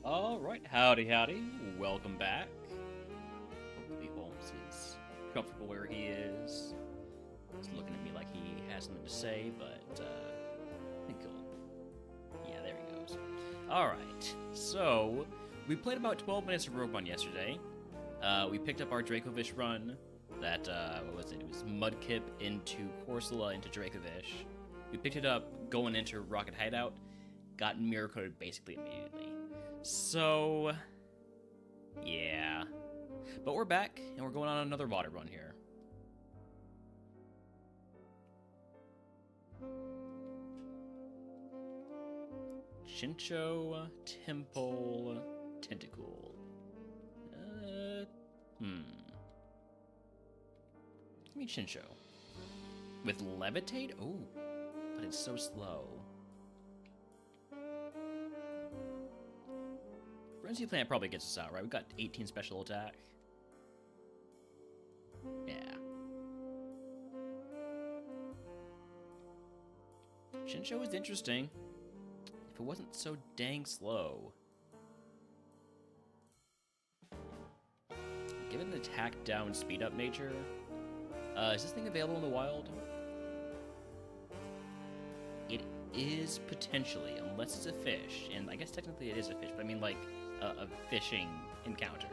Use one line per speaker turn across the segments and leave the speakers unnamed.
Alright, howdy howdy, welcome back. Hopefully Holmes is comfortable where he is. He's looking at me like he has something to say, but, I think he'll... Yeah, there he goes. Alright, so, we played about 12 minutes of RogueMon yesterday. We picked up our Dracovish run. That, what was it? It was Mudkip into Corsola into Dracovish. We picked it up going into Rocket Hideout. Got mirror coded basically immediately. So, yeah. But we're back, and we're going on another water run here. Shincho Temple Tentacle. Give me Shincho. With Levitate? Oh, but it's so slow. Frenzy Plant probably gets us out, right? We've got 18 special attack. Yeah. Shincho is interesting. If it wasn't so dang slow. Given an attack down, speed up nature, is this thing available in the wild? It is potentially, unless it's a fish, and I guess technically it is a fish, but I mean like a fishing encounter.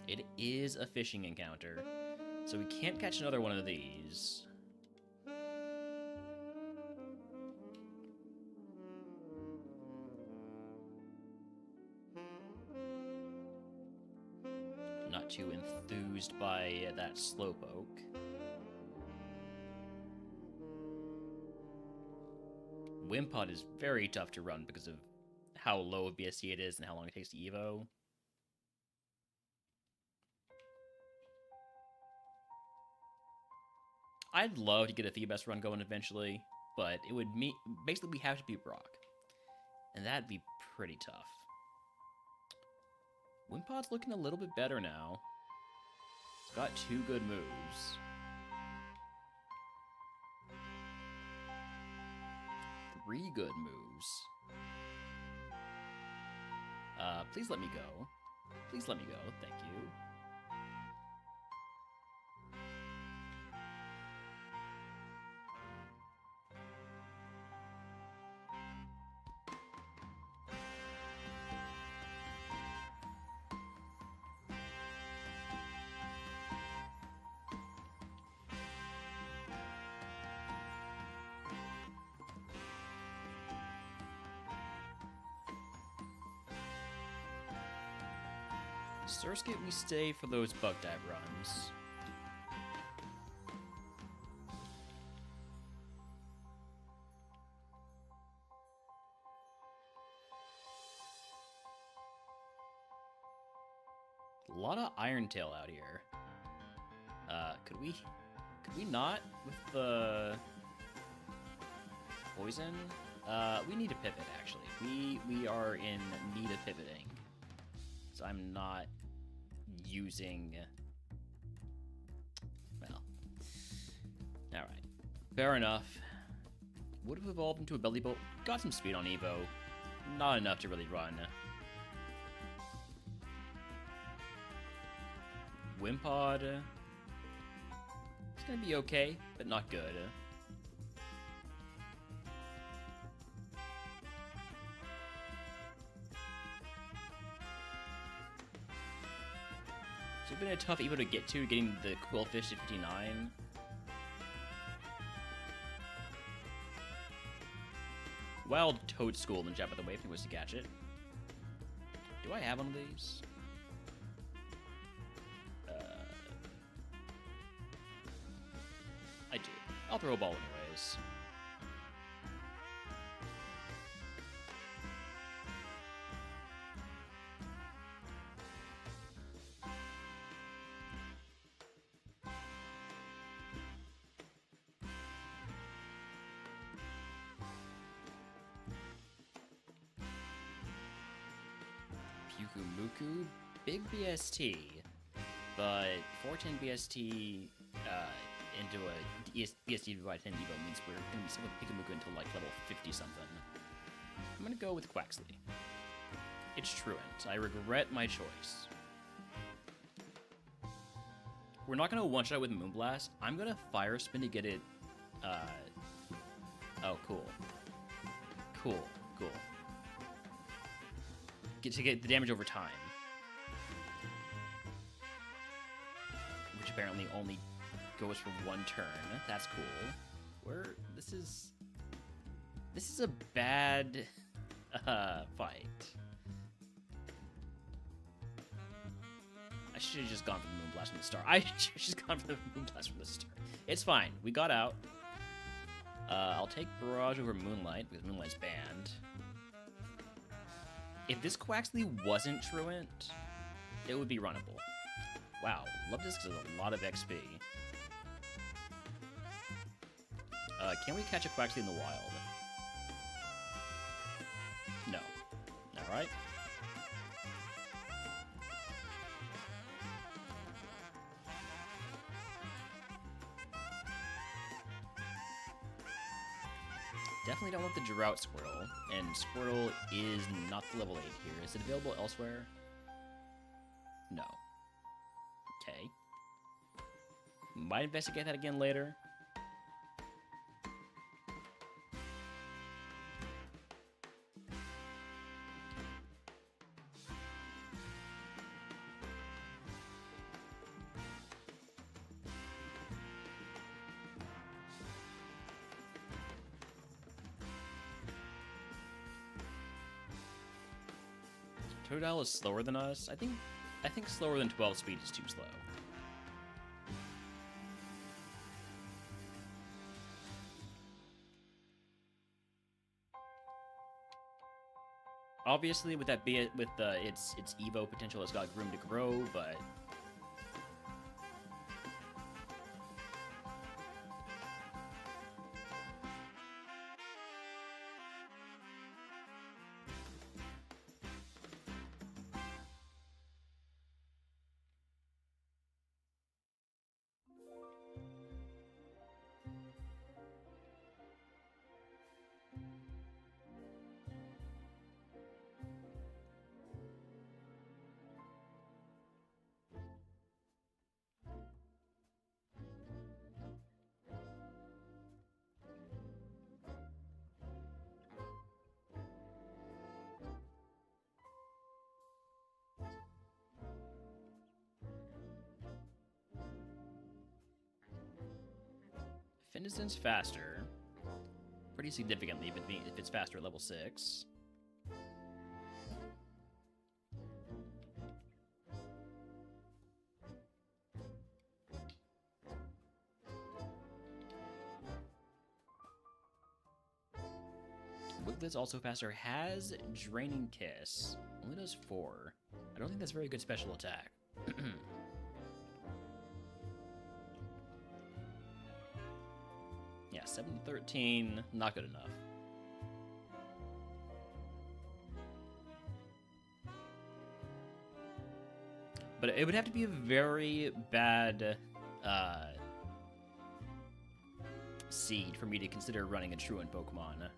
It is a fishing encounter, so we can't catch another one of these. Not too enthused by that Slowpoke. Wimpod is very tough to run because of how low of BSC it is and how long it takes to Evo. I'd love to get a Thebes run going eventually, but it would mean basically we have to beat Brock. And that'd be pretty tough. Wimpod's looking a little bit better now. It's got 2 good moves. 3 good moves. Please let me go. Please let me go. Thank you. Surskit, we stay for those bug dive runs. A lot of Iron Tail out here. Could we not with the poison? We need to pivot actually. We are in need of pivoting. So I'm not using... Well. Alright. Fair enough. Would have evolved into a belly boat. Got some speed on Evo. Not enough to really run. Wimpod. It's gonna be okay, but not good. It's been a tough Evo to get to, getting the Quillfish to 59. Wild Toad School and jab at the way if he was to catch it. Do I have one of these? I do. I'll throw a ball anyways. Pyukumuku, big BST, But 410 BST into a BST by 10 Evo means we're going to be stuck with Pikamuku until like level 50 something. I'm going to go with Quaxley. It's Truant. I regret my choice. We're not going to one-shot with Moonblast. I'm going to Fire Spin to get it... Oh, cool. Cool. To get the damage over time. Which apparently only goes for one turn. That's cool. This is a bad fight. I should have just gone for the Moonblast from the start. I should have just gone for the Moonblast from the start. It's fine. We got out. I'll take Barrage over Moonlight because Moonlight's banned. If this Quaxley wasn't Truant, it would be runnable. Wow, Love Disc is a lot of XP. Can we catch a Quaxley in the wild? No. Alright. Definitely don't want the Drought Squirtle, and Squirtle is not the level 8 here. Is it available elsewhere? No. Okay. Might investigate that again later. Totodile is slower than us. I think slower than 12 speed is too slow. Obviously, with that its Evo potential, it's got room to grow, but Finizen's faster, pretty significantly if it's faster at level 6. Wiggly's also faster, has Draining Kiss, only does 4. I don't think that's a very good special attack. Yeah, 7-13, not good enough. But it would have to be a very bad seed for me to consider running a Truant Pokemon.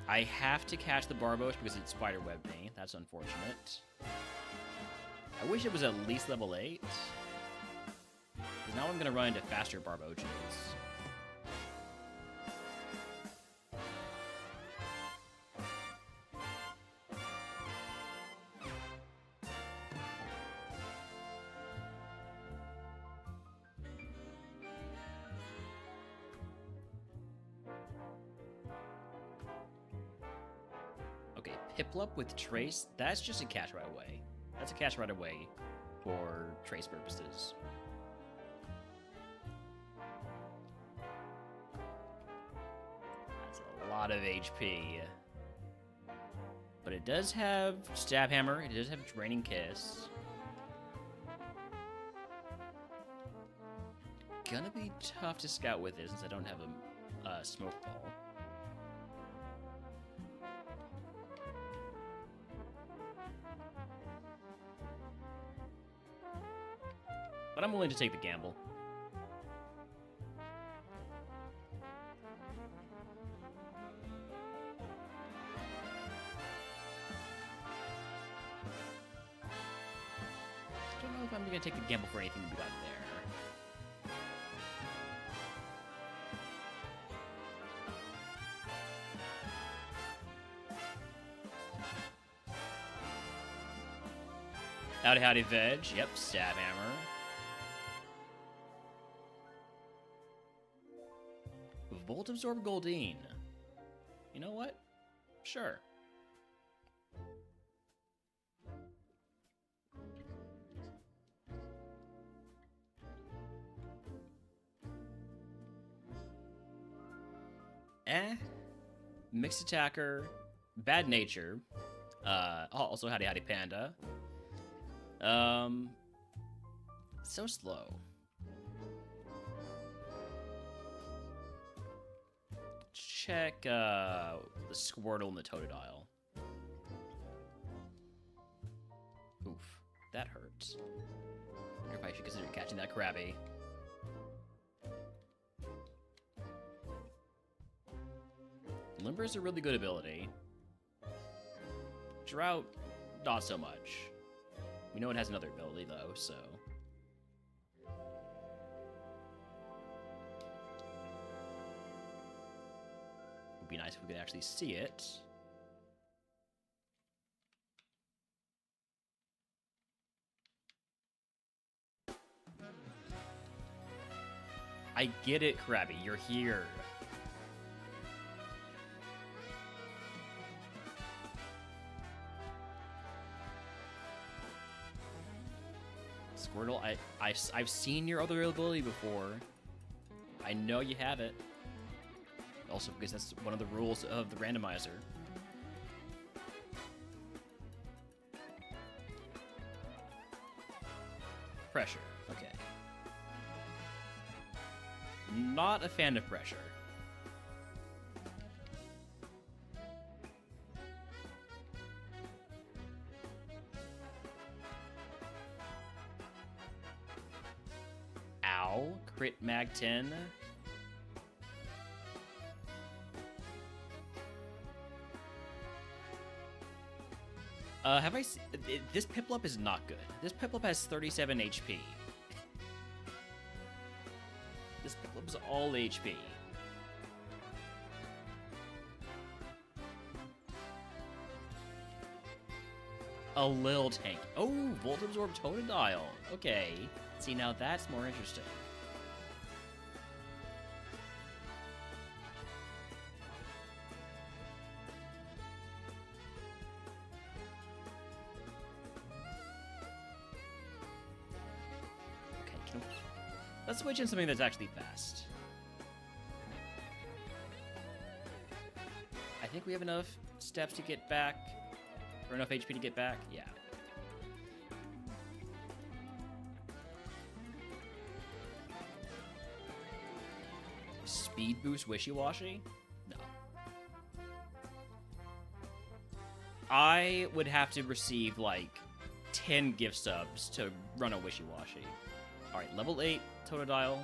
I have to catch the Barboach because it spiderwebbed me. That's unfortunate. I wish it was at least level 8. Now I'm going to run into faster Barboaches. Okay, Piplup with Trace, that's just a catch right away. That's a catch right away for Trace purposes. Lot of HP, but it does have Stab Hammer, it does have Draining Kiss. Gonna be tough to scout with it since I don't have a Smoke Ball. But I'm willing to take the gamble. I don't know if I'm going to take the gamble for anything we got there. Howdy, howdy, veg. Yep, stab hammer. Volt absorb Goldine. You know what? Sure. Mixed attacker. Bad nature. Also howdy, howdy, panda. So slow. Check, the Squirtle and the Totodile. Oof, that hurts. I wonder if I should consider catching that Krabby. Limber is a really good ability. Drought, not so much. We know it has another ability, though, so... Would be nice if we could actually see it. I get it, Krabby. You're here. Squirtle, I've seen your other ability before. I know you have it. Also because that's one of the rules of the randomizer. Pressure, okay. Not a fan of pressure. Ow, crit mag 10. Have I seen... This Piplup is not good. This Piplup has 37 HP. This Piplup's all HP. A little tank. Oh, Volt Absorb Totodile. Okay. See, now that's more interesting. Let's switch in something that's actually fast. I think we have enough steps to get back, or enough HP to get back. Yeah. Speed boost Wishy-Washy? No. I would have to receive like 10 gift subs to run a Wishy-Washy. Alright, level 8 Totodile.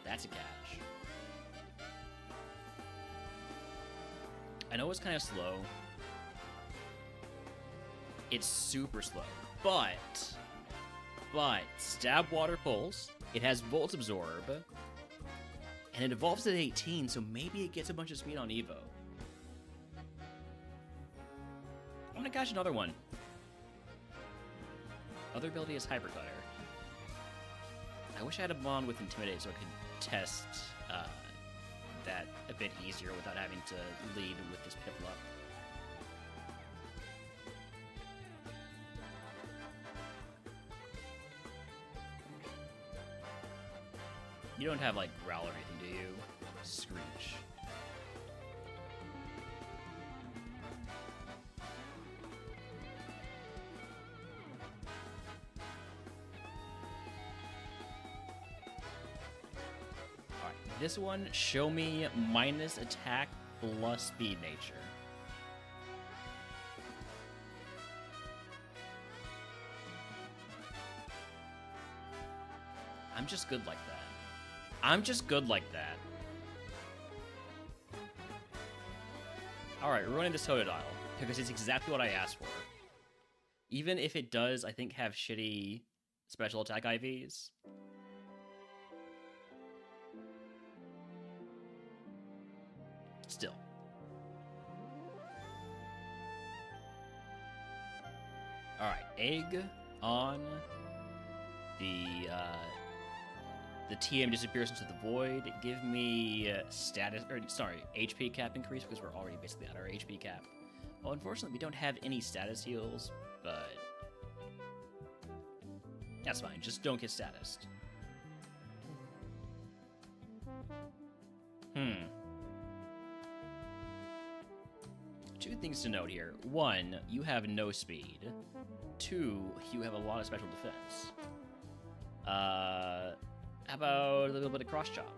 That's a catch. I know it's kind of slow. It's super slow. But Stab Water Pulse. It has Volt Absorb. And it evolves at 18, so maybe it gets a bunch of speed on Evo. I'm gonna catch another one. Other ability is Hyper Cutter. I wish I had a bond with Intimidate so I could test that a bit easier without having to lead with this Piplup. You don't have, like, Growl or anything, do you? Screech. This one, show me minus attack plus speed nature. I'm just good like that. I'm just good like that. Alright, we're running this Totodile, because it's exactly what I asked for. Even if it does, I think, have shitty special attack IVs. Still. Alright, egg on the TM disappears into the void. Give me status, or sorry, HP cap increase, because we're already basically at our HP cap. Well, unfortunately, we don't have any status heals, but that's fine. Just don't get statused. Two things to note here. One, you have no speed. Two, you have a lot of special defense. How about a little bit of cross chop?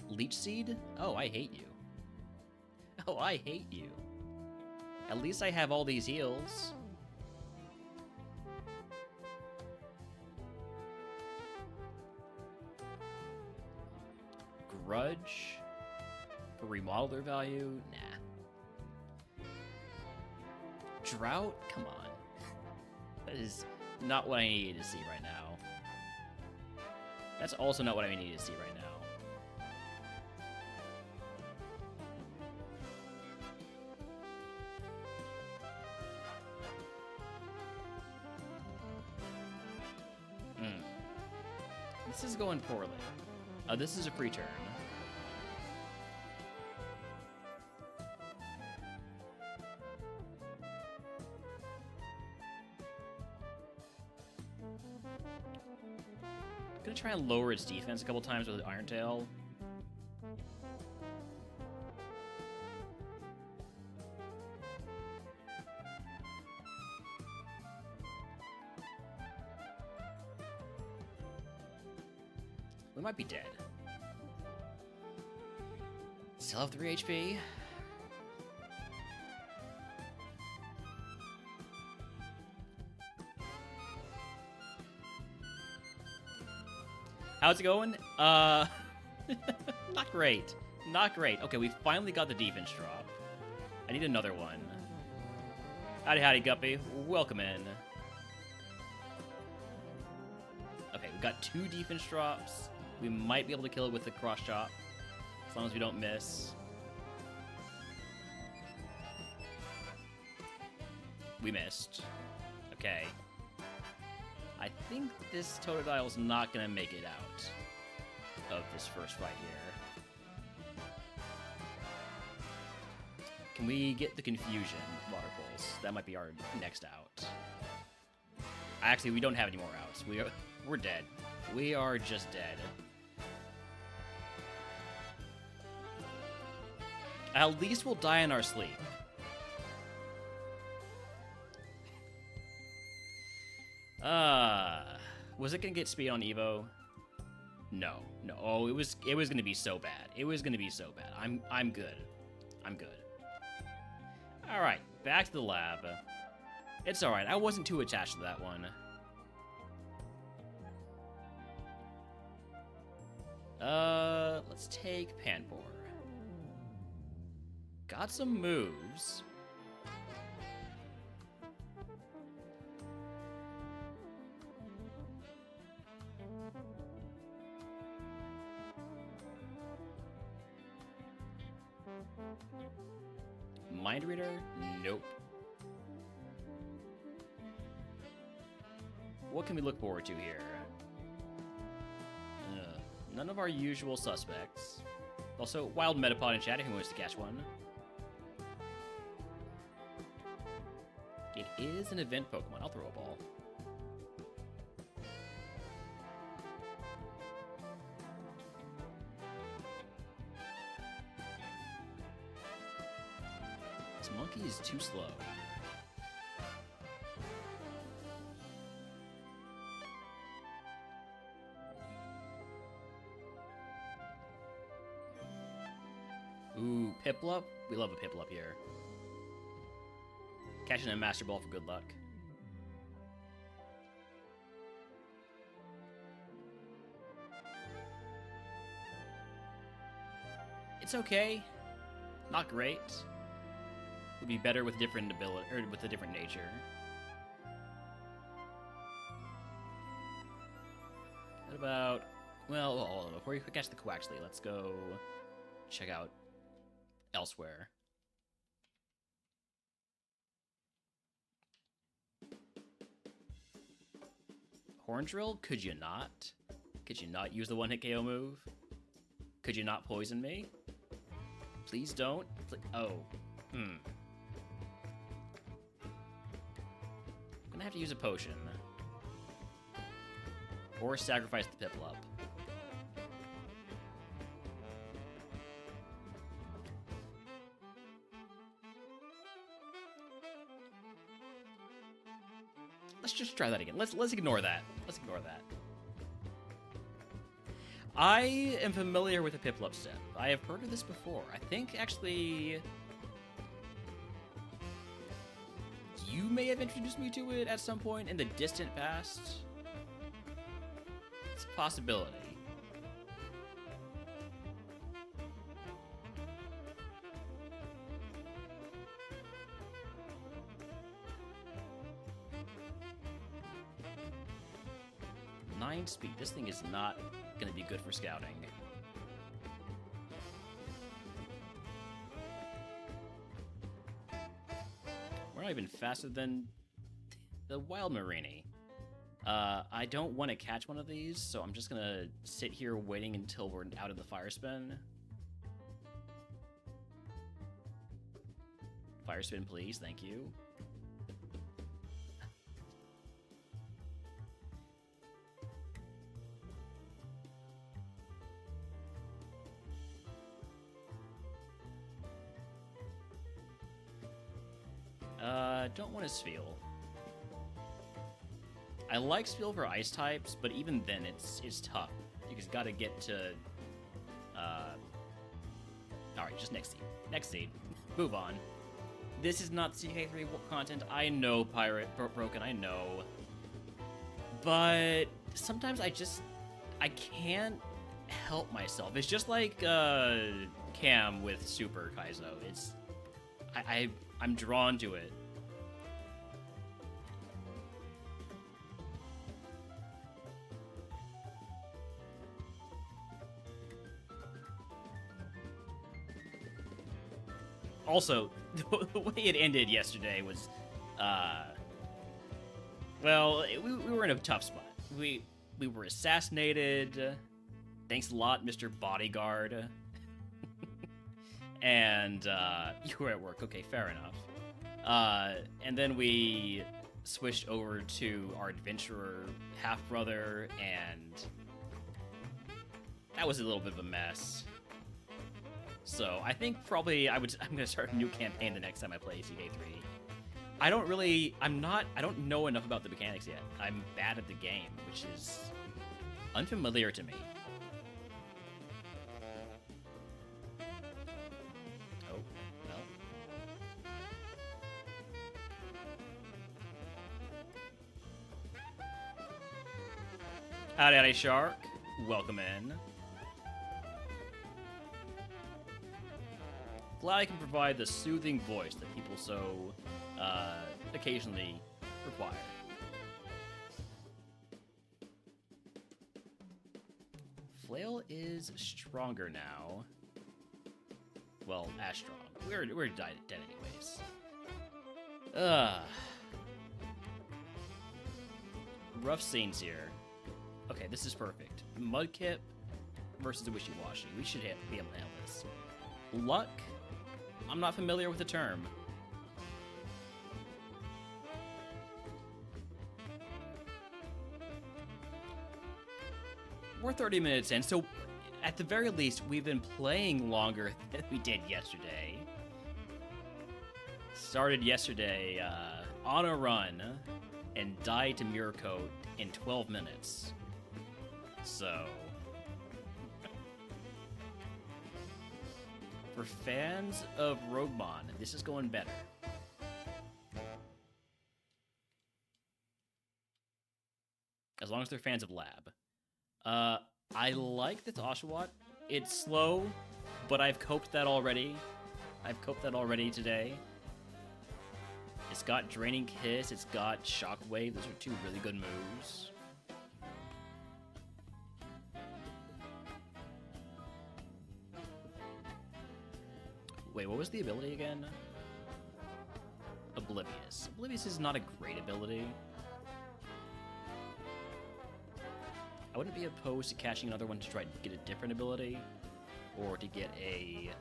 Leech seed? Oh, I hate you. Oh, I hate you. At least I have all these heals. Grudge? For remodeler value? Nah. Drought? Come on. That is not what I needed to see right now. That's also not what I needed to see right now. This is going poorly. This is a free turn. Gonna try and lower its defense a couple times with Iron Tail. We might be dead. Still have 3 HP. How's it going? Not great. Not great. Okay, we finally got the defense drop. I need another one. Howdy, howdy, Guppy. Welcome in. Okay, we got 2 defense drops. We might be able to kill it with the cross chop, as long as we don't miss. We missed. Okay. I think this Totodile's not gonna make it out of this first fight here. Can we get the Confusion Water Pulse? That might be our next out. Actually, we don't have any more outs. We're dead. We are just dead. At least we'll die in our sleep. Was it gonna get speed on Evo? No. Oh, it was gonna be so bad. It was gonna be so bad. I'm good. I'm good. All right, back to the lab. It's all right. I wasn't too attached to that one. Let's take Panpour. Got some moves. Mind Reader? Nope. What can we look forward to here? None of our usual suspects. Also, Wild Metapod in chat if who wants to catch one. It is an event Pokemon. I'll throw a ball. This monkey is too slow. Ooh, Piplup? We love a Piplup here. Catching a Master Ball for good luck. It's okay. Not great. Would be better with different ability, or with a different nature. What about... Well, before we catch the Quaxley, let's go check out elsewhere. Horn Drill? Could you not? Could you not use the one-hit KO move? Could you not poison me? Please don't. Oh. I'm gonna have to use a potion. Or sacrifice the Piplup. Let's just try that again. Let's ignore that. Let's ignore that. I am familiar with the Piplup step. I have heard of this before. I think, actually, you may have introduced me to it at some point in the distant past. It's a possibility. Speed. This thing is not going to be good for scouting. We're not even faster than the Wild Marini. I don't want to catch one of these, so I'm just going to sit here waiting until we're out of the Fire Spin. Fire Spin, please. Thank you. Don't want to Spheal. I like Spheal for ice types, but even then it's tough. You just gotta get to... Alright, just next seed. Next seed. Move on. This is not CK3 content. I know, Pirate Broken, I know. But sometimes I can't help myself. It's just like Cam with Super Kaizo. It's... I'm drawn to it. Also, the way it ended yesterday was, well, we were in a tough spot. We were assassinated. Thanks a lot, Mr. Bodyguard. And you were at work. Okay, fair enough. And then we switched over to our adventurer half-brother, and that was a little bit of a mess. So I think probably I'm gonna start a new campaign the next time I play CK3. I don't know enough about the mechanics yet. I'm bad at the game, which is unfamiliar to me. Oh, well. Howdy, Shark. Welcome in. Glad I can provide the soothing voice that people so occasionally require. Flail is stronger now. Well, as strong. We're dead anyways. Rough scenes here. Okay, this is perfect. Mudkip versus a Wishy-Washy. We should be able to handle this. Luck? I'm not familiar with the term. We're 30 minutes in, so at the very least, we've been playing longer than we did yesterday. Started yesterday on a run and died to Mirror Coat in 12 minutes. So... for fans of RogueMon, this is going better. As long as they're fans of Lab. I like this Oshawott. It's slow, but I've coped that already. I've coped that already today. It's got Draining Kiss, it's got Shockwave. Those are two really good moves. Wait, what was the ability again? Oblivious. Oblivious is not a great ability. I wouldn't be opposed to catching another one to try to get a different ability, or to get a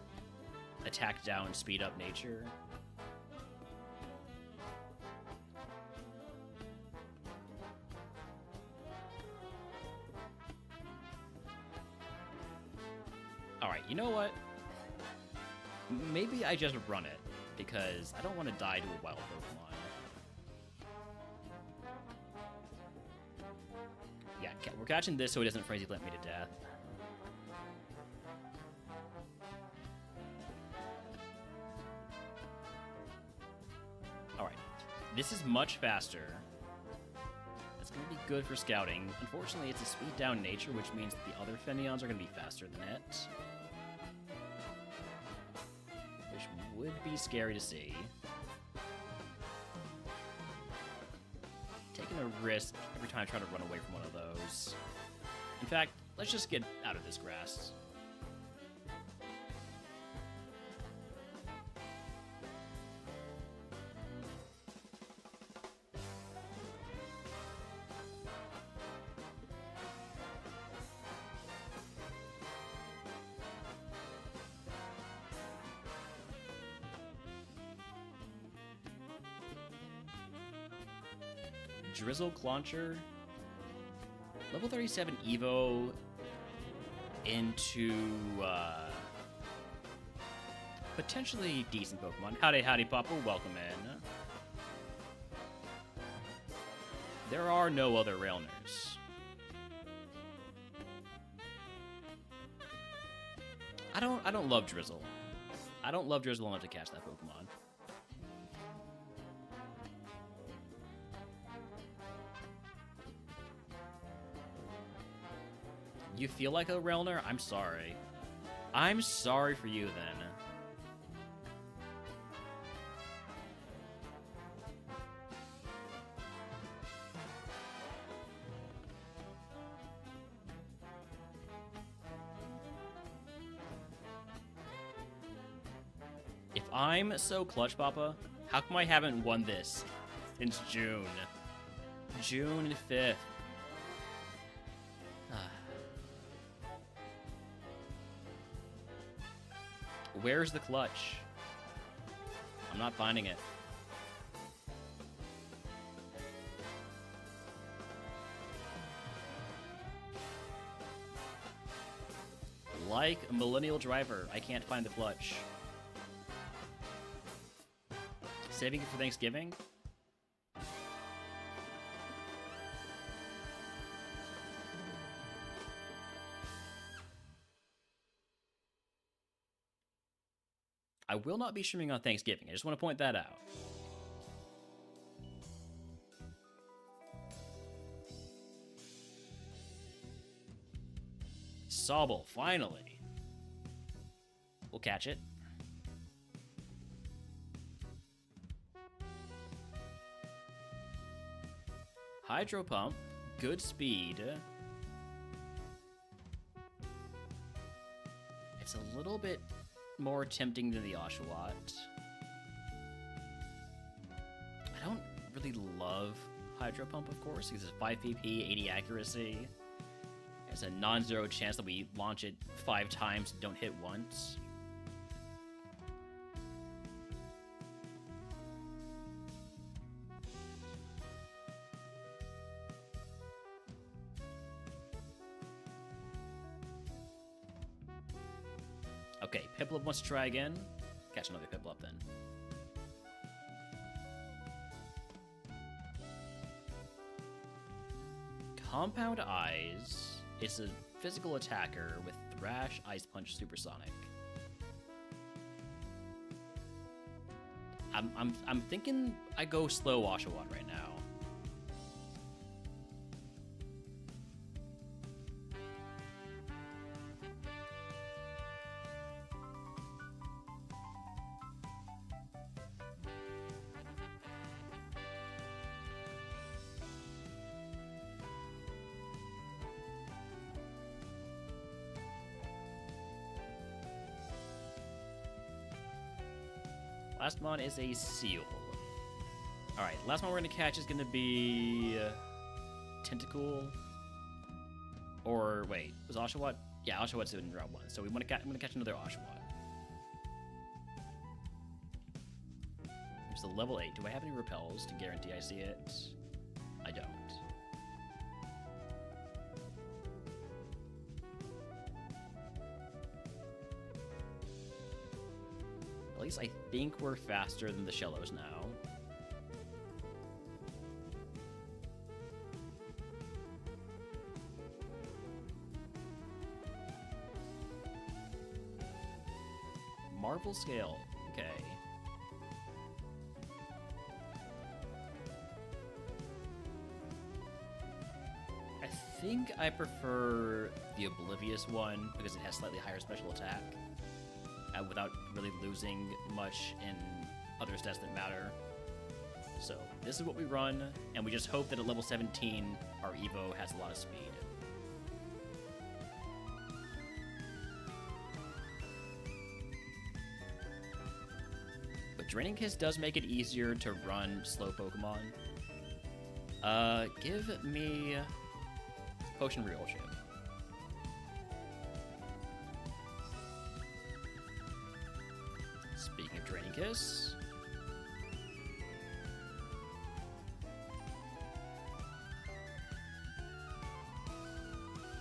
attack down, speed up nature. Alright, you know what? Maybe I just run it, because I don't want to die to a wild Pokemon. Yeah, we're catching this so he doesn't Frenzy Plant me to death. Alright, this is much faster. That's going to be good for scouting. Unfortunately, it's a speed down nature, which means that the other Fenneons are going to be faster than it. Which would be scary to see. Taking a risk every time I try to run away from one of those. In fact, let's just get out of this grass. Drizzle Clauncher, level 37 Evo into potentially decent Pokemon. Howdy, Papa, welcome in. There are no other Railners. I don't love Drizzle. I don't love Drizzle enough to catch that Pokemon. You feel like a Railner? I'm sorry. I'm sorry for you, then. If I'm so clutch, Papa, how come I haven't won this since June? June 5th. Where's the clutch? I'm not finding it. Like a millennial driver, I can't find the clutch. Saving it for Thanksgiving? I will not be streaming on Thanksgiving. I just want to point that out. Sobble, finally. We'll catch it. Hydro Pump, good speed. It's a little bit more tempting than the Oshawott. I don't really love Hydro Pump, of course, because it's 5 PP, 80 accuracy. There's a non-zero chance that we launch it 5 times and don't hit once. Okay, Piplup wants to try again. Catch another Piplup then. Compound Eyes. It's a physical attacker with Thrash, Ice Punch, Supersonic. I'm thinking I go slow Oshawott right now. last mon is a seal. Alright, last one we're gonna catch is gonna be... Tentacle. Or, wait, was Oshawott? Yeah, Oshawott's in round 1, so I'm gonna catch another Oshawott. There's the level 8. Do I have any repels to guarantee I see it? I don't. At least I think we're faster than the Shellos now. Marvel scale. Okay. I think I prefer the Oblivious one because it has slightly higher special attack without really losing much in other stats that matter. So this is what we run, and we just hope that at level 17 our Evo has a lot of speed. But Draining Kiss does make it easier to run slow Pokemon. Give me Potion Real Chip. Speaking of Draining Kiss,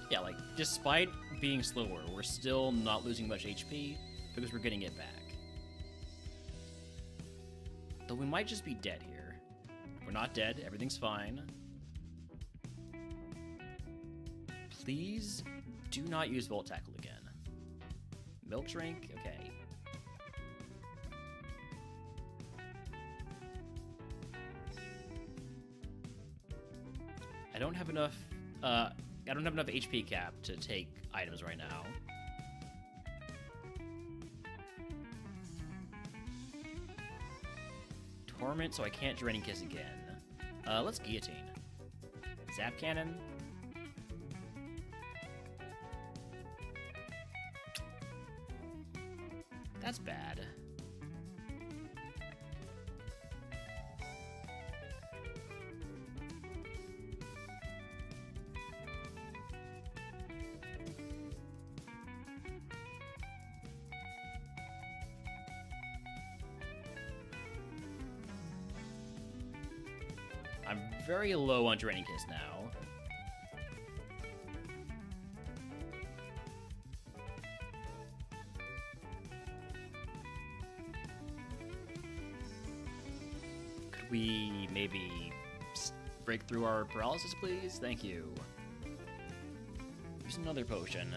yeah, like, despite being slower, we're still not losing much HP because we're getting it back. Though we might just be dead here. We're not dead, everything's fine. Please do not use Volt Tackle again. Milk Drink? Okay. I don't have enough HP cap to take items right now. Torment, so I can't Draining Kiss again. Let's Guillotine. Zap Cannon. That's bad. I'm very low on Draining Kiss now. Could we maybe break through our paralysis, please? Thank you. Use another potion.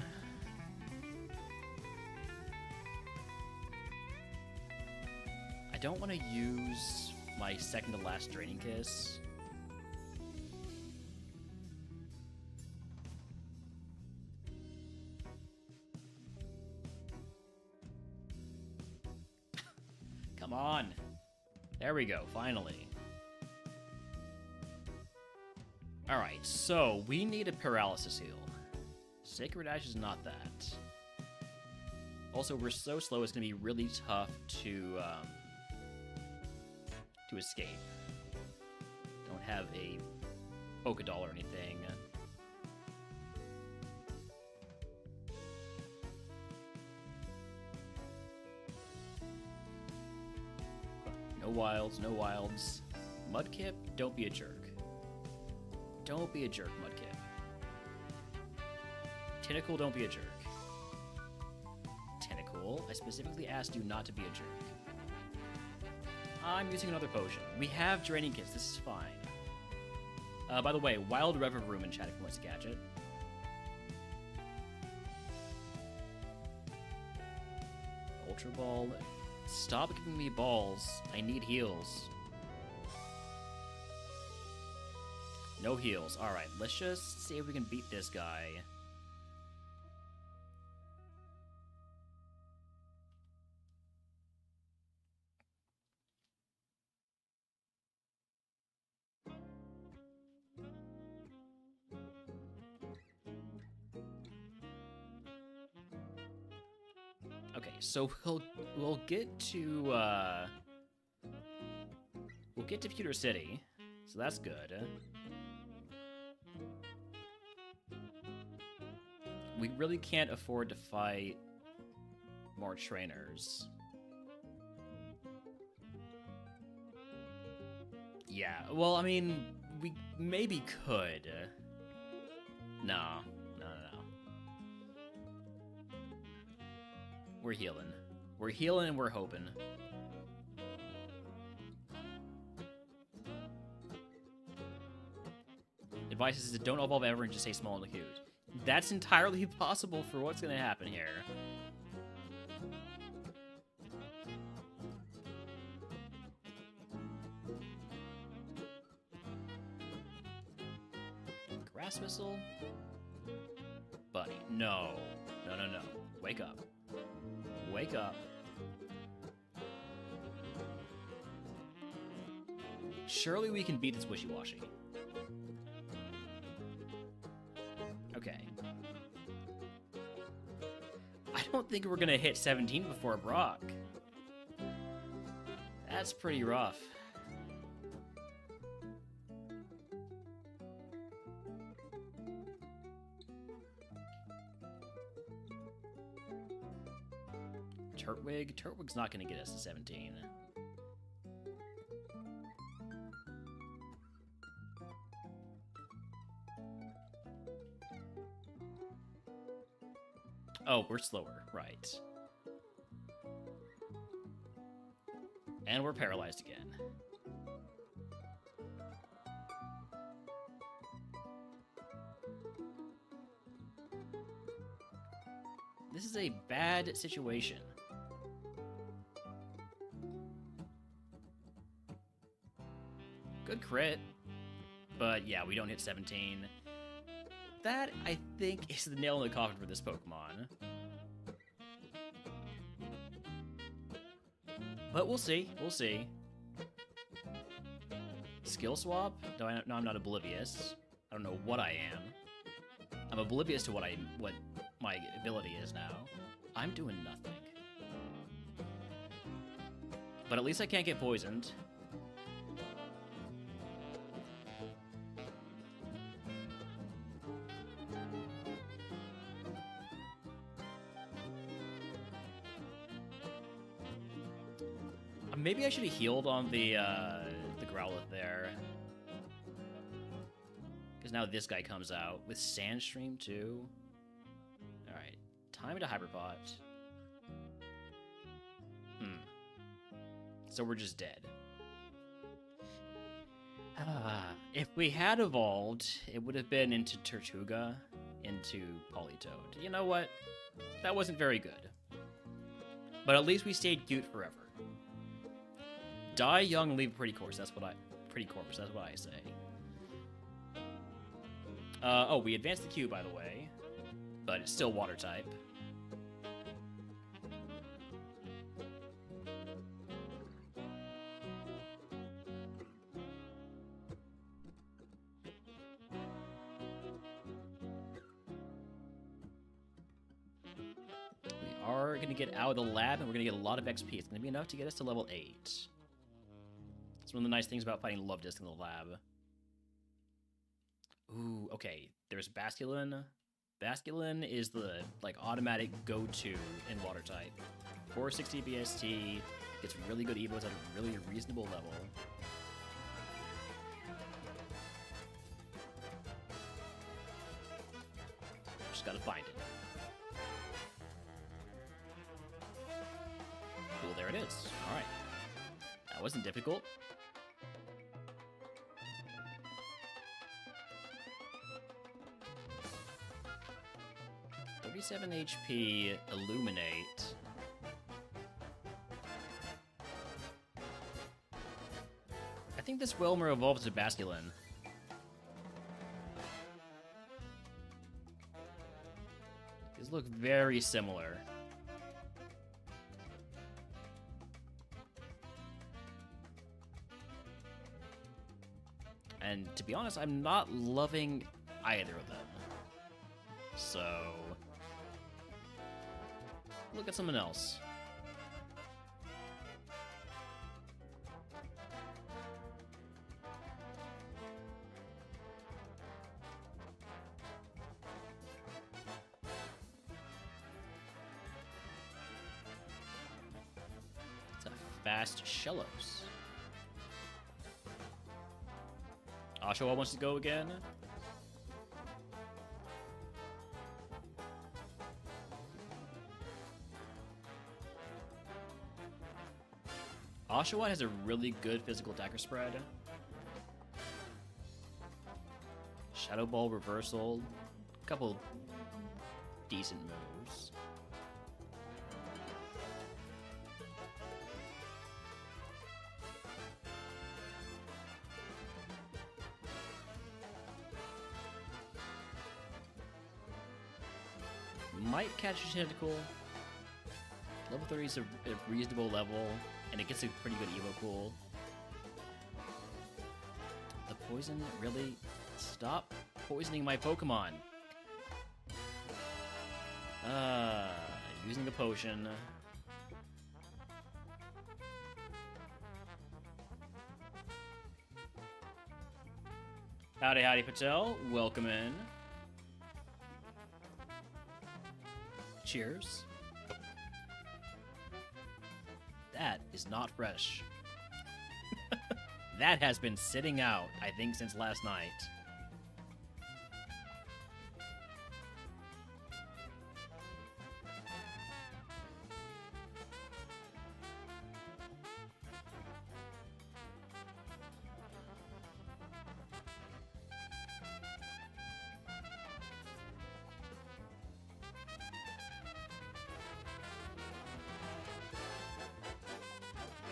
I don't want to use my second to last Draining Kiss. Come on. There we go, finally. Alright, so we need a paralysis heal. Sacred Ash is not that. Also, we're so slow, it's going to be really tough to escape. Don't have a Pokédoll or anything. No wilds, no wilds. Mudkip, don't be a jerk. Don't be a jerk, Mudkip. Tentacle, don't be a jerk. Tentacle, I specifically asked you not to be a jerk. I'm using another potion. We have Draining Kiss, this is fine. By the way, Wild Reverie in chat if you want to catch it. Ultra Ball. Stop giving me balls. I need heals. No heals. Alright, let's just see if we can beat this guy. Okay, so we'll get to get to Pewter City, so that's good. We really can't afford to fight more trainers. Yeah, well, I mean, we maybe could. No. We're healing. We're healing and we're hoping. Advice is to don't evolve ever and just stay small and cute. That's entirely possible for what's going to happen here. Grass Whistle? Buddy, no. No. Wake up. Wake up. Surely we can beat this wishy-washy. Okay. I don't think we're gonna hit 17 before Brock. That's pretty rough. Turtwig's not gonna get us to 17. Oh, we're slower, right. And we're paralyzed again. This is a bad situation. Good crit. But yeah, we don't hit 17. That, I think, is the nail in the coffin for this Pokemon. But we'll see. We'll see. Skill swap? No, I'm not oblivious. I don't know what I am. I'm oblivious to what my ability is now. I'm doing nothing. But at least I can't get poisoned. Maybe I should have healed on the Growlithe there. Because now this guy comes out with Sandstream too. Alright, time to Hyperpot. So we're just dead. If we had evolved, it would have been into Tortuga, into Politoed. You know what? That wasn't very good. But at least we stayed cute forever. Die young, leave pretty corpse. That's what I say. Oh, we advanced the Q, by the way, but it's still water type. We are gonna get out of the lab, and we're gonna get a lot of XP. It's gonna be enough to get us to level 8. It's one of the nice things about fighting Love Disc in the lab. Ooh, okay. There's Basculin. Basculin is the automatic go-to in water type. 460 BST, gets really good evos at a really reasonable level. Just gotta find it. Cool, there it is. Alright. That wasn't difficult. 37 HP, Illuminate. I think this Wilmer evolves to Basculin. These look very similar. And to be honest, I'm not loving either of them. So look at something else. fast Shellos. Oshawa wants to go again. Oshawa has a really good physical attacker spread. Shadow Ball reversal. Couple decent moves. Might catch a tentacle. Level 30 is a reasonable level, and it gets a pretty good evo pool. The poison, really? Stop poisoning my Pokemon. Using a potion. Howdy, howdy, Patel. Welcome in. Cheers. That is not fresh. That has been sitting out, I think, since last night.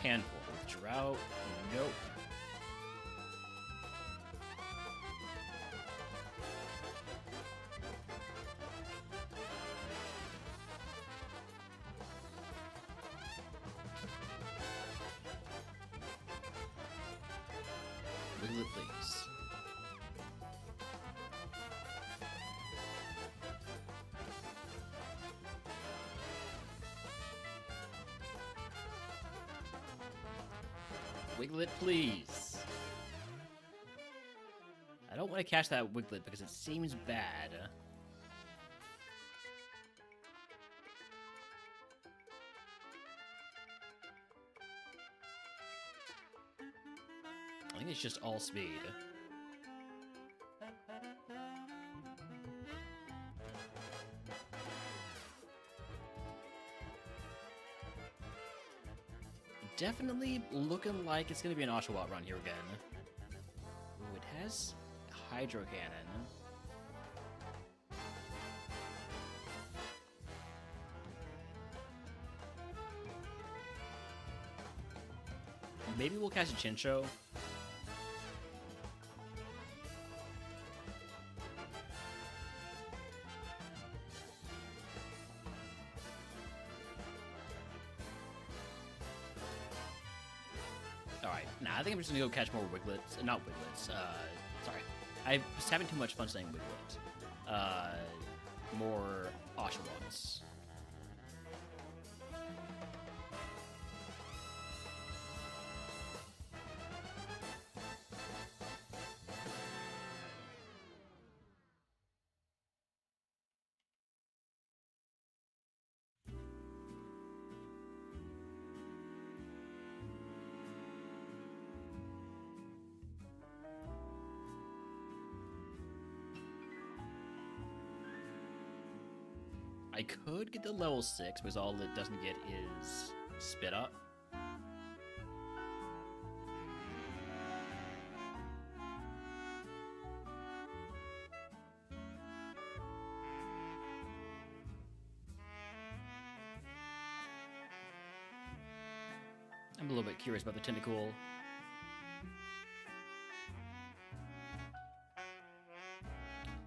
Handful. Drought. Nope. Wiggle it, please. Wiglet, please. I don't want to catch that Wiglet because it seems bad. I think it's just all speed. Definitely looking like it's going to be an Oshawott run here again. Ooh, it has Hydro Cannon. Maybe we'll catch a Chinchou. Alright, nah, I think I'm just gonna go catch more Wiglets. Not Wiglets, sorry. I was having too much fun saying Wiglet. More Oshawotts. I could get the level 6 because all it doesn't get is Spit Up. I'm a little bit curious about the Tentacool.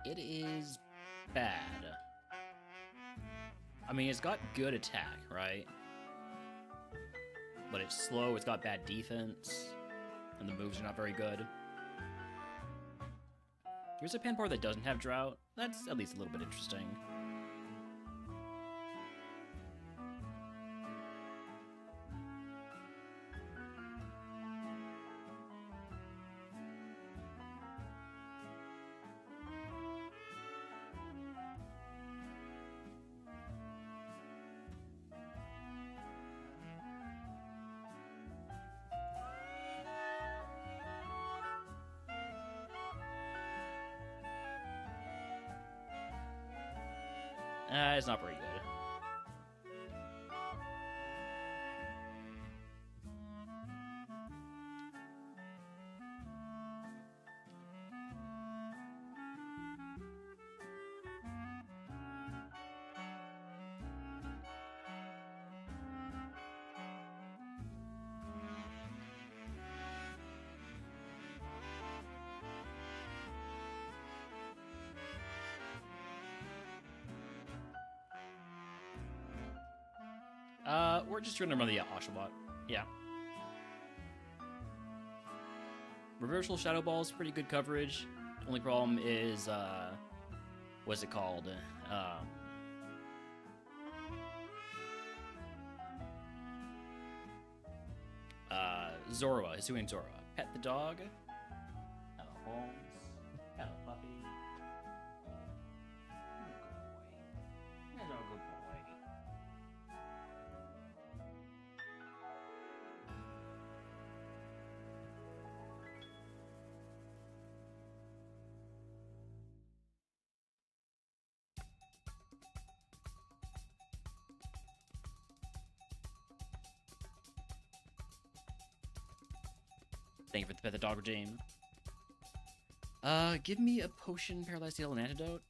It is bad. I mean, it's got good attack, right? But it's slow, it's got bad defense, and the moves are not very good. Here's a Panpour that doesn't have Drought. That's at least a little bit interesting. It's not very good. We're just gonna run the Oshawott. Yeah. Reversal Shadow Ball is pretty good coverage. Only problem is, what's it called? Zorua. He's doing Zorua. Pet the dog. Hello, Holmes. Hello, puppy. Hello, good boy. Thank you for the Pet the Dog regime. Give me a potion, paralyzed heal, and antidote.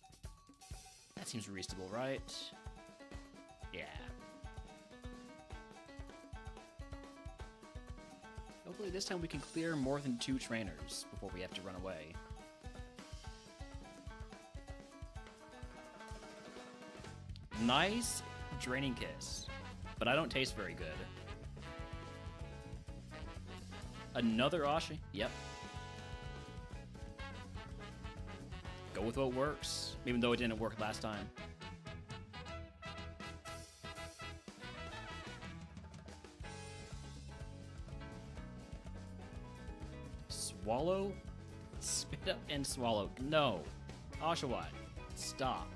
That seems reasonable, right? Yeah. Hopefully this time we can clear more than 2 trainers before we have to run away. Nice draining kiss, but I don't taste very good. Another Ashi? Yep. Go with what works, even though it didn't work last time. Swallow? Spit up and swallow. No. Oshawott, stop.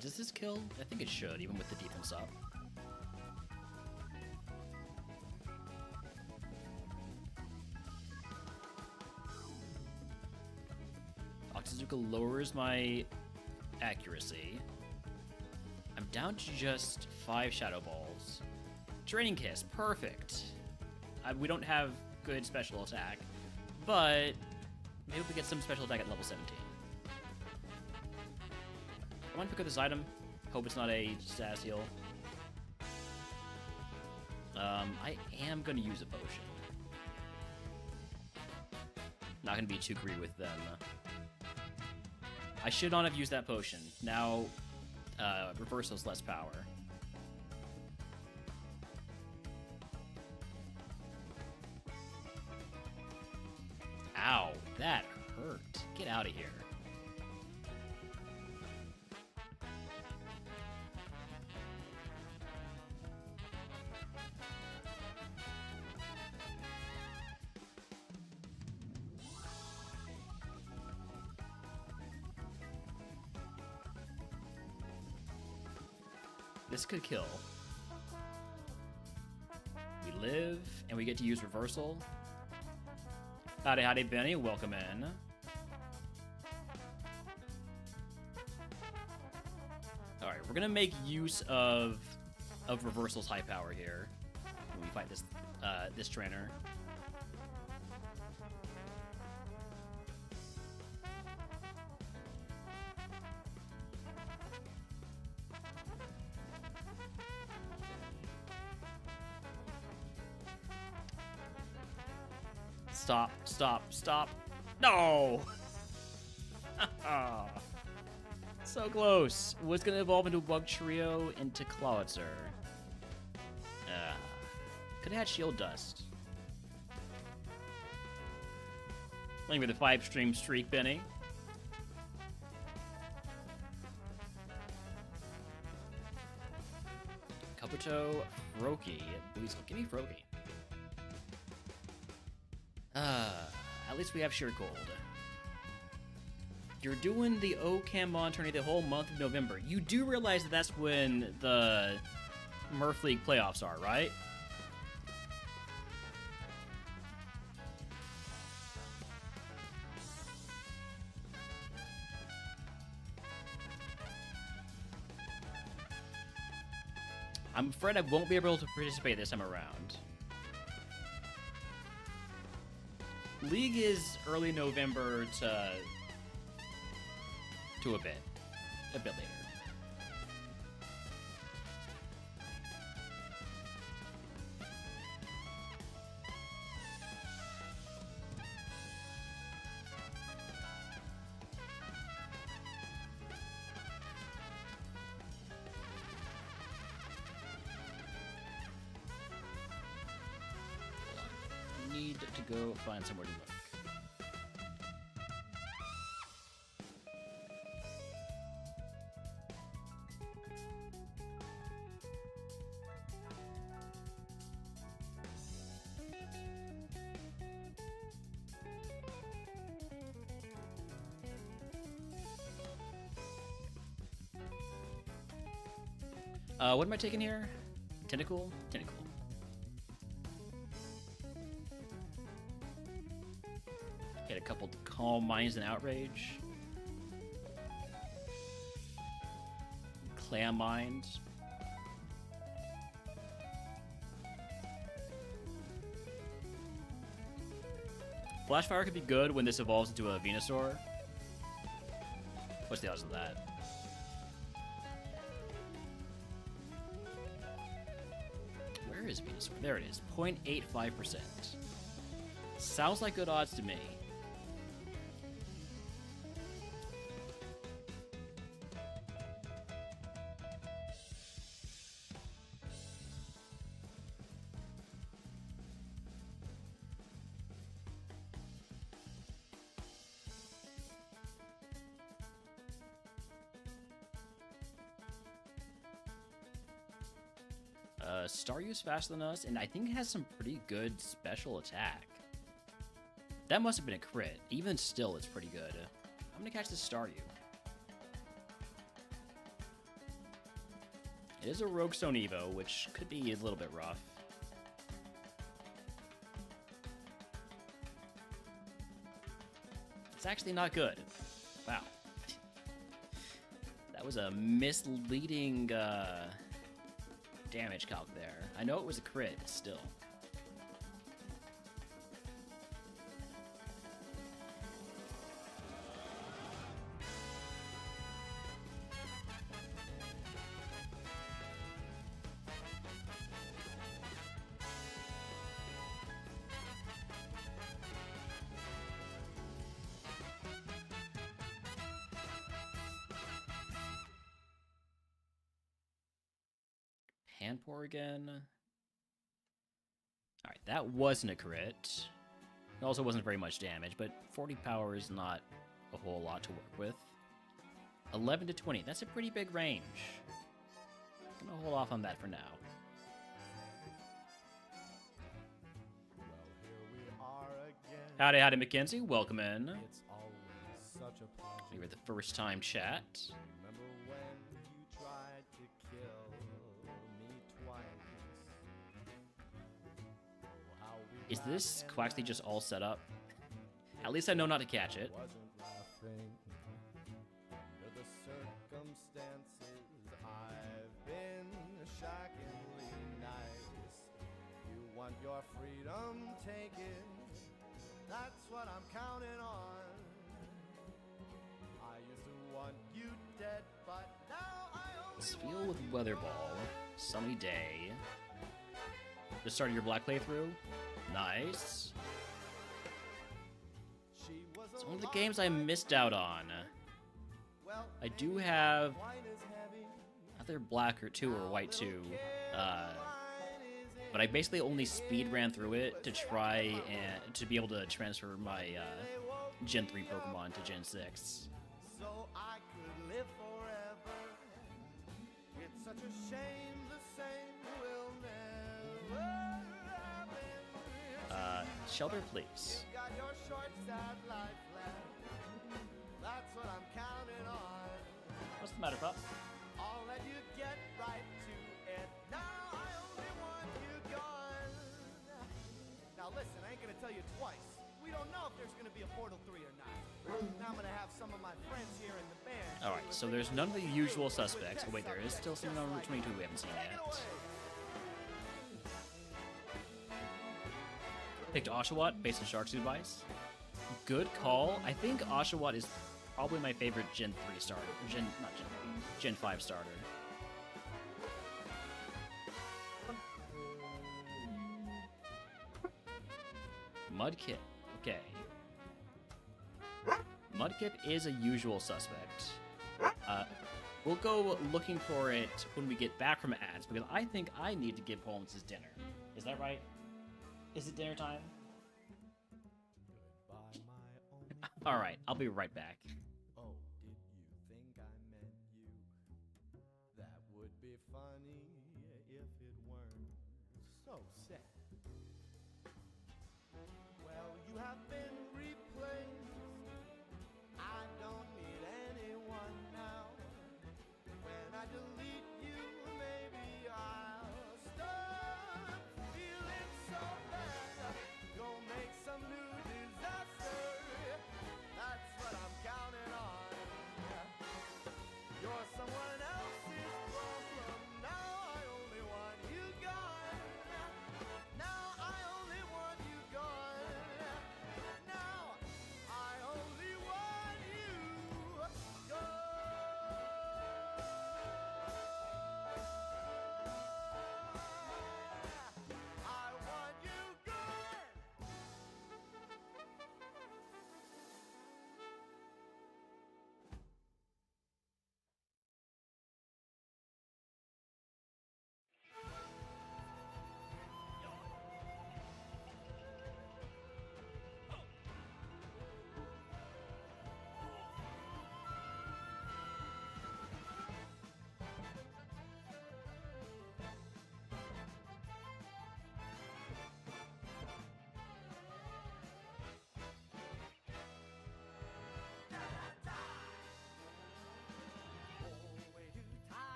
Does this kill? I think it should, even with the defense up. Oxyzuka lowers my accuracy. I'm down to just 5 Shadow Balls. Draining Kiss, perfect. We don't have good special attack, but maybe we get some special attack at level 17. I want to pick up this item. Hope it's not a status heal. I am going to use a potion. Not going to be too greedy with them. I should not have used that potion. Now, reversal's less power. Ow, that hurt. Get out of here. This could kill. We live, and we get to use reversal. Howdy, howdy, Benny. Welcome in. All right, we're gonna make use of reversal's high power here when we fight this trainer. Stop, stop, stop. No! So close. What's going to evolve into Bug Trio into Clawitzer? Could have had Shield Dust. Playing with a 5-stream streak, Benny. Kabuto, Froakie. Please give me Froakie. At least we have Sheer Cold. You're doing the OCamon tourney the whole month of November. You do realize that that's when the Murph League playoffs are, right? I'm afraid I won't be able to participate this time around. League is early November to a bit later. Need to go find somewhere to look. What am I taking here? Tentacle? Tentacle. Get a couple Calm Minds and Outrage. Clam Mind. Flashfire could be good when this evolves into a Venusaur. What's the odds of that? Where is Venusaur? There it is. 0.85%. Sounds like good odds to me. Staryu's faster than us, and I think it has some pretty good special attack. That must have been a crit. Even still, it's pretty good. I'm gonna catch the Staryu. It is a Rogue Stone Evo, which could be a little bit rough. It's actually not good. Wow. That was a misleading damage calc there. I know it was a crit, but still. Handpour again. Alright, that wasn't a crit. It also wasn't very much damage, but 40 power is not a whole lot to work with. 11 to 20, that's a pretty big range. I'm gonna hold off on that for now. Howdy, howdy, Mackenzie. Welcome in.
It's always such a pleasure.
You're the first time chat.
Remember when you tried to kill me twice? Oh, how we
Is this
laughed
Quaxley
and
just all set up? At least I know not to catch it.
wasn't laughing. Under the circumstances, I've been shockingly nice. You want your freedom taken? That's what I'm counting on. I used to want you dead, but now I only
Spiel
want
with
you
Weather
gone.
Ball. Sunny day. The start of your black playthrough? Nice.
She was
It's
a
one of the
lot
games I
like
missed out on.
well,
I do have
wine is heavy.
either black or 2 or white 2. But I basically only speed ran through it to try and to be able to transfer my Gen 3 Pokemon to Gen 6.
So I could live forever. It's such a shame the same will never happen.
Shelter, please.
Got your short, sad life left. That's what I'm
Matter of fact.
I'll let you get right to it. Now I only want you gone. Now listen, I ain't gonna tell you twice. We don't know if there's gonna be a Portal 3 or not. Now I'm gonna have some of my friends here in the band.
Alright, so there's none of the usual suspects. Oh wait, there is still something on Route 22 we haven't seen yet. Picked Oshawott based on Shark's advice. Good call. I think Oshawott is probably my favorite Gen 3 starter. Gen 5 starter. Mudkip. Okay. Mudkip is a usual suspect. We'll go looking for it when we get back from ads, because I think I need to give Holmes his dinner. Is that right? Is it dinner time? Alright, I'll be right back.
Oh, did you think I meant you? That would be funny if it weren't so sad. Well, you have been replaced. I don't need anyone now. When I delete you, maybe I'll stop feeling so bad. Go make some new disaster. That's what I'm counting on. You're someone else's problem. Now I only want you gone. Now I only want you gone. Now I only want you gone. I want you gone.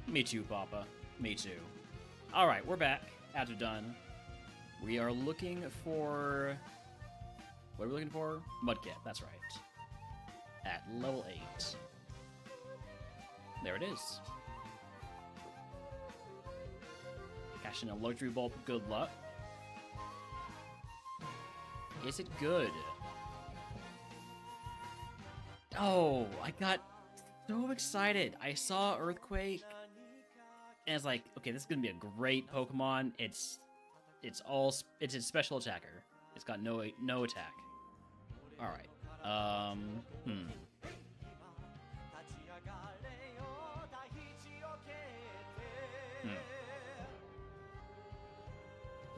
Me too, Papa. Me too. Alright, we're back. Ads are done. We are looking for... What are we looking for? Mudkip, that's right. At level 8. There it is. Cash in a luxury bulb, good luck. Is it good? Oh, I got so excited. I saw Earthquake, and it's like, okay, this is gonna be a great Pokemon. It's a special attacker. It's got no attack. All right.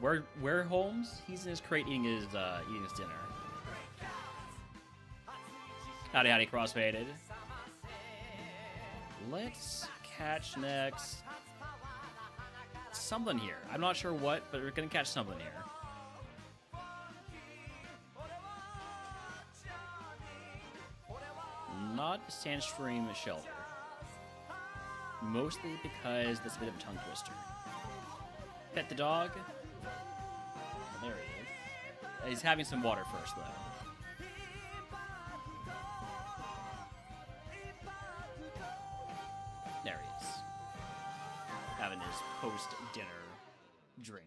Where Holmes? He's in his crate eating his dinner. Howdy, howdy, crossfaded. Let's catch next something here. I'm not sure what, but we're gonna catch something here. Not Sandstream Shelter. Mostly because that's a bit of a tongue twister. Pet the dog. Oh, there he is. He's having some water first, though. There he is. Having his post-dinner drink.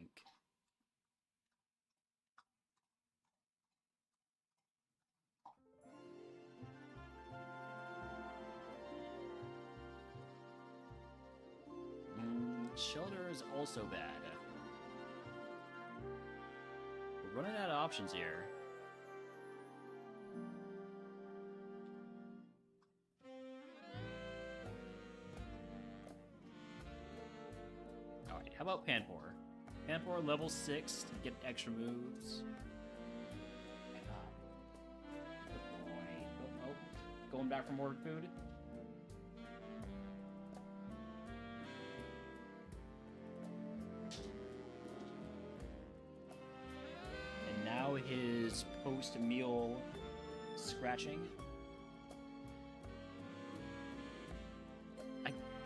Shelter is also bad. We're running out of options here. Alright, how about Panpour? Panpour level 6 to get extra moves. Good boy. Oh, going back for more food? His post-meal scratching.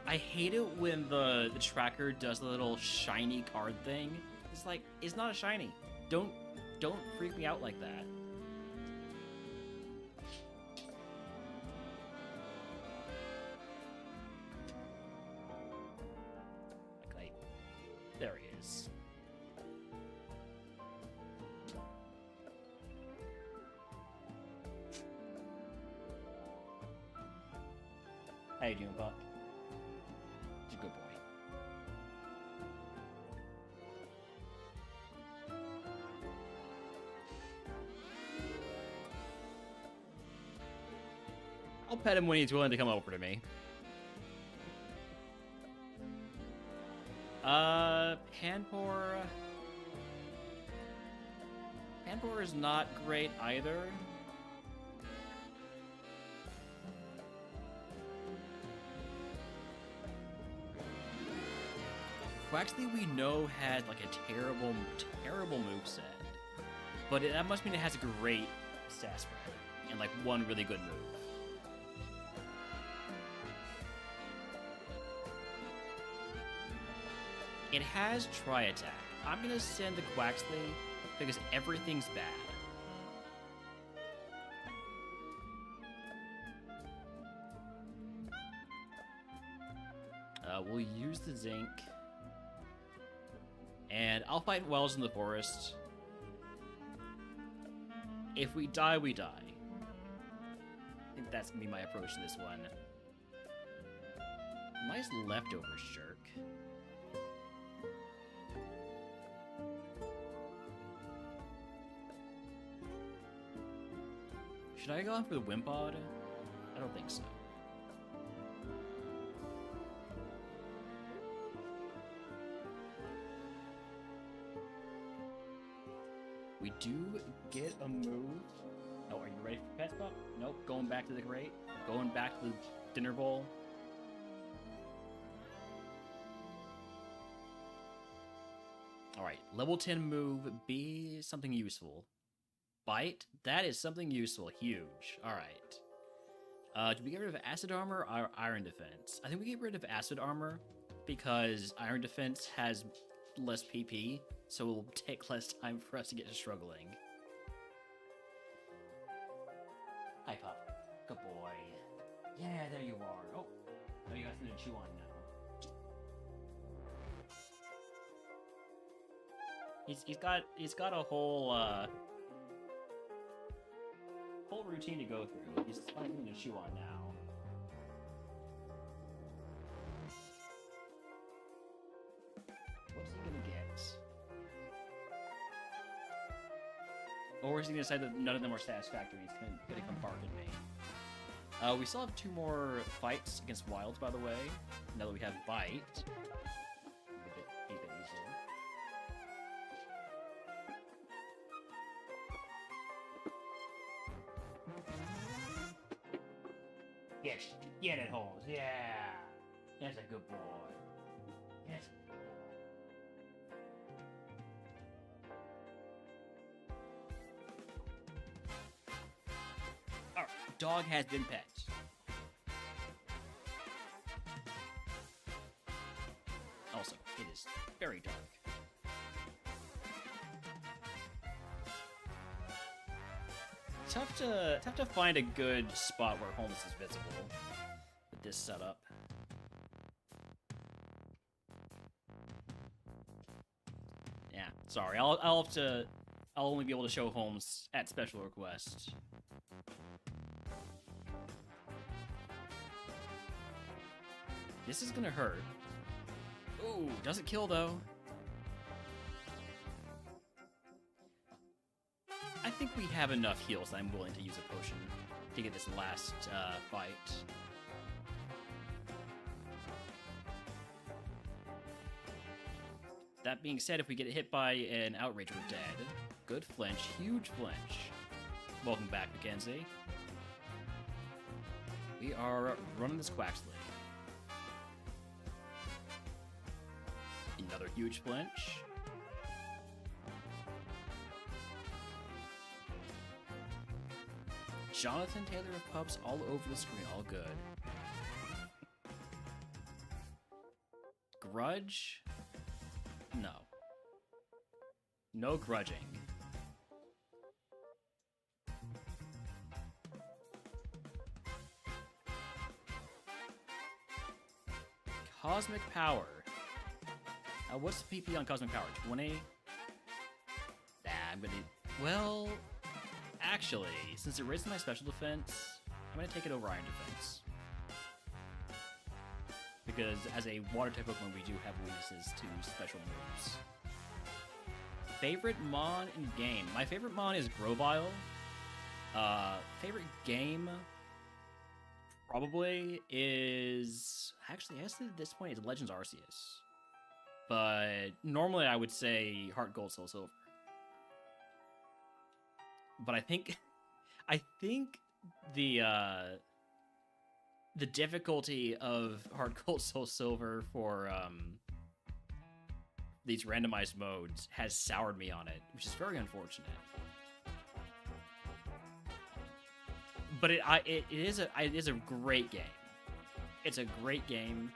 I hate it when the tracker does the little shiny card thing. It's like, it's not a shiny. Don't freak me out like that. Okay, there he is. How you doing, Buck? He's a good boy. I'll pet him when he's willing to come over to me. Panpour... Panpour is not great either. Quaxley we know had like a terrible moveset, but that must mean it has a great stat spread and like one really good move. It has Tri-Attack. I'm gonna send the Quaxley because everything's bad. We'll use the Zinc. And I'll fight Wells in the forest. If we die, we die. I think that's gonna be my approach to this one. Nice leftovers, jerk. Should I go on for the Wimpod? I don't think so. We do get a move. Oh, are you ready for Pet Spot? Nope, going back to the crate. Going back to the dinner bowl. Alright, level 10 move, be something useful. Bite, that is something useful, huge. Alright. Do we get rid of Acid Armor or Iron Defense? I think we get rid of Acid Armor because Iron Defense has less PP, so it will take less time for us to get to struggling. Hi, Pup. Good boy. Yeah, there you are. Oh, no, you got something to chew on now. He's got a whole routine to go through. He's finding something to chew on now. What's he gonna get? Or is he gonna decide that none of them are satisfactory? He's gonna come bark at me. We still have 2 more fights against Wilds, by the way. Now that we have Bite. A bit easier. Yes, get it, Holmes. Yeah. That's a good boy. Yes. Alright, dog has been pet. Also, it is very dark. Tough to find a good spot where Holmes is visible with this setup. Yeah, sorry. I'll only be able to show Holmes at special request. This is gonna hurt. Ooh, doesn't kill though. I think we have enough heals that I'm willing to use a potion to get this last fight. That being said, if we get hit by an outrage, we're dead. Good flinch, huge flinch. Welcome back, Mackenzie. We are running this Quaxley. Another huge flinch. Jonathan Taylor of Pups all over the screen, all good. Grudge? No. No grudging. Cosmic Power. What's the PP on Cosmic Power? 20? Nah, I'm gonna... Well... Actually, since it raises my special defense, I'm going to take it over Iron Defense. Because as a water type Pokemon, we do have weaknesses to special moves. Favorite Mon in game? My favorite Mon is Grovyle. Favorite game probably is... Actually, I guess at this point it's Legends Arceus. But normally I would say Heart Gold, Soul Silver. But I think the difficulty of Heart Gold, Soul Silver for these randomized modes has soured me on it, which is very unfortunate. But it is a great game. It's a great game.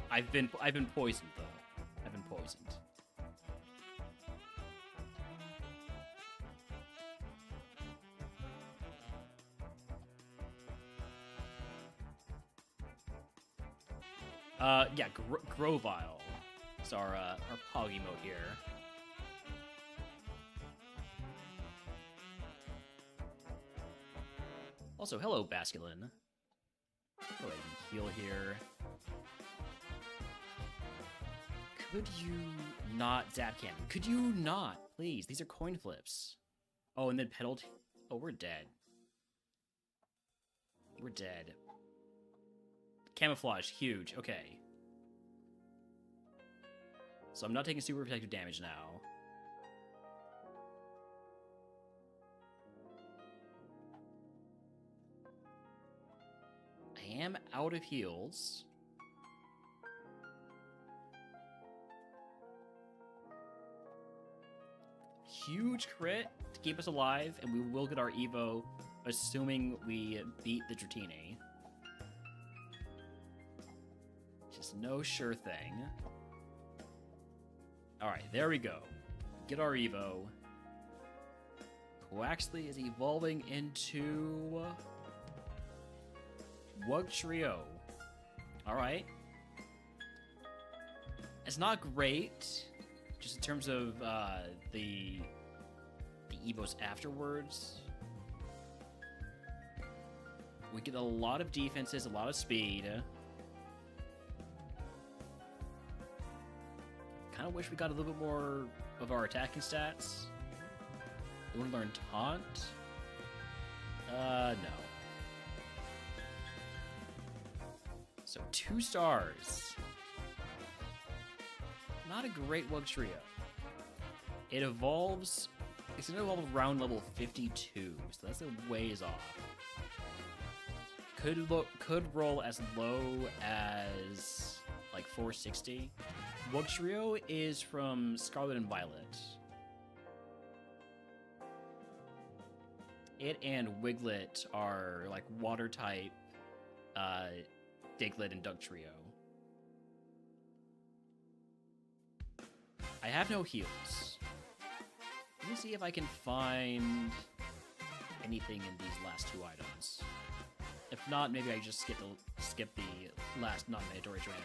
I've been poisoned though. I've been poisoned. Yeah, Grovyle is our Pog emote here. Also, hello, Basculin. Go ahead and heal here. Could you not zap cannon? Could you not? Please, these are coin flips. Oh, and then penalty. Oh, we're dead. We're dead. Camouflage, huge. Okay. So I'm not taking super protective damage now. I am out of heals. Huge crit to keep us alive, and we will get our Evo, assuming we beat the Dratini. Just no sure thing. Alright, there we go. Get our Evo. Quaxley is evolving into... Wugtrio. Alright. It's not great, just in terms of the Evos afterwards. We get a lot of defenses, a lot of speed. Kind of wish we got a little bit more of our attacking stats. We want to learn Taunt? No. So 2 stars. Not a great Wugtrio. It evolves... It's going to evolve around level 52, so that's a ways off. could roll as low as like 460. Wuxrio is from Scarlet and Violet. It and Wiglet are like water type, Diglett and Dugtrio. I have no heals. Let me see if I can find anything in these last two items. If not, maybe I just skip the last non-mandatory trainer.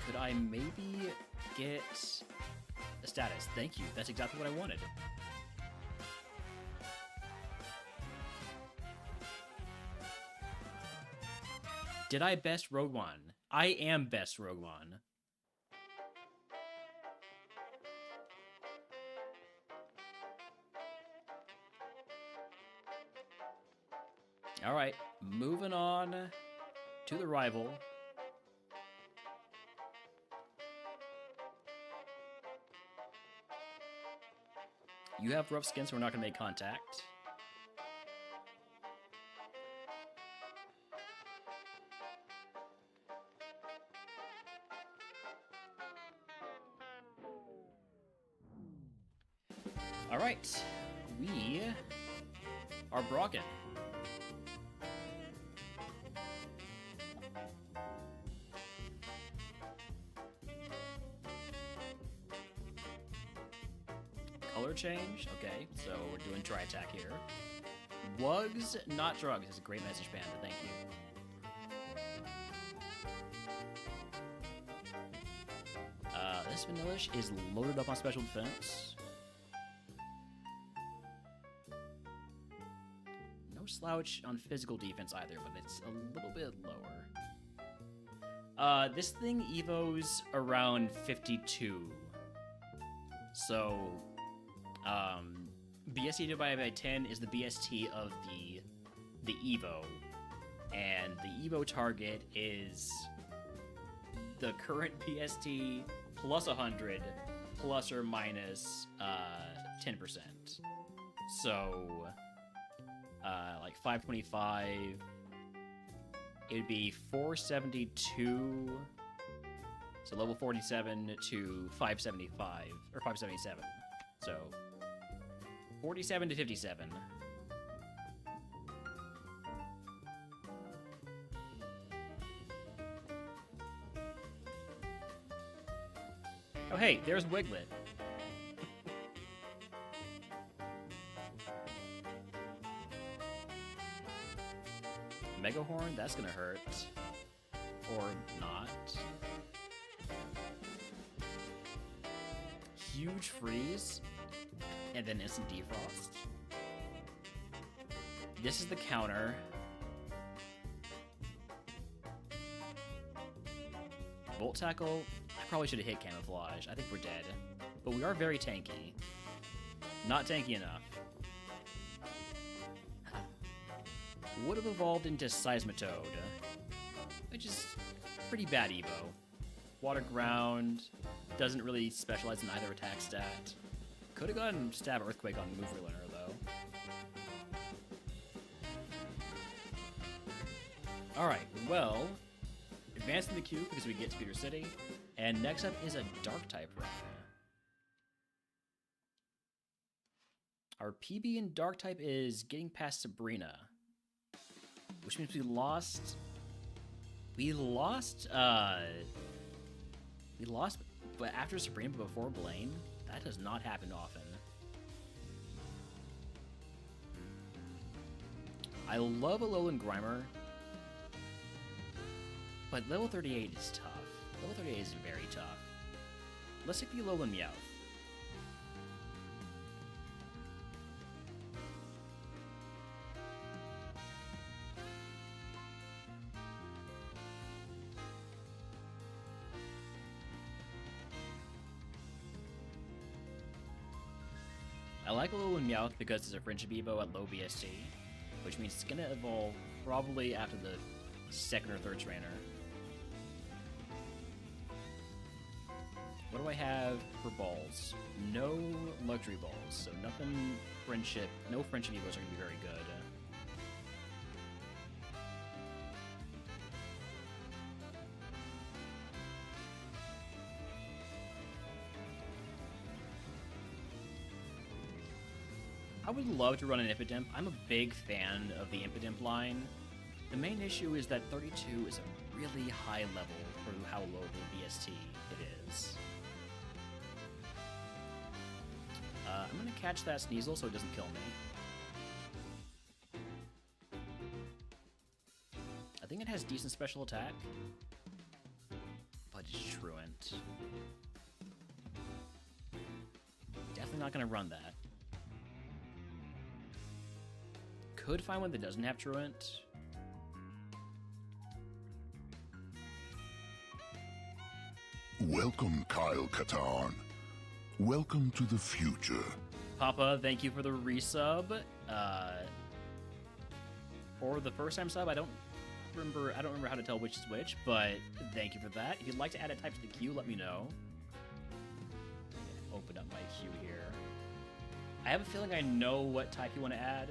Could I maybe get a status? Thank you. That's exactly what I wanted. Did I best RogueMon? I am best RogueMon. Alright, moving on to the rival. You have rough skin, so we're not going to make contact. Alright, we are Brocken. Color change? Okay, so we're doing tri-attack here. Wugs, not drugs. It's a great message, Panda. Thank you. This Vanillish is loaded up on special defense. No slouch on physical defense either, but it's a little bit lower. This thing evos around 52. So, BST divided by 10 is the BST of the Evo, and the Evo target is the current BST plus 100 plus or minus 10%. So, like 525, it would be 472. So level 47 to 575 or 577. So 47 to 57. Oh hey, there's Wiglet. Megahorn, that's gonna hurt. Or not. Huge freeze, and then instant defrost. This is the counter. Volt tackle. I probably should have hit camouflage. I think we're dead, but we are very tanky. Not tanky enough. Would have evolved into Seismitoad, which is pretty bad Evo. Water ground. Doesn't really specialize in either attack stat. Could have gotten Stab Earthquake on Move Learner, though. Alright, well, advancing the queue because we get to Peter City. And next up is a Dark-type run. Our PB in Dark-type is getting past Sabrina. Which means we lost, but after Sabrina, before Blaine, that does not happen often. I love Alolan Grimer, but level 38 is tough. Level 38 is very tough. Let's take the Alolan Meowth. I like Alolan Meowth because it's a Friendship Evo at low BST, which means it's gonna evolve probably after the second or third trainer. What What do I have for balls? No luxury balls, so nothing friendship. No friendship evos are going to be very good. I would love to run an Impidimp. I'm a big fan of the Impidimp line. The main issue is that 32 is a really high level for how low the BST it is. I'm going to catch that Sneasel so it doesn't kill me. I think it has decent special attack, but it's Truant. Definitely not going to run that. Could find one that doesn't have Truant.
Welcome, Kyle Katarn. Welcome to the future.
Papa, thank you for the resub. For the first time sub, I don't remember how to tell which is which, but thank you for that. If you'd like to add a type to the queue, let me know. Open up my queue here. I have a feeling I know what type you want to add.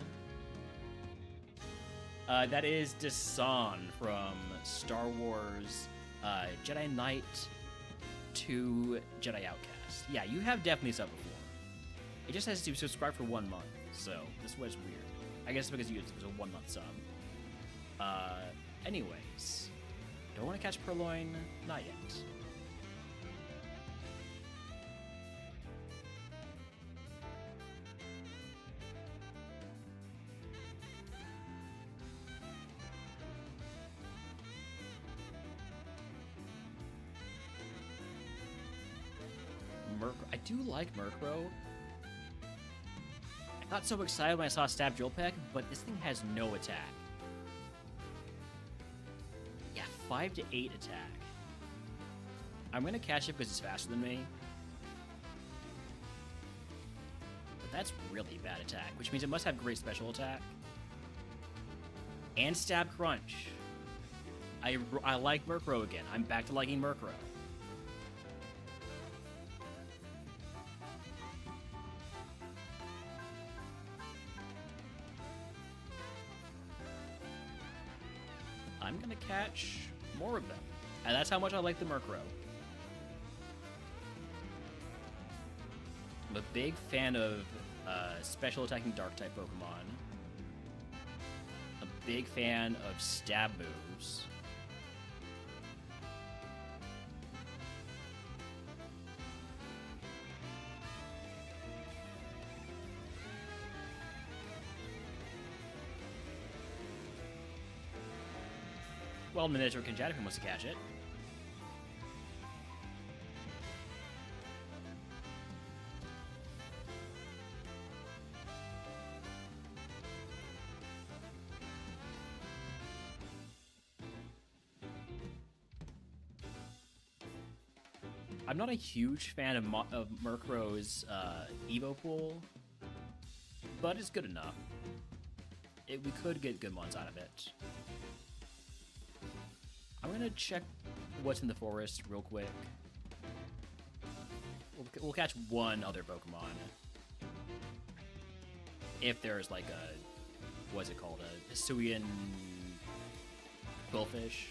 That is Desan from Star Wars Jedi Knight to Jedi Outcast. Yeah, you have definitely subbed before. It just has to subscribe for 1 month, so this was weird. I guess because it was a 1 month sub. Anyways, do I want to catch Purloin? Not yet. I do like Murkrow. I got so excited when I saw Stab Drill Peck, but this thing has no attack. Yeah, 5 to 8 attack. I'm gonna catch it because it's faster than me. But that's really bad attack, which means it must have great special attack. And Stab Crunch. I like Murkrow again. I'm back to liking Murkrow. I'm gonna catch more of them. And that's how much I like the Murkrow. I'm a big fan of special attacking Dark-type Pokemon. A big fan of stab moves. Well, Miniature Conjecture wants to catch it. I'm not a huge fan of Murkrow's Evo pool, but it's good enough. We could get good ones out of it. I'm gonna check what's in the forest real quick. We'll catch one other Pokemon. If there's like a, what's it called? A Hisuian Quillfish.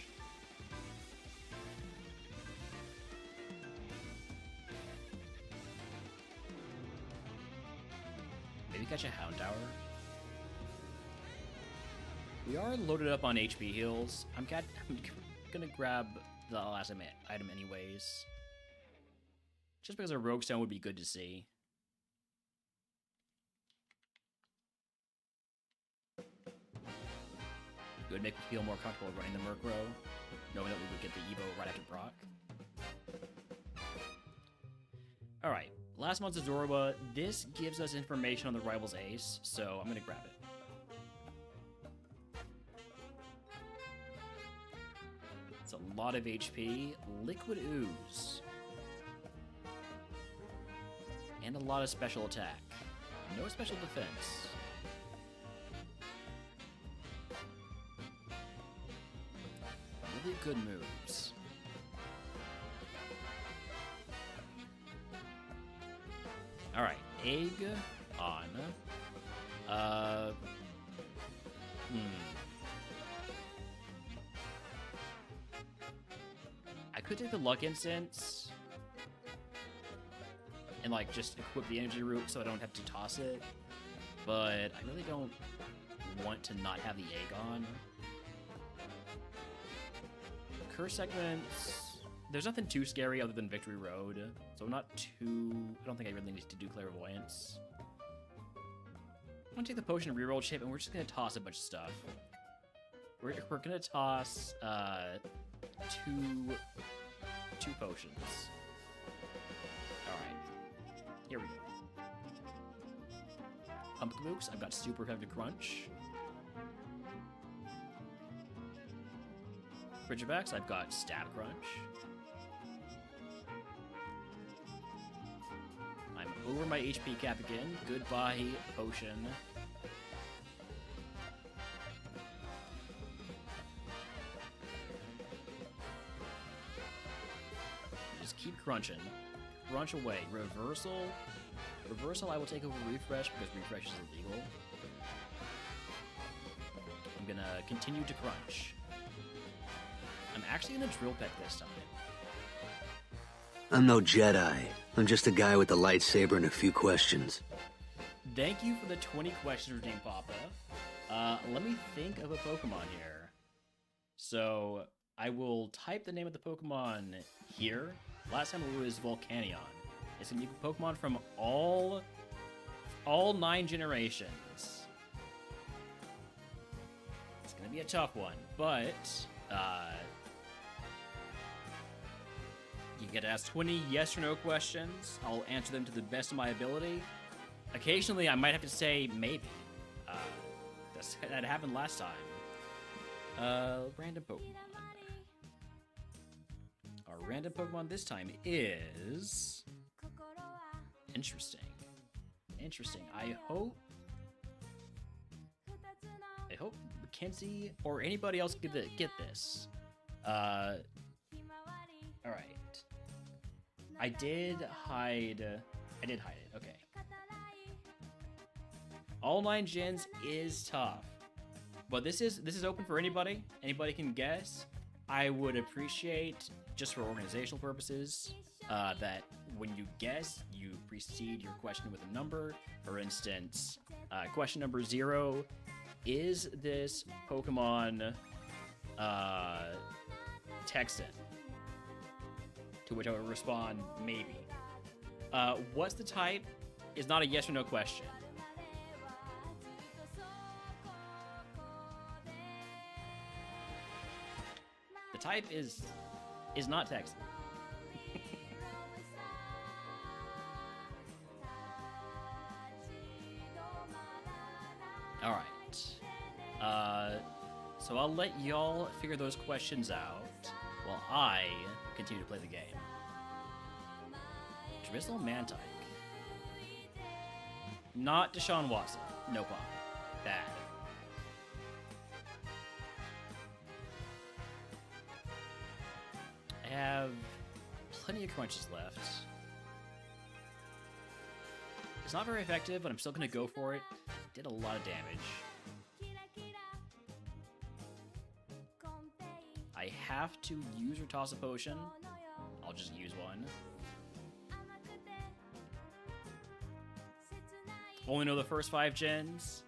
Maybe catch a Houndour. We are loaded up on HP heals. I'm gonna grab the last item anyways. Just because a Rogue Stone would be good to see. It would make me feel more comfortable running the Murkrow, knowing that we would get the Evo right after Brock. Alright, last month's Azoroba. This gives us information on the rival's ace, so I'm gonna grab it. It's a lot of HP, Liquid Ooze, and a lot of special attack. No special defense. Really good moves. All right, egg on. I could take the luck incense and like just equip the energy root so I don't have to toss it, but I really don't want to not have the egg on. Curse segments. There's nothing too scary other than Victory Road, so I'm not too. I don't think I really need to do Clairvoyance. I'm gonna take the potion reroll chip, and we're just gonna toss a bunch of stuff. We're gonna toss two potions. All right, here we go. Pumpkin Mooks. I've got super effective crunch. Ridgebacks. I've got stab crunch. I'm over my HP cap again. Goodbye, potion. Just keep crunching. Crunch away. Reversal. Reversal, I will take over refresh because refresh is illegal. I'm gonna continue to crunch. I'm actually gonna drill peck this time.
I'm no Jedi. I'm just a guy with a lightsaber and a few questions.
Thank you for the 20 questions, Redeem Papa. Let me think of a Pokemon here. So, I will type the name of the Pokemon here. Last time it was Volcanion. It's gonna be a Pokemon from all 9 generations. It's gonna be a tough one, but you get to ask 20 yes or no questions. I'll answer them to the best of my ability. Occasionally, I might have to say maybe. That happened last time. Random Pokemon. Our random Pokemon this time is... Interesting. Interesting. I hope Mackenzie or anybody else get this. Alright. I did hide it. Okay. All 9 gens is tough. But this is open for anybody. Anybody can guess. I would appreciate, just for organizational purposes, that when you guess, you precede your question with a number. For instance, question number 0, is this Pokemon Texan? To which I would respond, maybe. What's the type is not a yes or no question. The type is not Texan. All right. So I'll let y'all figure those questions out while I continue to play the game. Drizzle Mantike. Not Deshaun Watson. No pop. Bad. I have plenty of crunches left. It's not very effective, but I'm still going to go for it. Did a lot of damage. I have to use or toss a potion. I'll just use one. Only know the first 5 gens?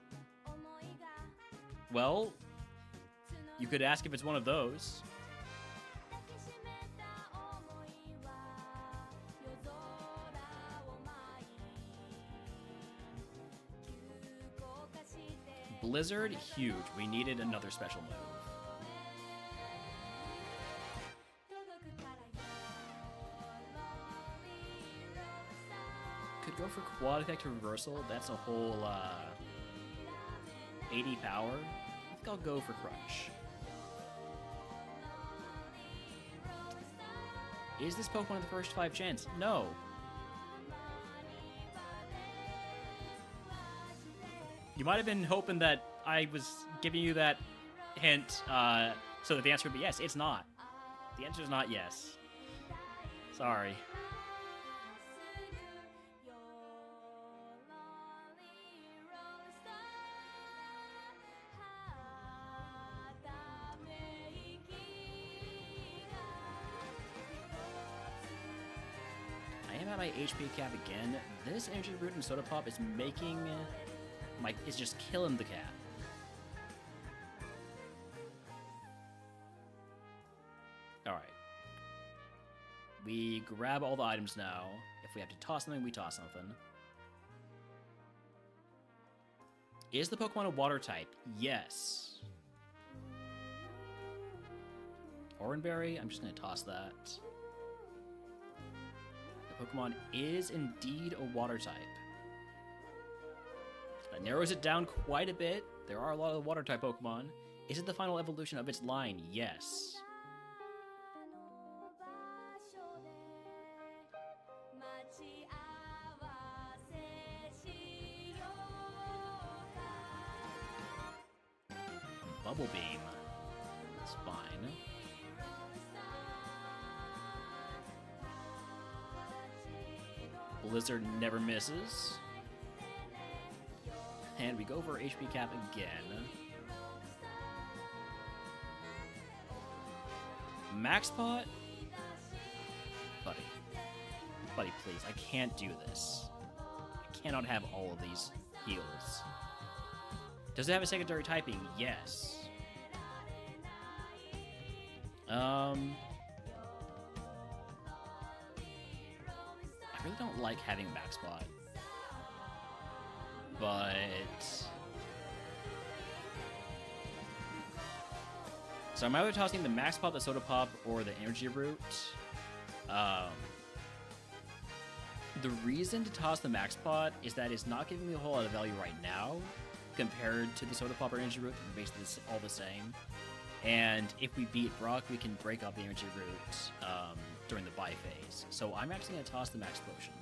Well, you could ask if it's one of those. Blizzard, huge. We needed another special move. Could go for quad effect reversal. That's a whole 80 power. I think I'll go for crunch. Is this Pokemon the first 5 gens? No. You might have been hoping that I was giving you that hint so that the answer would be yes. It's not. The answer is not yes. Sorry. at my HP cap again. This energy root and soda pop is making is just killing the cap. Alright. We grab all the items now. If we have to toss something, we toss something. Is the Pokemon a water type? Yes. Oranberry, I'm just going to toss that. The Pokemon is indeed a water type. That narrows it down quite a bit. There are a lot of water type Pokemon. Is it the final evolution of its line? Yes. Bubble Beam. It's fine. Blizzard never misses. And we go for HP cap again. Max pot? Buddy. Buddy, please. I can't do this. I cannot have all of these heals. Does it have a secondary typing? Yes. I really don't like having max pot. But... So I'm either tossing the max pop, the soda pop, or the energy root. The reason to toss the max pot is that it's not giving me a whole lot of value right now compared to the soda pop or energy root. They're basically all the same. And if we beat Brock, we can break up the energy root during the buy phase. So I'm actually going to toss the max potion.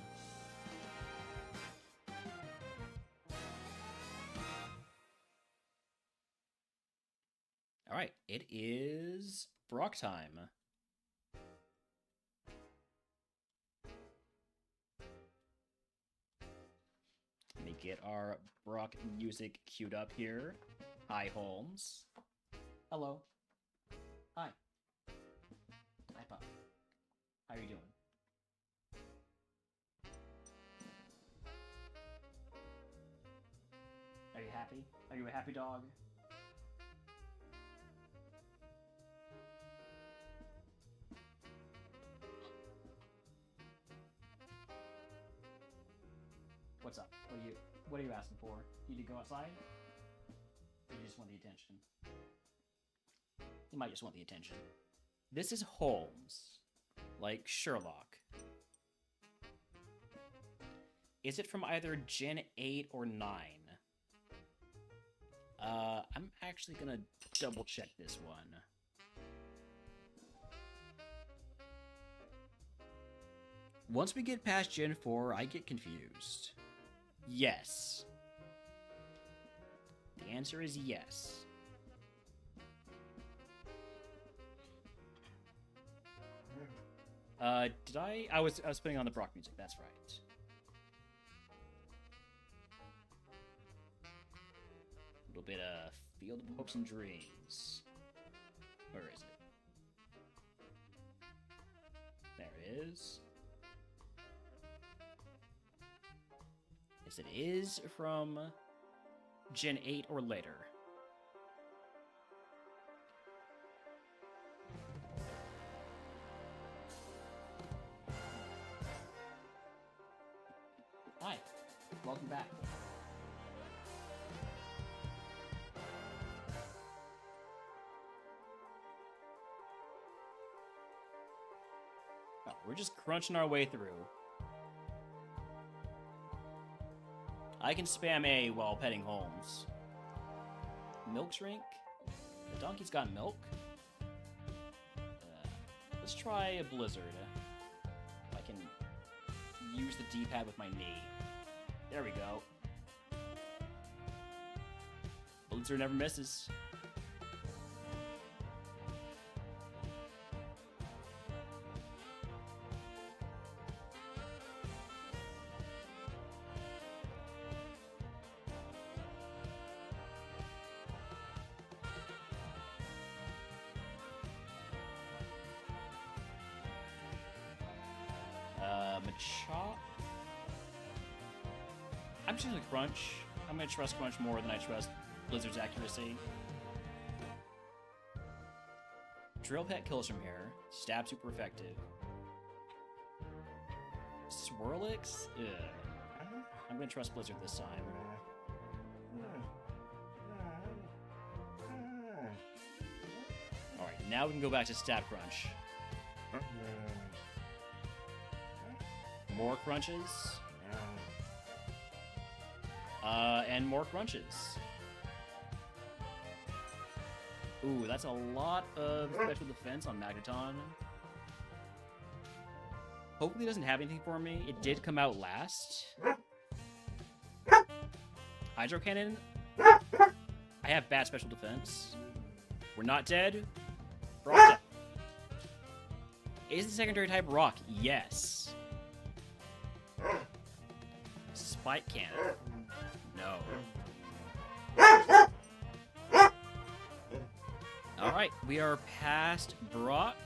Alright, it is Brock time. Let me get our Brock music queued up here. Hi, Holmes. Hello. Hi. Hi, Pop. How are you doing? Are you happy? Are you a happy dog? What's up? What are you asking for? You need to go outside? Or you just want the attention? You might just want the attention. This is Holmes. Like Sherlock. Is it from either Gen 8 or 9? I'm actually gonna double check this one. Once we get past Gen 4, I get confused. Yes. The answer is yes. Did I was putting on the Brock music, that's right. A little bit of Field of Hopes and Dreams. Where is it? There it is. Yes, it is from Gen 8 or later. Hi, welcome back. Oh, we're just crunching our way through. I can spam A while petting Holmes. Milk shrink? The donkey's got milk? Let's try a blizzard. If I can use the D-pad with my knee. There we go. Blizzard never misses. Machop. I'm choosing Crunch. I'm gonna trust Crunch more than I trust Blizzard's accuracy. Drill Pet kills from here. Stab super effective. Swirlix? Ugh. I'm gonna trust Blizzard this time. Alright, now we can go back to Stab Crunch. More crunches. And more crunches. Ooh, that's a lot of special defense on Magneton. Hopefully it doesn't have anything for me. It did come out last. Hydro Cannon. I have bad special defense. We're not dead. Rock type. Is the secondary type rock? Yes. Spike Cannon. No. Alright, we are past Brock.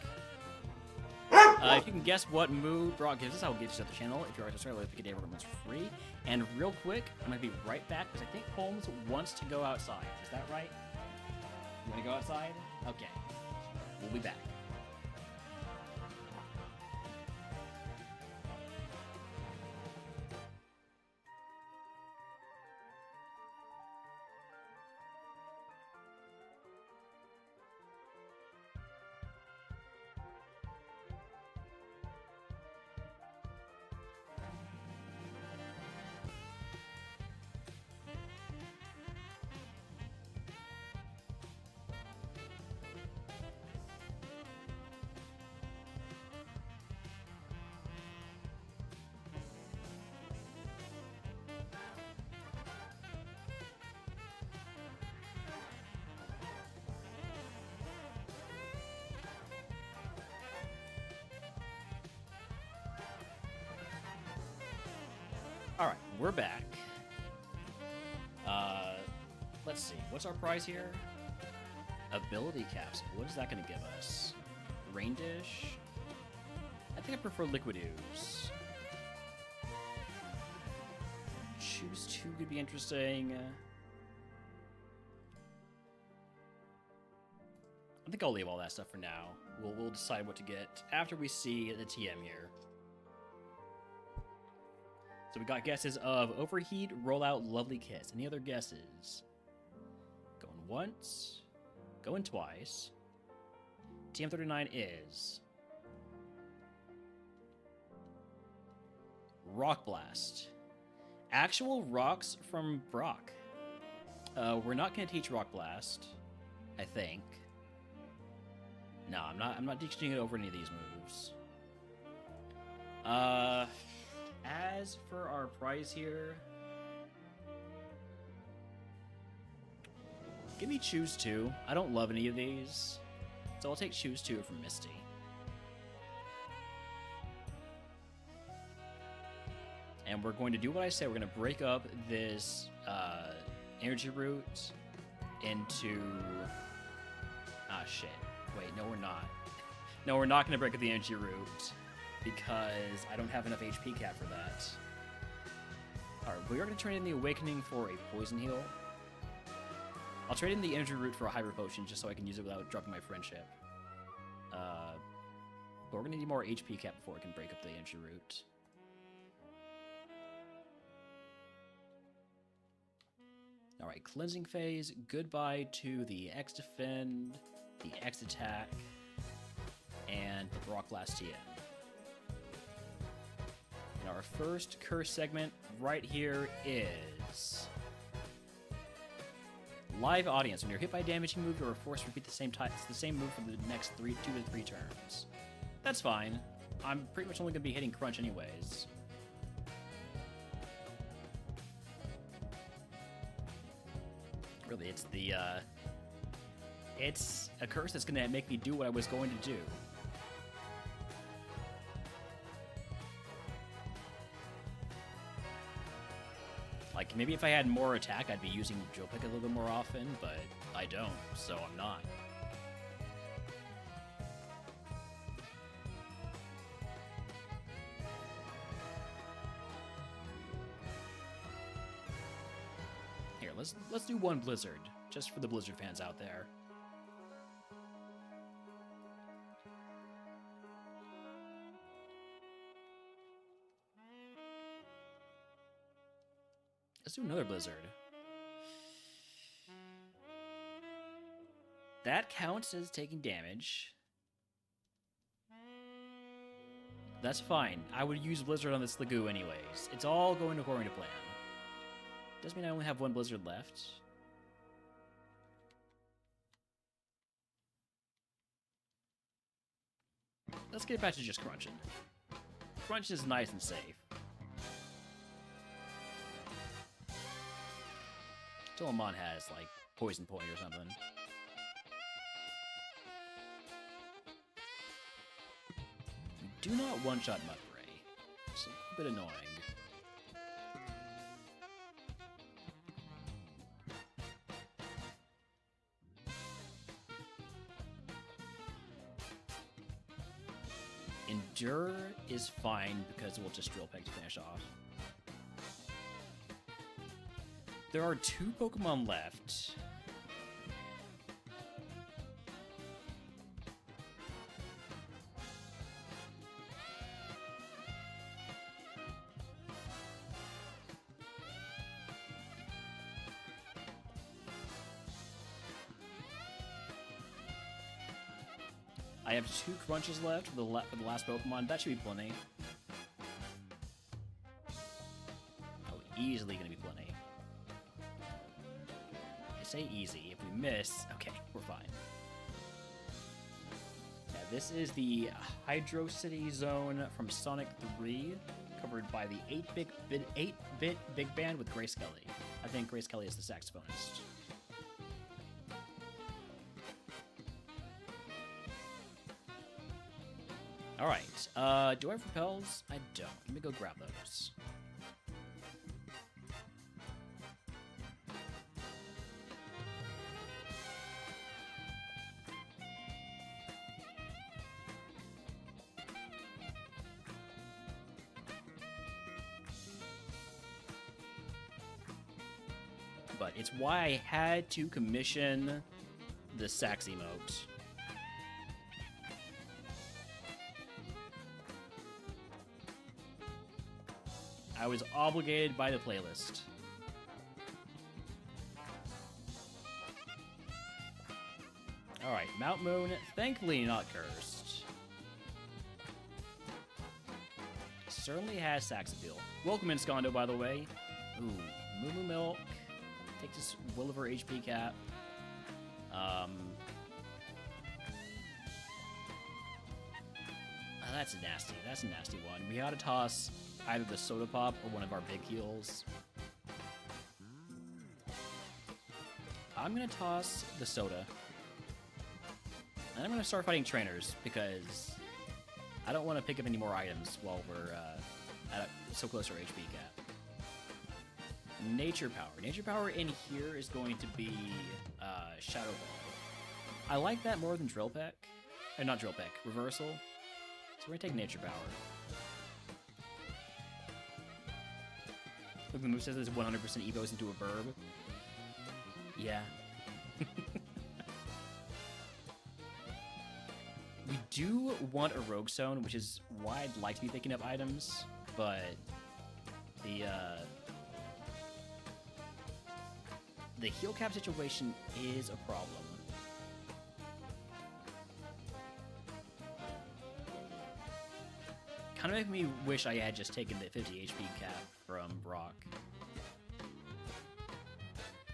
If you can guess what move Brock gives us, I will give you to the channel. If you are subscribed, let me get RogueMon for free. And real quick, I'm going to be right back because I think Holmes wants to go outside. Is that right? You want to go outside? Okay. We'll be back. Alright, we're back. Let's see. What's our prize here? Ability Capsule. What is that going to give us? Rain Dish? I think I prefer Liquid Ooze. Choose 2 could be interesting. I think I'll leave all that stuff for now. We'll decide what to get after we see the TM here. So we got guesses of Overheat, Rollout, Lovely Kiss. Any other guesses? Going once. Going twice. TM39 is... Rock Blast. Actual rocks from Brock. We're not going to teach Rock Blast, I think. No, I'm not teaching it over any of these moves. As for our prize here, give me Choose 2. I don't love any of these, so I'll take Choose 2 from Misty. And we're going to do what I say. We're going to break up this energy root into... Ah, shit. Wait, no, we're not. No, we're not going to break up the energy root, because I don't have enough HP cap for that. Alright, we are going to trade in the Awakening for a Poison Heal. I'll trade in the Energy Root for a Hyper Potion just so I can use it without dropping my Friendship. But we're going to need more HP cap before I can break up the Energy Root. Alright, Cleansing Phase. Goodbye to the X Defend, the X Attack, and the Rock Blast TM. Our first curse segment right here is Live Audience. When you're hit by a damaging move, you are forced to repeat the same move for the next 2 to 3 turns. That's fine. I'm pretty much only going to be hitting Crunch anyways. Really, it's a curse that's going to make me do what I was going to do. Like, maybe if I had more attack, I'd be using Joe Pick a little bit more often, but I don't, so I'm not. let's do one Blizzard, just for the Blizzard fans out there. Let's do another Blizzard. That counts as taking damage. That's fine. I would use Blizzard on this Lagoo anyways. It's all going according to plan. Does mean I only have one Blizzard left. Let's get back to just crunching. Crunch is nice and safe. Mon has, like, Poison Point or something. We do not one-shot Mudbray. It's a bit annoying. Endure is fine because we'll just Drill Peck to finish off. There are 2 Pokemon left. I have 2 crunches left for the last Pokemon. That should be plenty. Oh, easily gonna be plenty. Say easy. If we miss, okay, we're fine. Yeah, this is the Hydro City zone from Sonic 3, covered by the 8-bit big band with Grace Kelly. I think Grace Kelly is the saxophonist. Alright, do I have repels? I don't. Let me go grab those. But it's why I had to commission the sax emote. I was obligated by the playlist. Alright, Mount Moon, thankfully not cursed. Certainly has sax appeal. Welcome in, Skondo, by the way. Ooh, Moo Moo Milk. Take this Williver HP cap. That's nasty. That's a nasty one. We gotta toss either the Soda Pop or one of our big heals. I'm gonna toss the Soda. And I'm gonna start fighting trainers because I don't want to pick up any more items while we're so close to our HP cap. Nature Power. Nature Power in here is going to be Shadow Ball. I like that more than Drill Peck. Not Drill Peck, Reversal. So we're gonna take Nature Power. Look, the move says this 100% evos into a verb. Yeah. We do want a Rogue Zone, which is why I'd like to be picking up items, but the heal cap situation is a problem. Kind of make me wish I had just taken the 50 HP cap from Brock.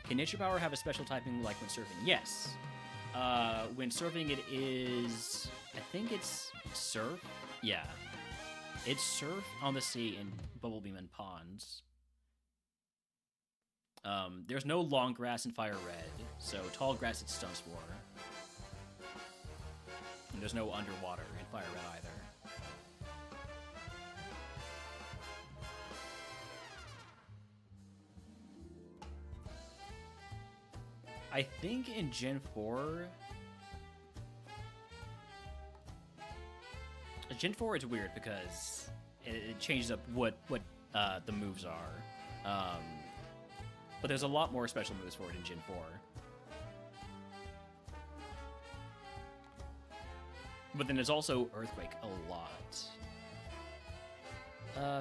Can Nature Power have a special typing like when surfing? Yes. When surfing it is... I think it's surf? Yeah. It's surf on the sea and bubble beam and ponds. There's no long grass in Fire Red, so tall grass it stuns for. And there's no underwater in Fire Red either. I think in Gen 4... Gen 4 is weird because it changes up what the moves are. But there's a lot more special moves for it in Gen 4. But then there's also Earthquake a lot.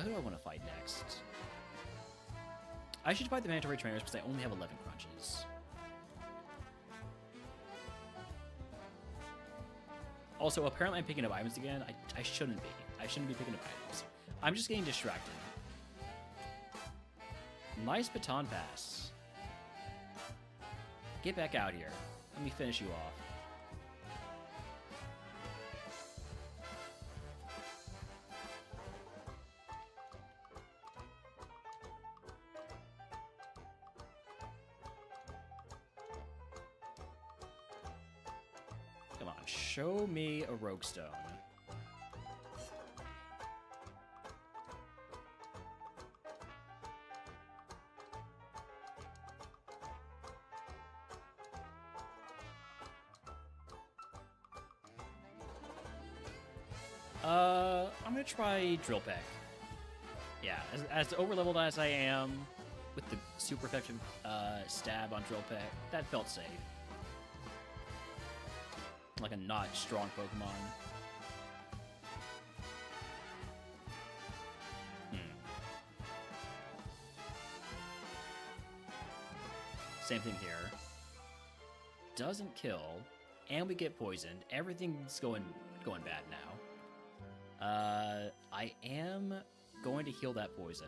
Who do I want to fight next? I should fight the mandatory trainers because I only have 11 crunches. Also, apparently I'm picking up items again. I shouldn't be. I shouldn't be picking up items. I'm just getting distracted. Nice baton pass. Get back out here. Let me finish you off. Come on, show me a Rogue Stone. I'm gonna try Drill Peck. Yeah, as overleveled as I am, with the super effective stab on Drill Peck, that felt safe. Like a not strong Pokemon. Same thing here. Doesn't kill, and we get poisoned. Everything's going bad now. I am going to heal that poison.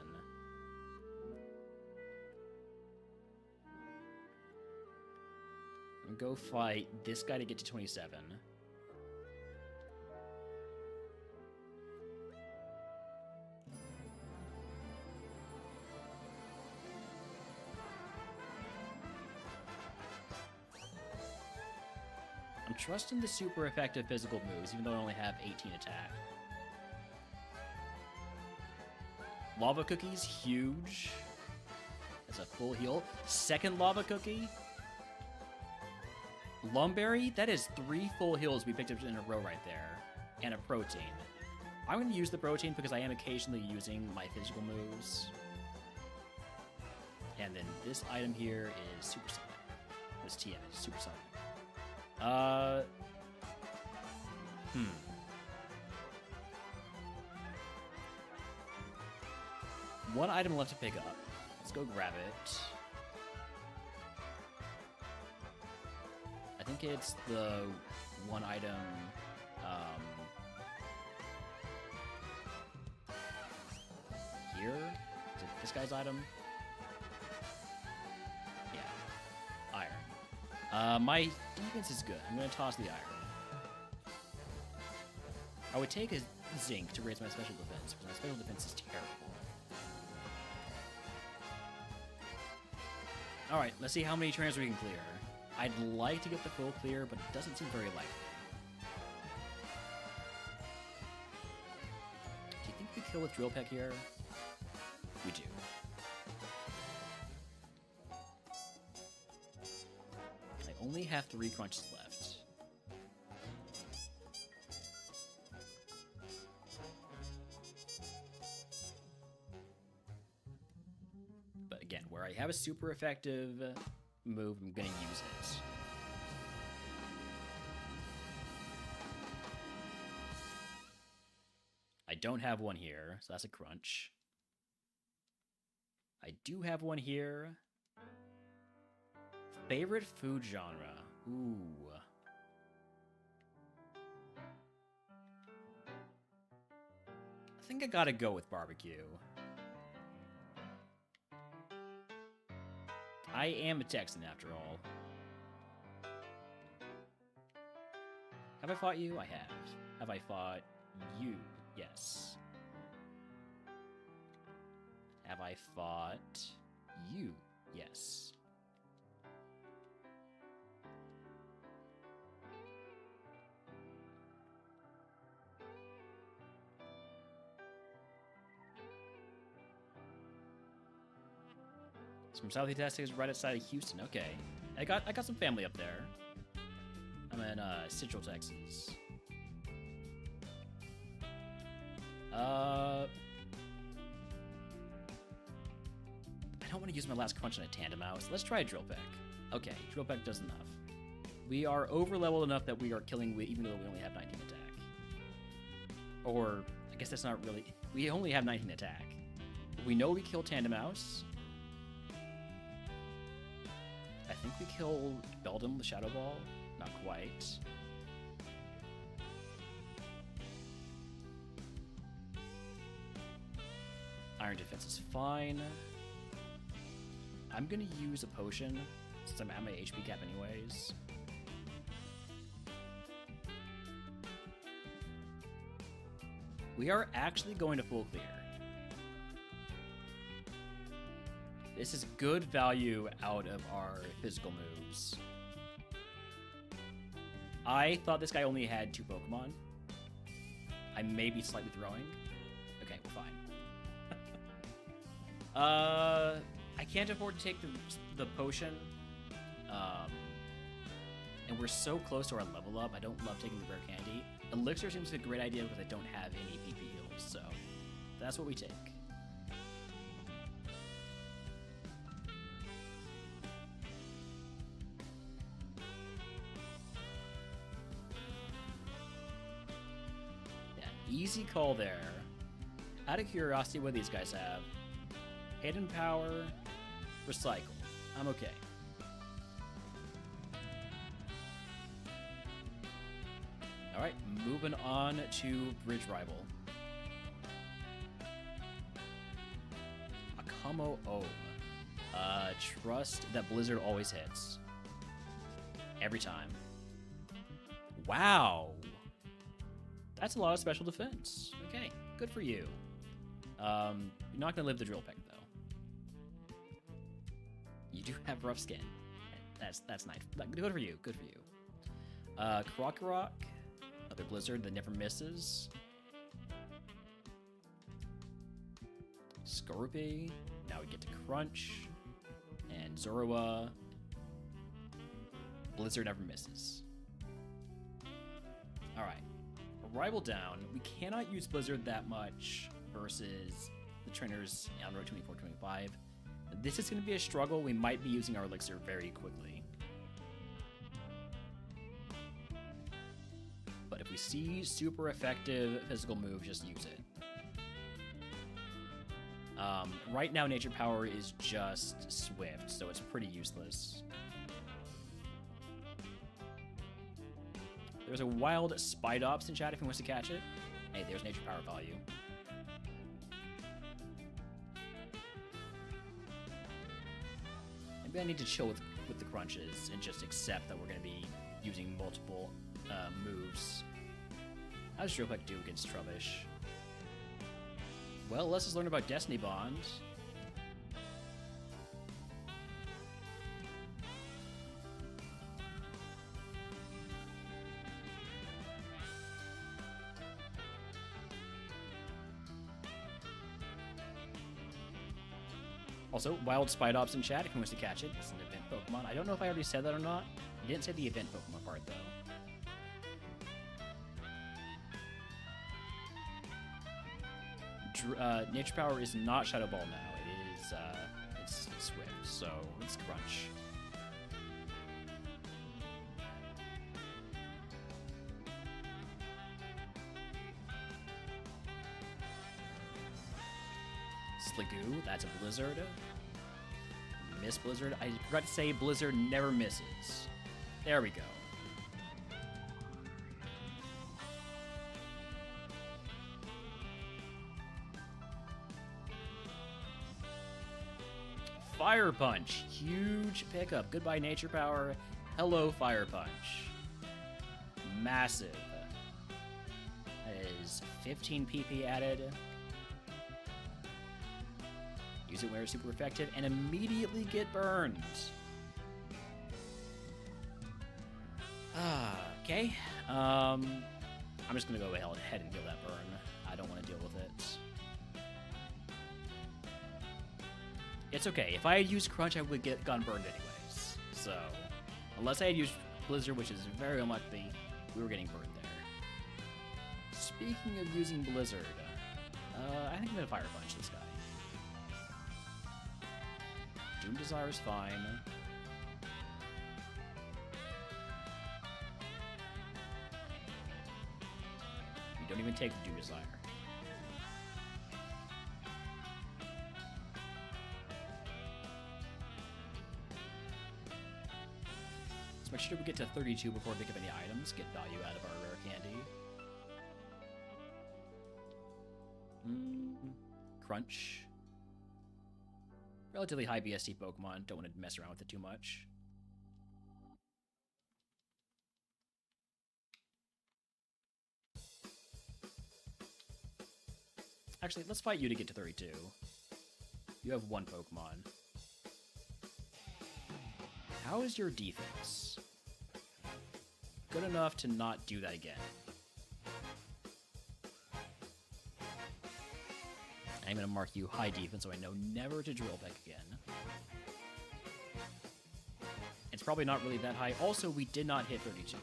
I'm gonna go fight this guy to get to 27. I'm trusting the super effective physical moves, even though I only have 18 attack. Lava Cookie's huge. That's a full heal. Second Lava Cookie. Lumberry, that is 3 full heals we picked up in a row right there. And a protein. I'm going to use the protein because I am occasionally using my physical moves. And then this item here is Supersonic. This TM is Supersonic. One item left to pick up. Let's go grab it. I think it's the one item, here? Is it this guy's item? Yeah. Iron. My defense is good. I'm gonna toss the iron. I would take a zinc to raise my special defense, because my special defense is terrible. Alright, let's see how many trainers we can clear. I'd like to get the full clear, but it doesn't seem very likely. Do you think we kill with Drill Peck here? We do. I only have 3 crunches left. But again, where I have a super effective move, I'm gonna use it. I don't have one here, so that's a crunch. I do have one here. Favorite food genre? Ooh. I think I gotta go with barbecue. I am a Texan after all. Have I fought you? I have. Have I fought you? Yes. Have I fought you? Yes. From Southeast Texas, right outside of Houston. Okay, I got some family up there. I'm in Central Texas. I don't want to use my last crunch on a tandem mouse. Let's try a drill peck. Okay, drill peck does enough. We are over leveled enough that we are killing even though we only have 19 attack. Or I guess that's not really. We only have 19 attack. We know we kill tandem mouse. I think we kill Beldam with Shadow Ball. Not quite. Iron defense is fine. I'm gonna use a potion since I'm at my HP cap anyways. We are actually going to full clear. This is good value out of our physical moves. I thought this guy only had 2 Pokemon. I may be slightly throwing. Okay, we're fine. I can't afford to take the potion. And we're so close to our level up, I don't love taking the rare candy. Elixir seems like a great idea because I don't have any PP heals, so that's what we take. Yeah, easy call there. Out of curiosity, what do these guys have? Hidden Power, Recycle. I'm okay. Alright, moving on to Bridge Rival. Akamo O. Trust that Blizzard always hits. Every time. Wow! That's a lot of special defense. Okay, good for you. You're not gonna live the drill peck though. You do have rough skin. That's nice. Good for you. Good for you. Krokorok. Another Blizzard that never misses. Skorupi. Now we get to Crunch. And Zorua. Blizzard never misses. Alright. Rival down. We cannot use Blizzard that much versus the trainers on Road 24-25. This is going to be a struggle. We might be using our Elixir very quickly. But if we see super effective physical moves, just use it. Right now, Nature Power is just Swift, so it's pretty useless. There's a wild Spidops in chat if he wants to catch it. Hey, there's Nature Power value. Maybe I need to chill with the crunches and just accept that we're going to be using multiple moves. How does Drill Peck do against Trubbish? Well, let's just learn about Destiny Bond. Also, Wild Spidops in chat if he wants to catch it. It's an event Pokemon. I don't know if I already said that or not. I didn't say the event Pokemon part, though. Nature Power is not Shadow Ball now. It is, it's Swift, so it's Crunch. Sliggoo, that's a Blizzard. Miss Blizzard. I forgot to say Blizzard never misses. There we go. Fire Punch. Huge pickup. Goodbye, Nature Power. Hello, Fire Punch. Massive. That is 15 PP added. Use it where it's super effective and immediately get burned. Okay. I'm just going to go ahead and deal that burn. I don't want to deal with it. It's okay. If I had used Crunch, I would get gotten burned anyways. So, unless I had used Blizzard, which is very unlikely, we were getting burned there. Speaking of using Blizzard, I think I'm going to Fire Punch this guy. Doom Desire is fine. We don't even take the Doom Desire. Let's make sure we get to 32 before we pick up any items, get value out of our rare candy. Crunch. Relatively high BST Pokemon, don't want to mess around with it too much. Actually, let's fight you to get to 32. You have one Pokemon. How is your defense? Good enough to not do that again. I'm going to mark you high defense so I know never to drill back again. It's probably not really that high. Also, we did not hit 32.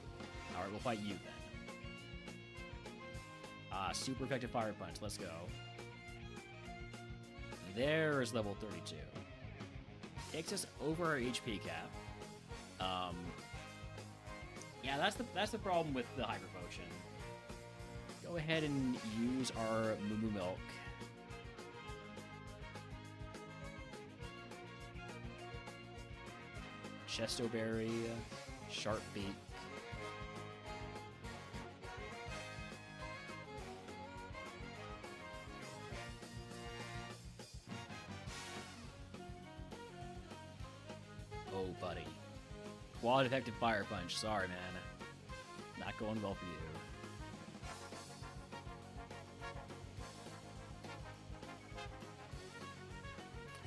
Alright, we'll fight you then. Super effective Fire Punch. Let's go. There's level 32. Takes us over our HP cap. Yeah, that's the problem with the Hyper Potion. Go ahead and use our Moo Moo Milk. Chesto Berry, Sharp Beak. Oh, buddy. Quad effective Fire Punch. Sorry, man. Not going well for you.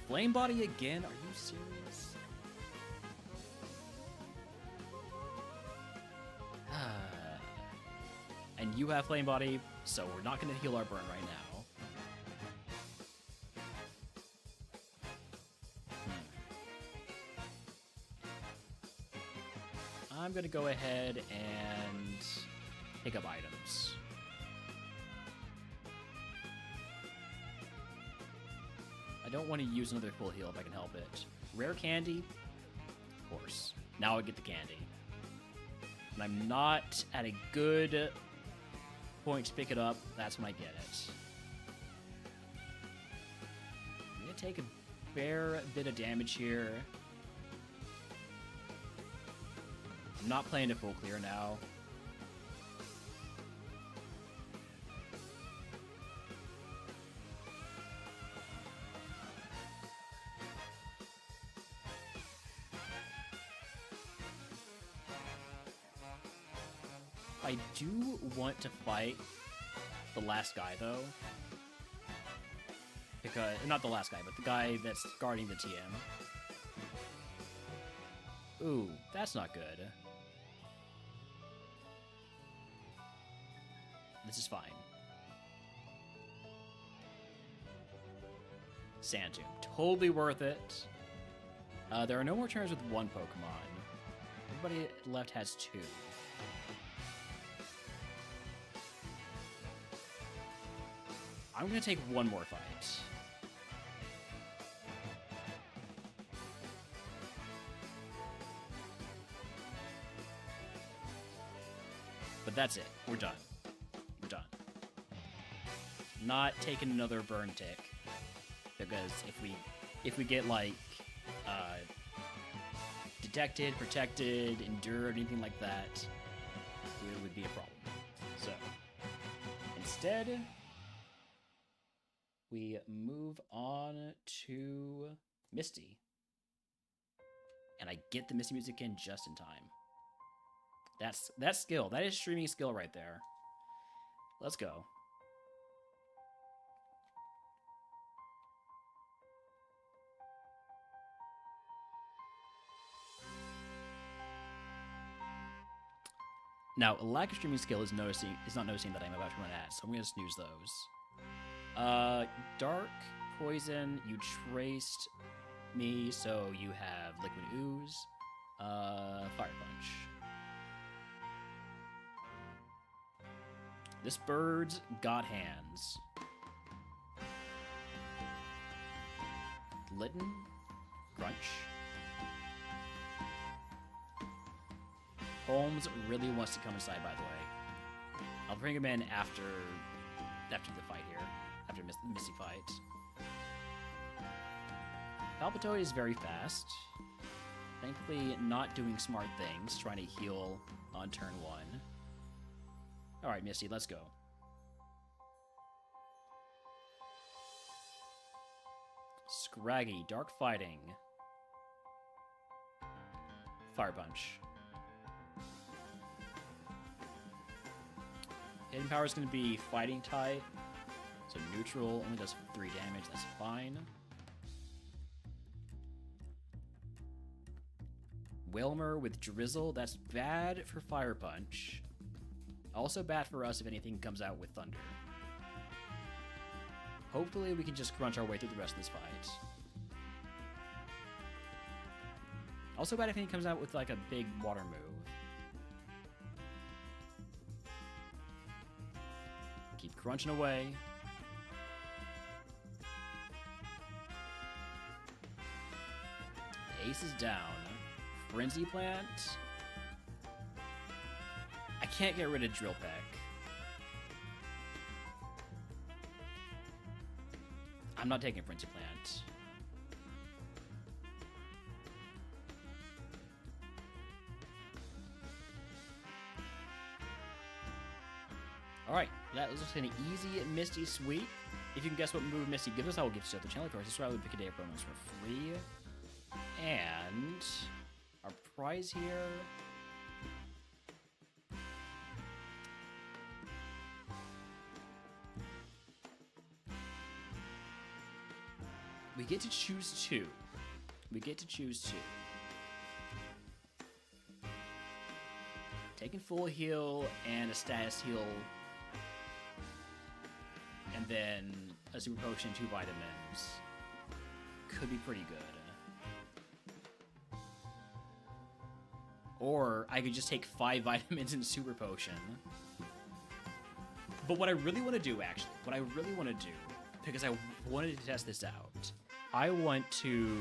Flame Body again? Are you serious? And you have Flame Body, so we're not going to heal our burn right now. I'm going to go ahead and pick up items. I don't want to use another full heal if I can help it. Rare candy? Of course. Now I get the candy. And I'm not at a good point to pick it up. That's when I get it. I'm going to take a fair bit of damage here. I'm not playing to full clear now. I do want to fight the last guy, though. Because, not the last guy, but the guy that's guarding the TM. Ooh, that's not good. This is fine. Sand Tomb. Totally worth it. There are no more turns with one Pokemon. Everybody left has two. I'm going to take one more fight. But that's it. We're done. We're done. Not taking another burn tick. Because if we get, like, detected, protected, endured, anything like that, it would be a problem. So, instead, we move on to Misty. And I get the Misty music in just in time. That's skill. That is streaming skill right there. Let's go. Now, a lack of streaming skill is not noticing that I'm about to run ads, so I'm going to snooze those. Dark Poison, you traced me, so you have Liquid Ooze, Fire Punch. This bird's got hands. Litten? Crunch. Holmes really wants to come inside, by the way. I'll bring him in after the fight here, after Misty fight. Palpitoid is very fast. Thankfully, not doing smart things, trying to heal on turn 1. Alright, Misty, let's go. Scraggy, Dark Fighting. Fire Punch. Hidden Power is going to be Fighting type, so neutral, only does 3 damage, that's fine. Wilmer with Drizzle, that's bad for Fire Punch. Also bad for us if anything comes out with Thunder. Hopefully we can just crunch our way through the rest of this fight. Also bad if anything comes out with like a big water move. Keep crunching away. The ace is down. Frenzy Plant. I can't get rid of Drill Peck. I'm not taking Frenzy Plant. Alright, that was just an easy Misty sweep. If you can guess what move Misty gives us, I will give you the channel course. This is why we pick a day of promos for free. And our prize here. We get to choose 2. We get to choose 2. Taking full heal and a status heal. And then a super potion, 2 vitamins. Could be pretty good. Or I could just take 5 vitamins and super potion. But what I really want to do, actually, because I wanted to test this out, I want to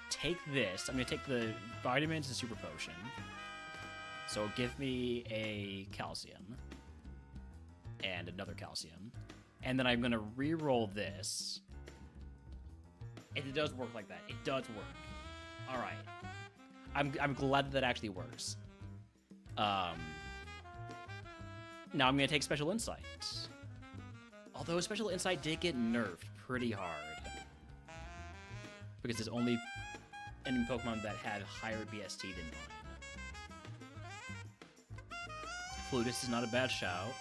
take this. I'm going to take the vitamins and super potion. So give me a calcium. And another calcium. And then I'm going to re-roll this. And it does work like that. It does work. Alright. I'm glad that actually works. Now I'm going to take Special Insight. Although Special Insight did get nerfed pretty hard. Because there's only enemy Pokemon that had higher BST than mine. Flutus is not a bad shout.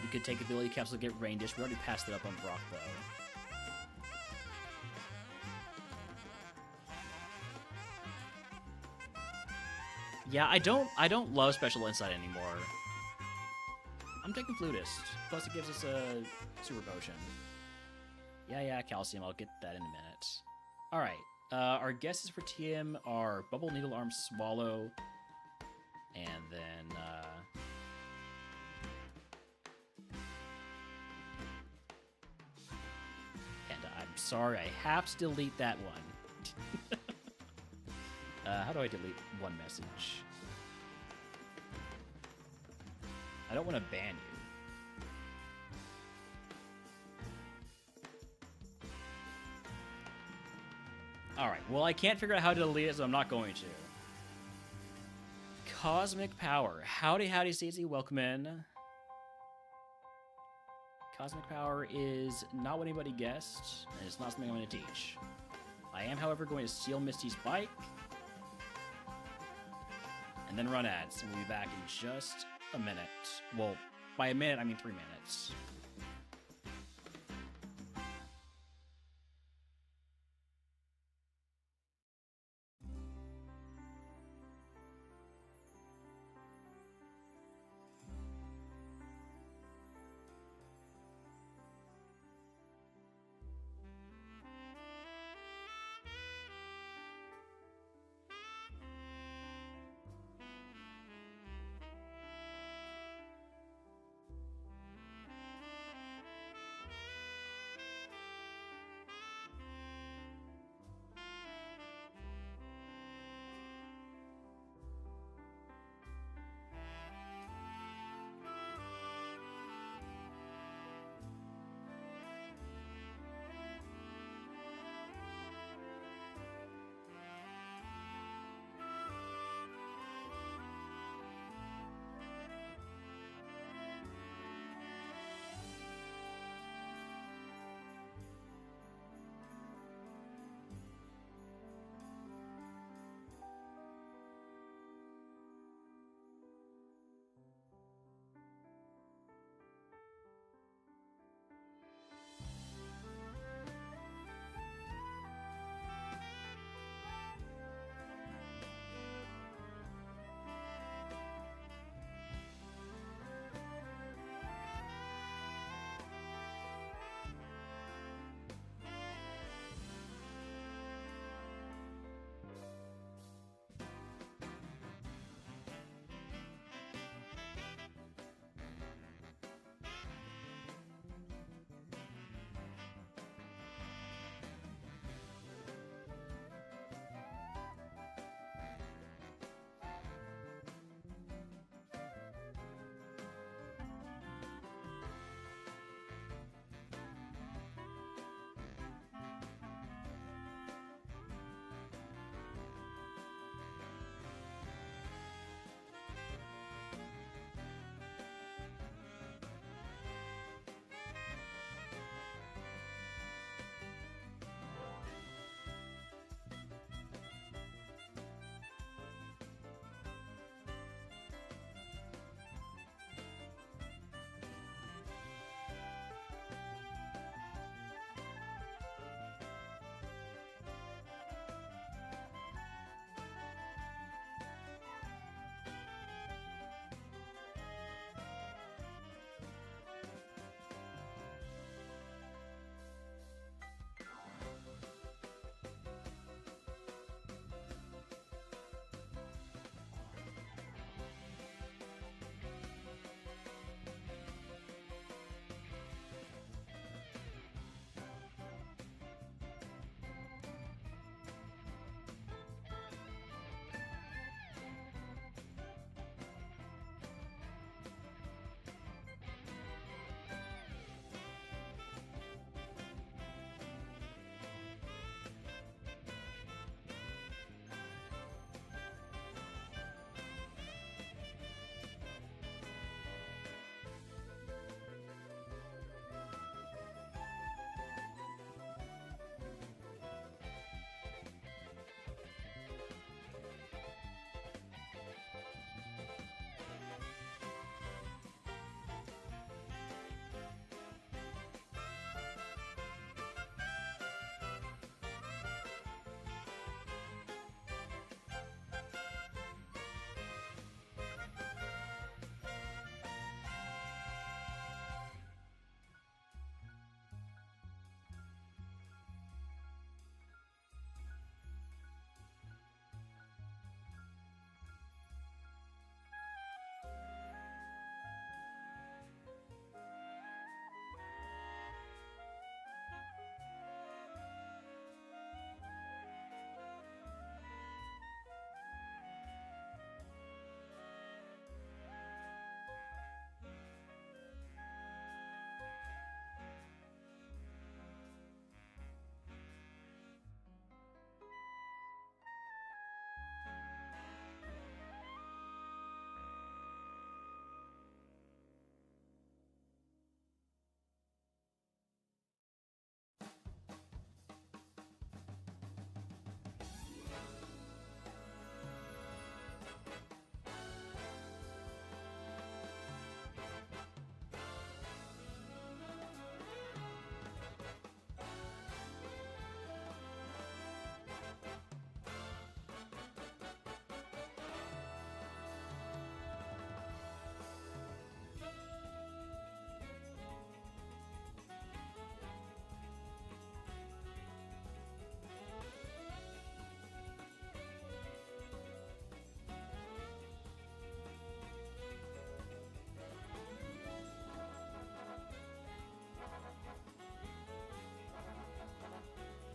We could take Ability Capsule to get Rain Dish. We already passed it up on Brock, though. Yeah, I don't love Special Insight anymore. I'm taking Flutist. Plus it gives us a Super Potion. Yeah, Calcium. I'll get that in a minute. Alright. Our guesses for TM are Bubble, Needle Arm, Swallow, and then, and I'm sorry, I have to delete that one. How do I delete one message? I don't want to ban you. Alright, well I can't figure out how to delete it, so I'm not going to. Cosmic Power. Howdy, Stacey. Welcome in. Cosmic Power is not what anybody guessed, and it's not something I'm going to teach. I am, however, going to steal Misty's bike, and then run ads, and we'll be back in just a minute. Well, by a minute, I mean 3 minutes.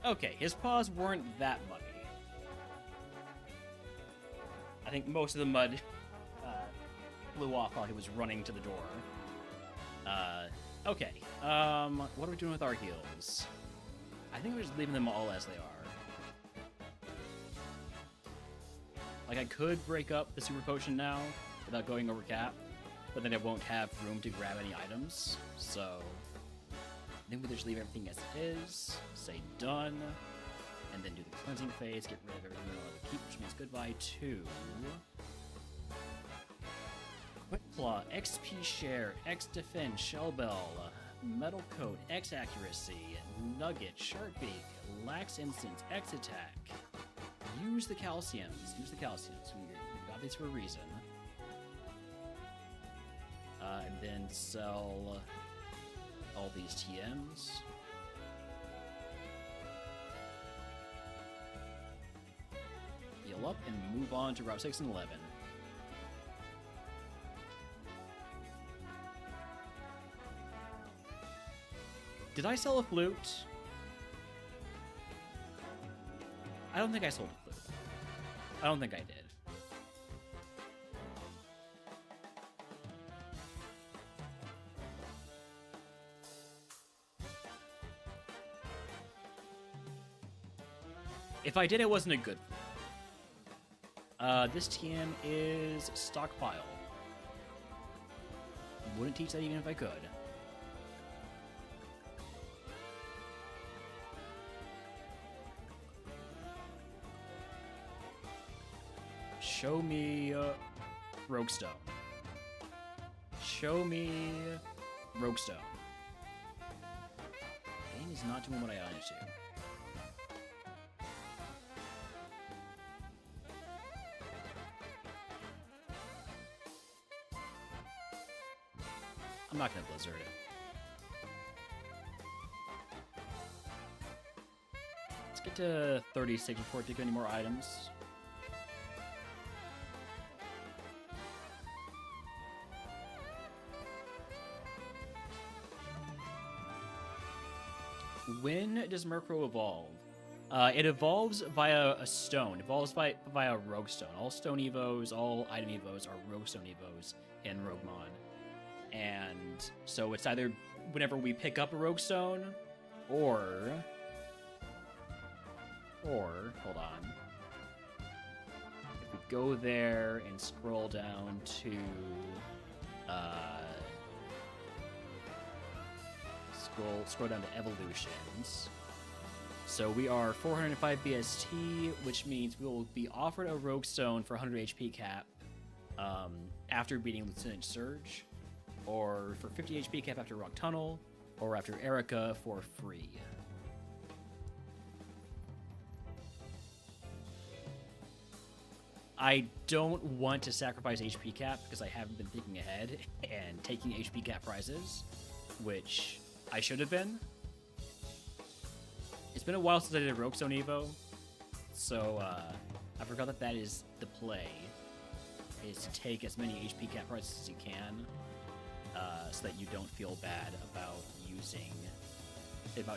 Okay, his paws weren't that muddy. I think most of the mud flew off while he was running to the door. Okay. What are we doing with our heals? I think we're just leaving them all as they are. Like, I could break up the super potion now without going over cap, but then I won't have room to grab any items, so I think we just leave everything as it is, say done, and then do the cleansing phase, get rid of everything we want to keep, which means goodbye to Quick Claw, XP Share, X Defense, Shell Bell, Metal Coat, X Accuracy, Nugget, Shark Beak, Lax Instance, X Attack. Use the calciums. Use the calciums. We got these for a reason. And then sell all these TMs. Heal up and move on to Route 6 and 11. Did I sell a flute? I don't think I sold a flute. I don't think I did. If I did, it wasn't a good flute. This TM is stockpile. Wouldn't teach that even if I could. Show me Rogue Stone. Show me Rogue Stone. Game is not doing what I wanted to. I'm not gonna Blizzard it. Let's get to 36 before I pick any more items. When does Murkrow evolve? It evolves via a stone. It evolves via Rogue Stone. All stone evos, all item evos are Rogue Stone evos in RogueMon. And so it's either whenever we pick up a Rogue Stone, or hold on. If we go there and scroll down to scroll down to evolutions. So we are 405 BST, which means we will be offered a Rogue Stone for 100 HP cap after beating Lieutenant Surge, or for 50 HP cap after Rock Tunnel, or after Erica for free. I don't want to sacrifice HP cap because I haven't been thinking ahead and taking HP cap prizes, which I should have been. It's been a while since I did a Rogue Stone Evo, so I forgot that that is the play, is to take as many HP cap prizes as you can, so that you don't feel bad about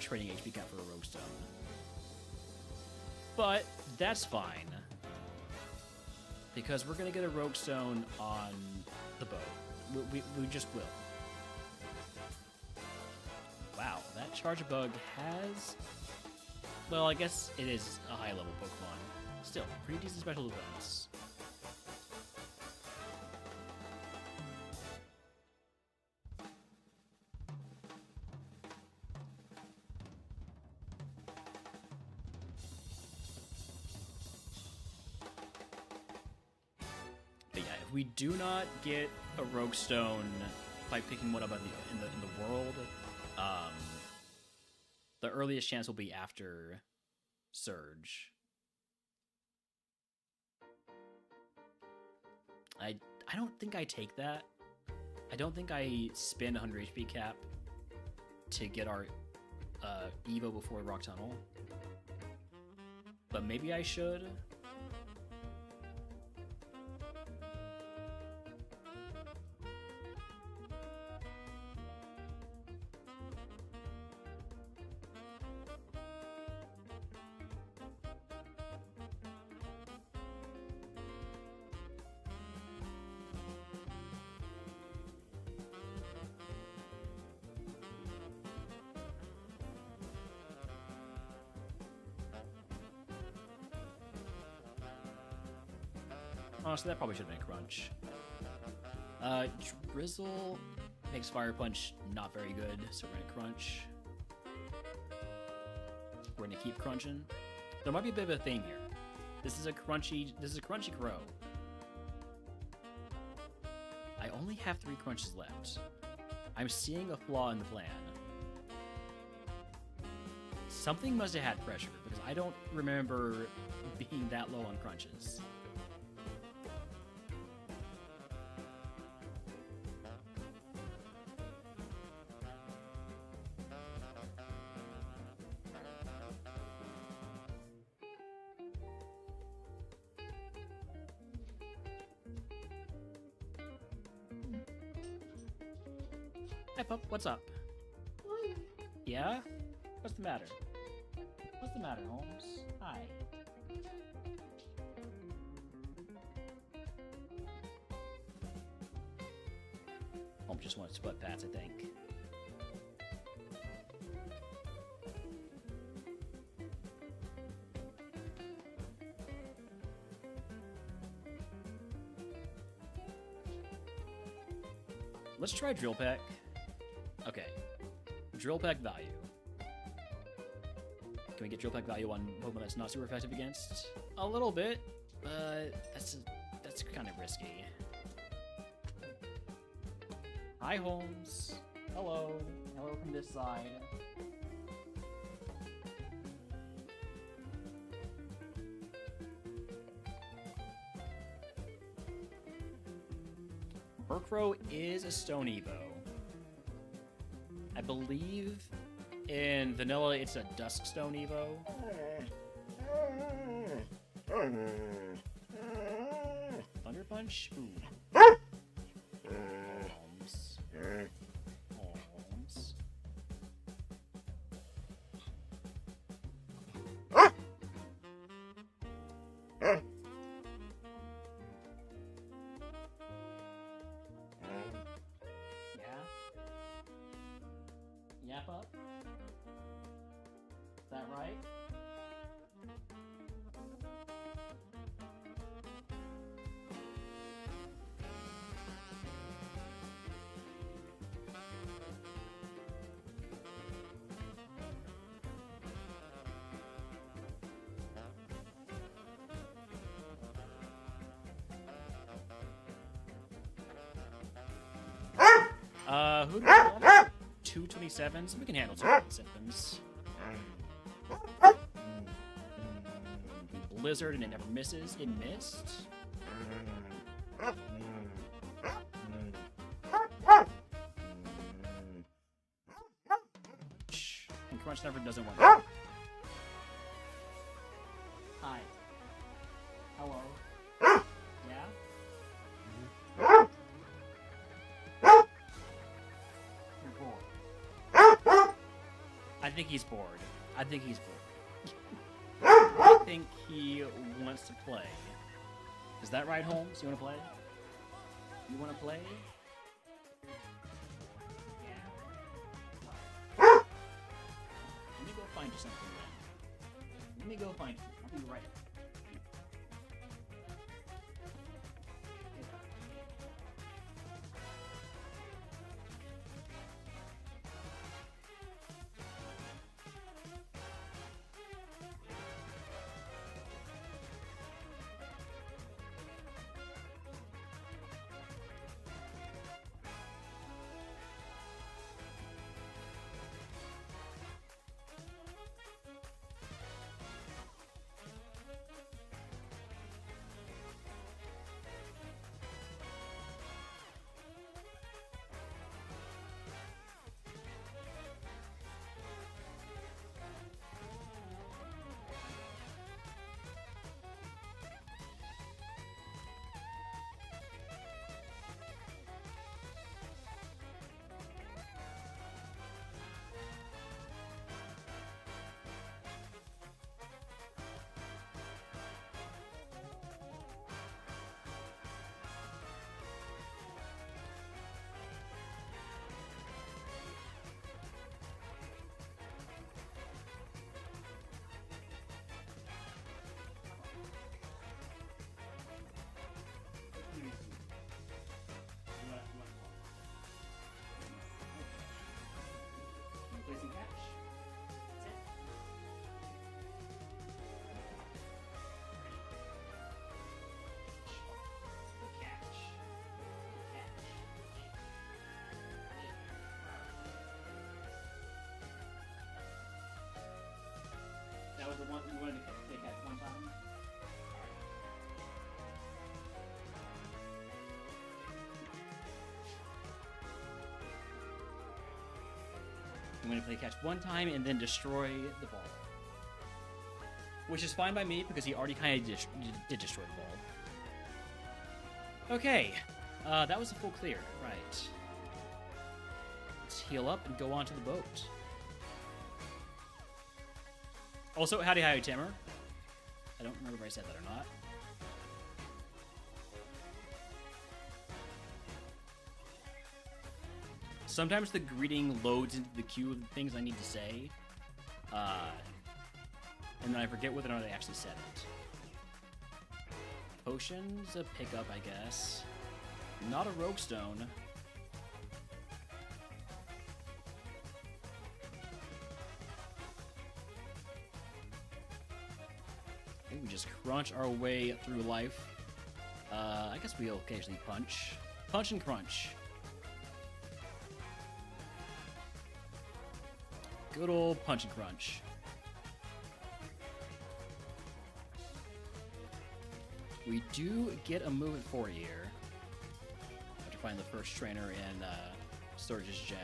trading HP cap for a Rogue Stone. But that's fine, because we're gonna get a Rogue Stone on the boat. We just will. Wow, that Charge Bug has... Well, I guess it is a high-level Pokemon. Still, pretty decent special defense. But yeah, if we do not get a Rogue Stone by picking one up in the world, the earliest chance will be after Surge. I don't think I take that. I don't think I spend 100 HP cap to get our Evo before Rock Tunnel. But maybe I should. Honestly, that probably should have been Crunch. Drizzle makes Fire Punch not very good, so we're gonna Crunch. We're gonna keep crunching. There might be a bit of a theme here. This is a crunchy crow. I only have 3 crunches left. I'm seeing a flaw in the plan. Something must have had pressure, because I don't remember being that low on crunches. Hey, pup, what's up? Yeah? What's the matter? What's the matter, Holmes? Hi. Holmes just wants split pats, I think. Let's try Drill Peck. Okay. Drill Peck value. Can we get Drill Peck value on Pokemon that's not super effective against? A little bit, but that's kind of risky. Hi, Holmes. Hello. Hello from this side. Murkrow is a Stone Evo. I believe in Vanilla it's a Dusk Stone Evo. Thunder Punch? Ooh. Holmes. Holmes. Yap up? Is that right? Who do we want? 227s? We can handle 227s. Blizzard and it never misses. It missed. Shh. And Crunch never doesn't work. Hi. Hello. Yeah? You're bored. I think he's bored. I think he's bored. I think he wants to play. Is that right, Holmes? You want to play? You want to play? Yeah. Let me go find you something then. Let me go find you. I'll be right back. the one you wanted to play catch one time? I'm going to play catch one time and then destroy the ball. Which is fine by me because he already kind of did destroy the ball. Okay, that was a full clear. Right. Let's heal up and go on to the boat. Also, howdy, Tamer. I don't remember if I said that or not. Sometimes the greeting loads into the queue of the things I need to say, and then I forget whether or not I actually said it. Potions, a pickup, I guess. Not a rogue stone. I think we just crunch our way through life. I guess we'll occasionally punch. Punch and crunch. Good old punch and crunch. We do get a movement forward here. After finding the first trainer in Sturge's Gem.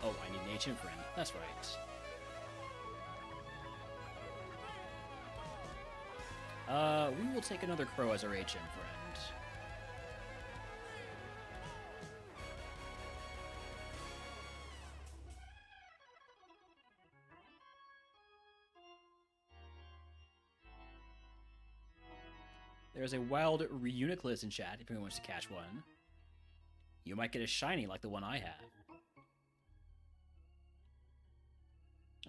Oh, I need an ancient friend. That's right. We will take another crow as our HM friend. There's a wild Reuniclus in chat if anyone wants to catch one. You might get a shiny like the one I have.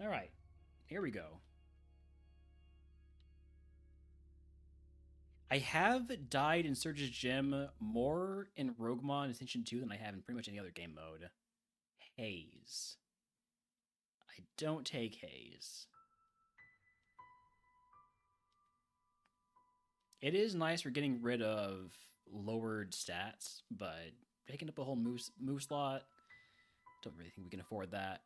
Alright, here we go. I have died in Surge's Gem more in RogueMon Ascension 2 than I have in pretty much any other game mode. Haze. I don't take Haze. It is nice for getting rid of lowered stats, but taking up a whole move slot, don't really think we can afford that.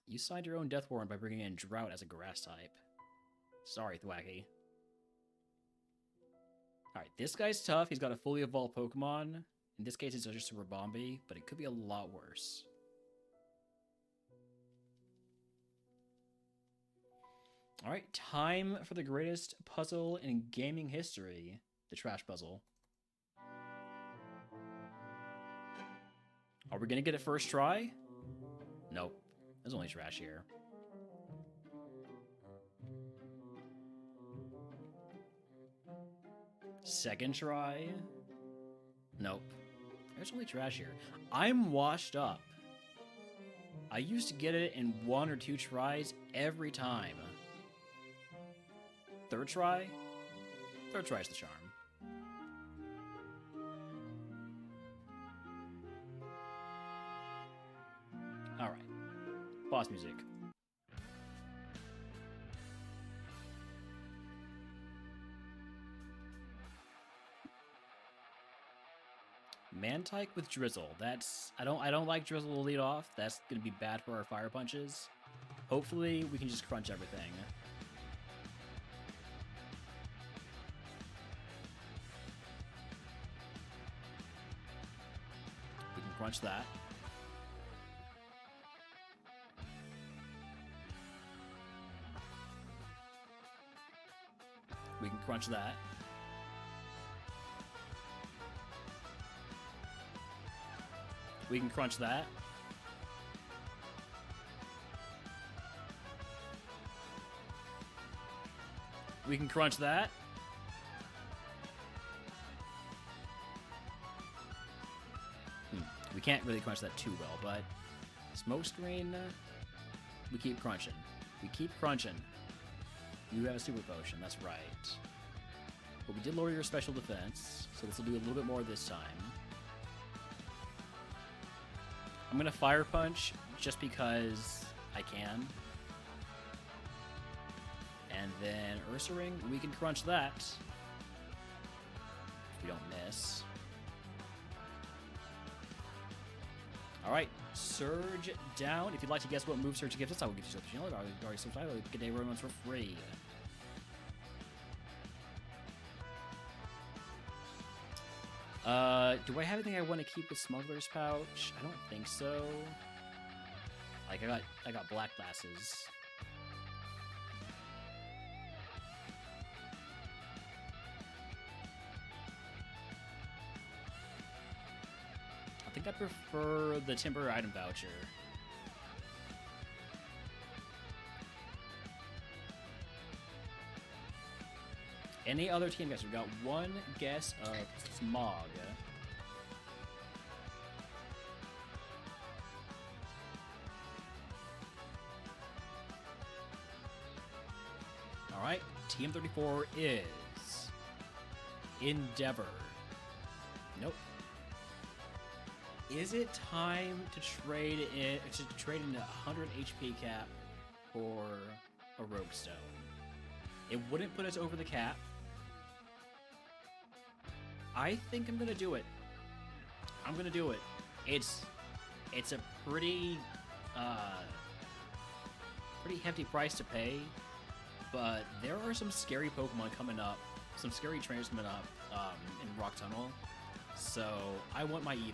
You signed your own Death Warrant by bringing in Drought as a grass type. Sorry, Thwacky. Alright, this guy's tough. He's got a fully evolved Pokemon. In this case, it's just a Rabombi, but it could be a lot worse. Alright, time for the greatest puzzle in gaming history. The trash puzzle. Are we gonna get it first try? Nope. There's only trash here. Second try? Nope. There's only trash here. I'm washed up. I used to get it in 1 or 2 tries every time. Third try? Third try's the charm. Alright. Boss music. Mantike with Drizzle. That's I don't like Drizzle to lead off. That's gonna be bad for our fire punches. Hopefully we can just crunch everything. We can crunch that. We can crunch that. We can crunch that. We can crunch that. We can't really crunch that too well, but Smokescreen, we keep crunching. We keep crunching. You have a super potion, that's right. But we did lower your special defense, so this will do a little bit more this time. I'm gonna Fire Punch just because I can. And then Ursaring, we can crunch that. If we don't miss. Alright, Surge down. If you'd like to guess what move Surge gives us, I will give you something. Already subscribe. Good day, everyone's for free. Do I have anything I want to keep with Smuggler's Pouch? I don't think so. Like, I got black glasses. I think I prefer the temporary item voucher. Any other team guess? We've got one guess of Smog. Alright, Team 34 is Endeavor. Nope. Is it time to trade in a 100 HP cap for a Rogue Stone? It wouldn't put us over the cap. I think I'm gonna do it. I'm gonna do it. It's a pretty hefty price to pay, but there are some scary Pokemon coming up, some scary trainers coming up in Rock Tunnel. So I want my Evo.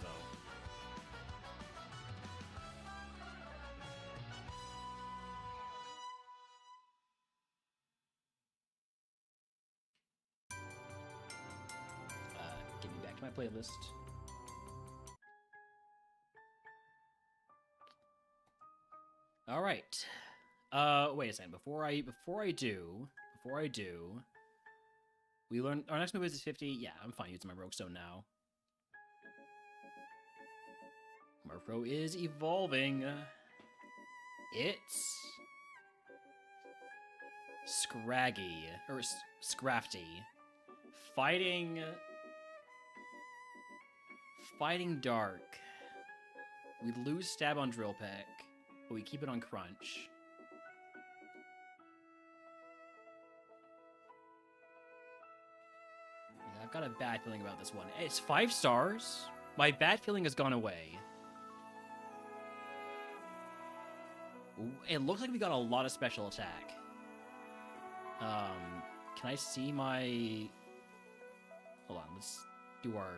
Getting back to my playlist. All right. Wait a second. Before I do, we learn our next move is 50. Yeah, I'm fine using my Rogue Stone now. Murkrow is evolving. It's Scraggy or Scrafty fighting Dark. We lose Stab on Drill Peck, but we keep it on Crunch. Yeah, I've got a bad feeling about this one. It's 5 stars. My bad feeling has gone away. Ooh, it looks like we got a lot of special attack. Can I see my... Hold on, let's do our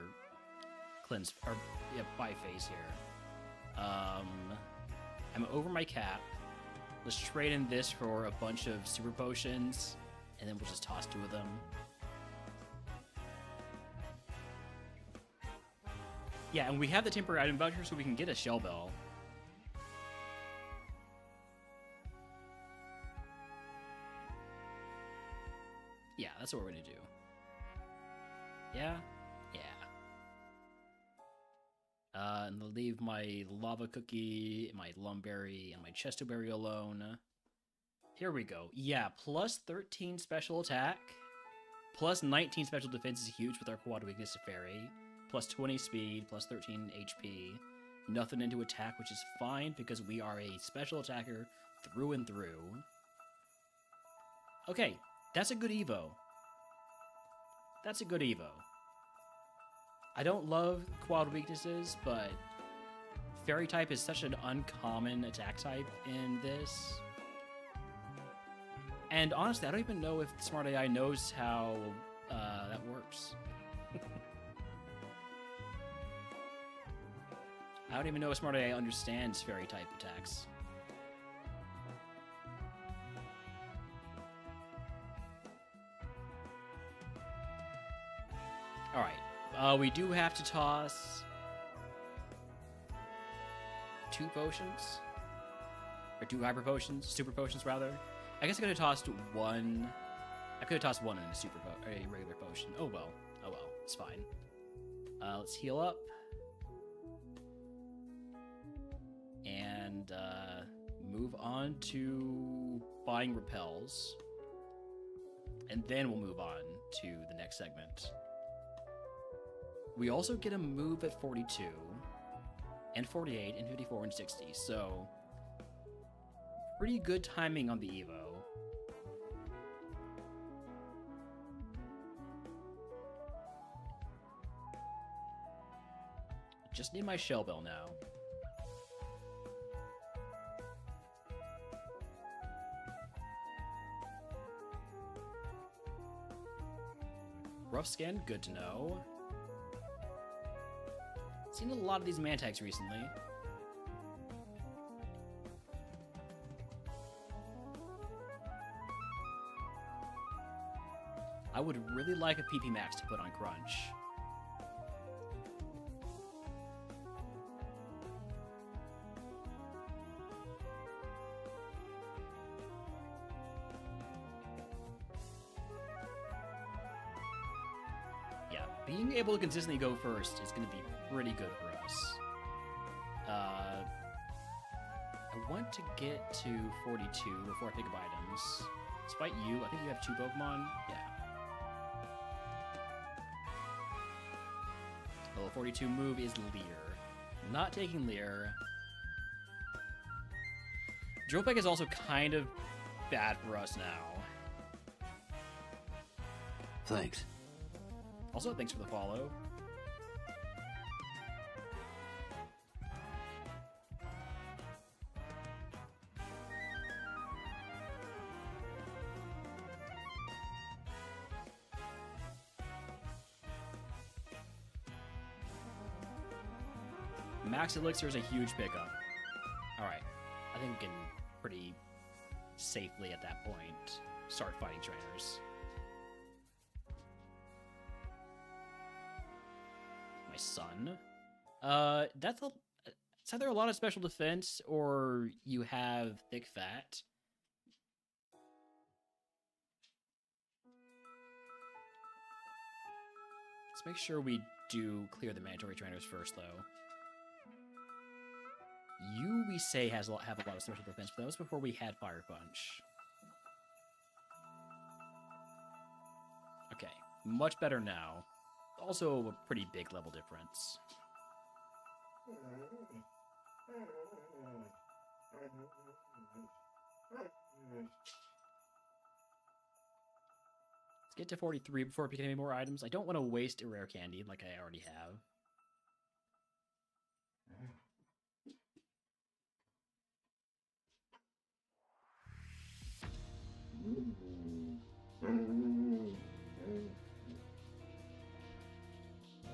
cleanse, or yeah, by phase here. I'm over my cap. Let's trade in this for a bunch of super potions, and then we'll just toss 2 of them. Yeah, and we have the temporary item voucher, so we can get a Shell Bell. Yeah, that's what we're gonna do. Yeah? Yeah. And I'll leave my Lava Cookie, my Lumberry, and my Chestoberry alone. Here we go. Yeah, plus 13 special attack. Plus 19 special defense is huge with our Quad Weakness Fairy. Plus 20 speed, plus 13 HP. Nothing into attack, which is fine because we are a special attacker through and through. Okay, that's a good Evo. That's a good Evo. I don't love quad weaknesses, but Fairy type is such an uncommon attack type in this. And honestly, I don't even know if Smart AI knows how that works. I don't even know if Smart AI understands Fairy type attacks. Alright, we do have to toss 2 potions. Or 2 hyper potions, super potions rather. I guess I could have tossed 1. I could have tossed 1 in a regular potion. Oh well, it's fine. Let's heal up. And move on to buying repels. And then we'll move on to the next segment. We also get a move at 42. and 48 and 54 and 60. So pretty good timing on the Evo. Just need my shell bell now. Rough skin, good to know. Seen a lot of these Mantags recently. I would really like a PP Max to put on Crunch. Yeah, being able to consistently go first is going to be pretty good for us. I want to get to 42 before I pick up items. Despite you, I think you have 2 Pokemon. Yeah. Level 42 move is Leer. Not taking Leer. Dropeg is also kind of bad for us now.
Thanks.
Also, thanks for the follow. Max Elixir is a huge pickup. Alright, I think we can pretty safely at that point start fighting trainers. My son? That's a... It's either a lot of special defense or you have thick fat. Let's make sure we do clear the mandatory trainers first, though. You, we say, have a lot of special defense, but that was before we had Fire Punch. Okay, much better now. Also a pretty big level difference. Let's get to 43 before picking any more items. I don't want to waste a rare candy like I already have.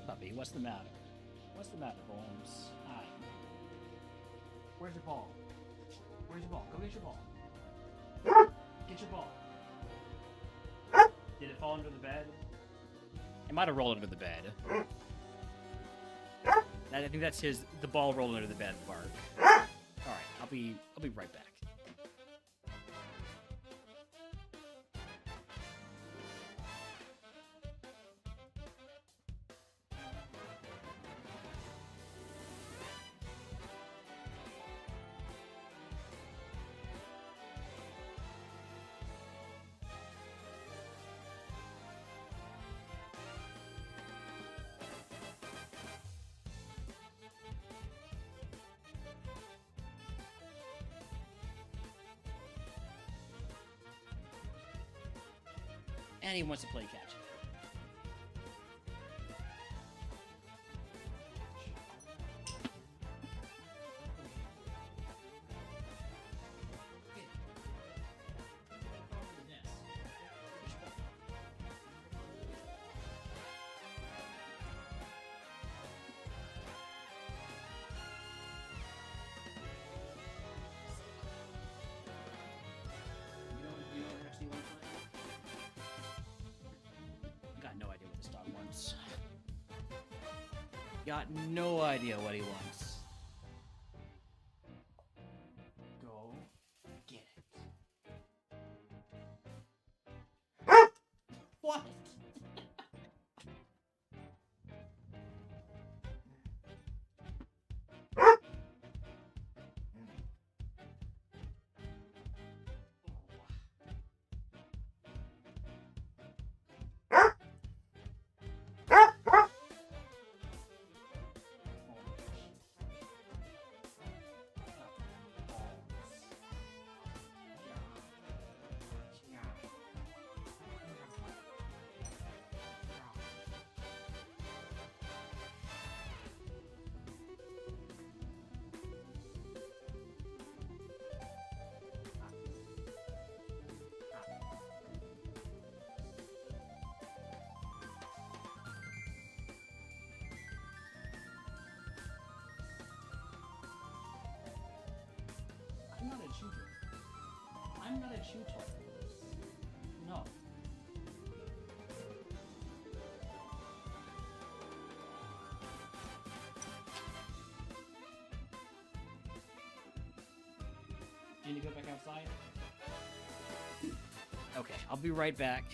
Puppy, what's the matter? What's the matter, Holmes? Hi. Where's your ball? Where's your ball? Go get your ball. Get your ball. Did it fall under the bed? It might have rolled under the bed. I think that's the ball rolled under the bed part. Alright, I'll be right back. And he wants to play catch. Got no idea what he wants. Go get it. What? I'm not a shooter. I'm not a shooter. No. Do you need to go back outside? Okay, I'll be right back.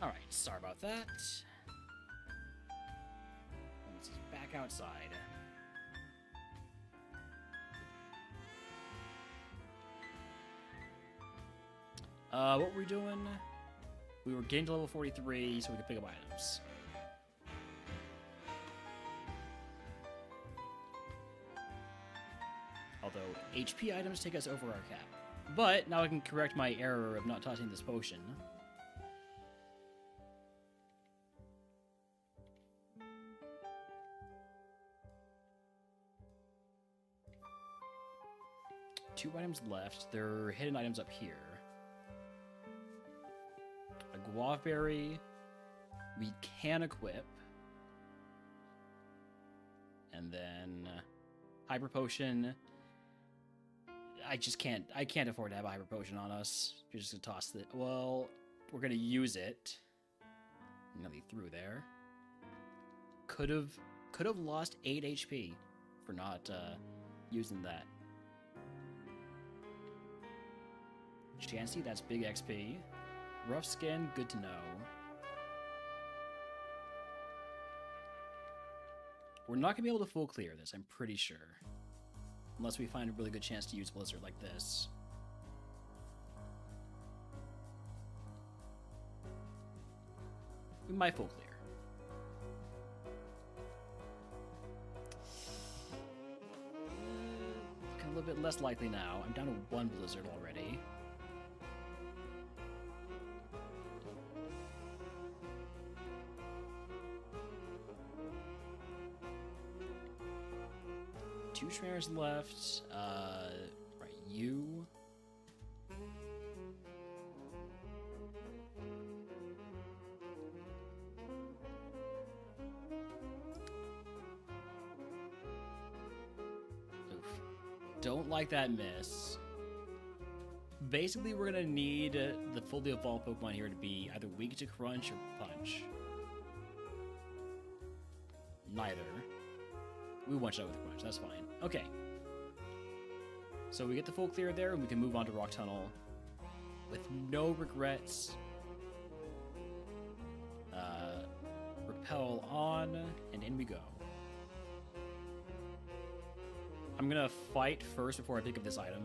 Alright, sorry about that. Let's back outside. What were we doing? We were getting to level 43 so we could pick up items. Although, HP items take us over our cap. But, now I can correct my error of not tossing this potion. Two items left. There are hidden items up here. A guava berry we can equip. And then hyper potion. I can't afford to have a hyper potion on us. You're just gonna toss it. Well, we're gonna use it. Nothing through there. Could have lost 8 HP for not using that. Chansey, that's big XP. Rough skin, good to know. We're not going to be able to full clear this, I'm pretty sure. Unless we find a really good chance to use Blizzard like this. We might full clear. Looking a little bit less likely now. I'm down to 1 Blizzard already. Two trainers left. Right, you. Oof. Don't like that miss. Basically, we're gonna need the fully evolved Pokemon here to be either weak to Crunch or Punch. Neither. We one-shot with Crunch, that's fine. Okay. So we get the full clear there, and we can move on to Rock Tunnel with no regrets. Repel on, and in we go. I'm gonna fight first before I pick up this item.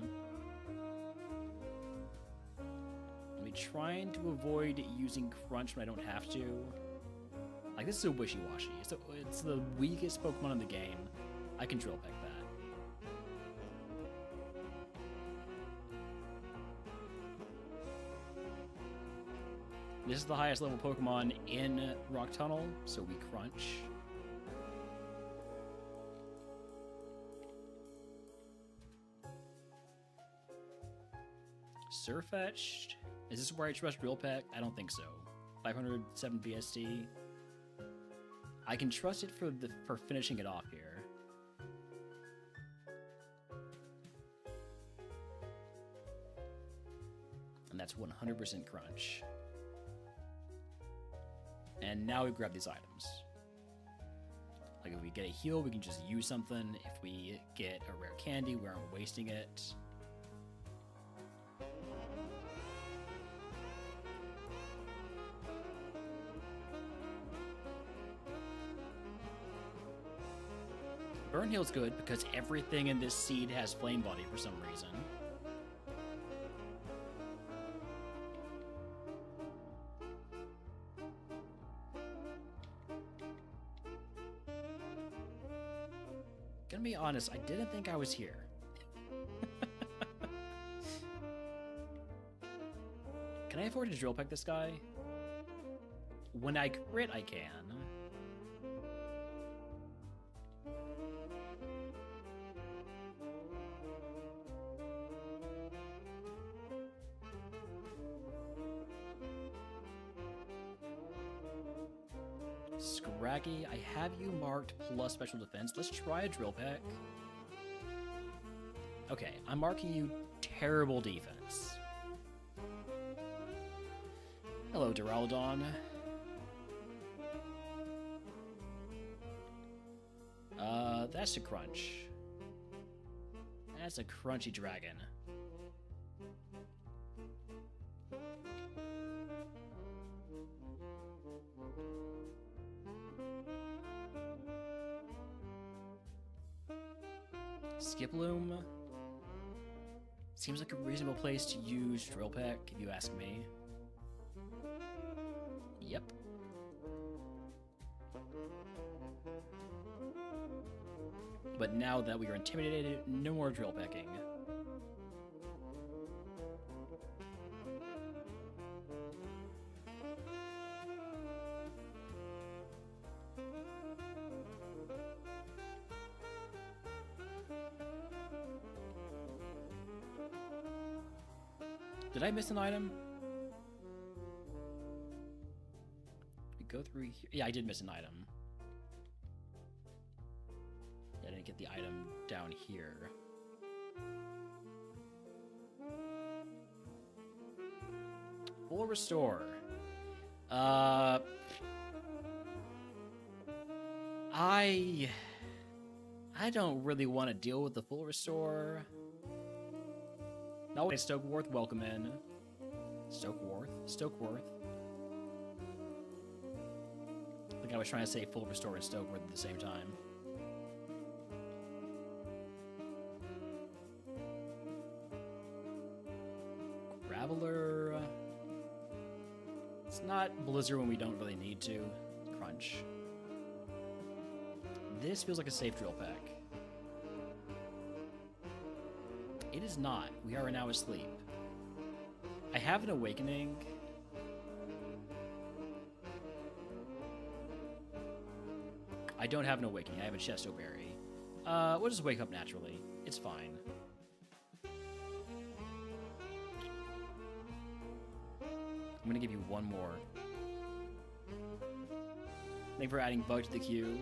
I'm trying to avoid using Crunch when I don't have to. Like, this is a wishy-washy. It's the weakest Pokemon in the game. I can drill peck that. This is the highest level Pokemon in Rock Tunnel, so we Crunch. Surfetched? Is this where I trust Drill Peck? I don't think so. 507 VSD. I can trust it for finishing it off here. And that's 100% Crunch. And now we grab these items. Like, if we get a heal, we can just use something. If we get a rare candy, we aren't wasting it. Burn Heal's good because everything in this seed has Flame Body for some reason. Gonna be honest, I didn't think I was here. Can I afford to drill peck this guy? When I crit, I can. Scraggy, I have you marked plus special defense. Let's try a drill peck. Okay, I'm marking you terrible defense. Hello, Duraludon. That's a Crunch. That's a crunchy dragon. Skiploom seems like a reasonable place to use Drill Peck, if you ask me. Yep. But now that we are intimidated, no more drill pecking. Did I miss an item? We go through here. Yeah, I did miss an item. I didn't get the item down here. Full restore. I don't really want to deal with the full restore. No, Stokeworth, welcome in. Stokeworth. I think I was trying to say full restore and Stokeworth at the same time. Blizzard when we don't really need to. Crunch. This feels like a safe drill pack. It is not. We are now asleep. I have an awakening. I don't have an awakening. I have a chesto berry. We'll just wake up naturally. It's fine. I'm gonna give you one more. Thank you for adding Bug to the queue.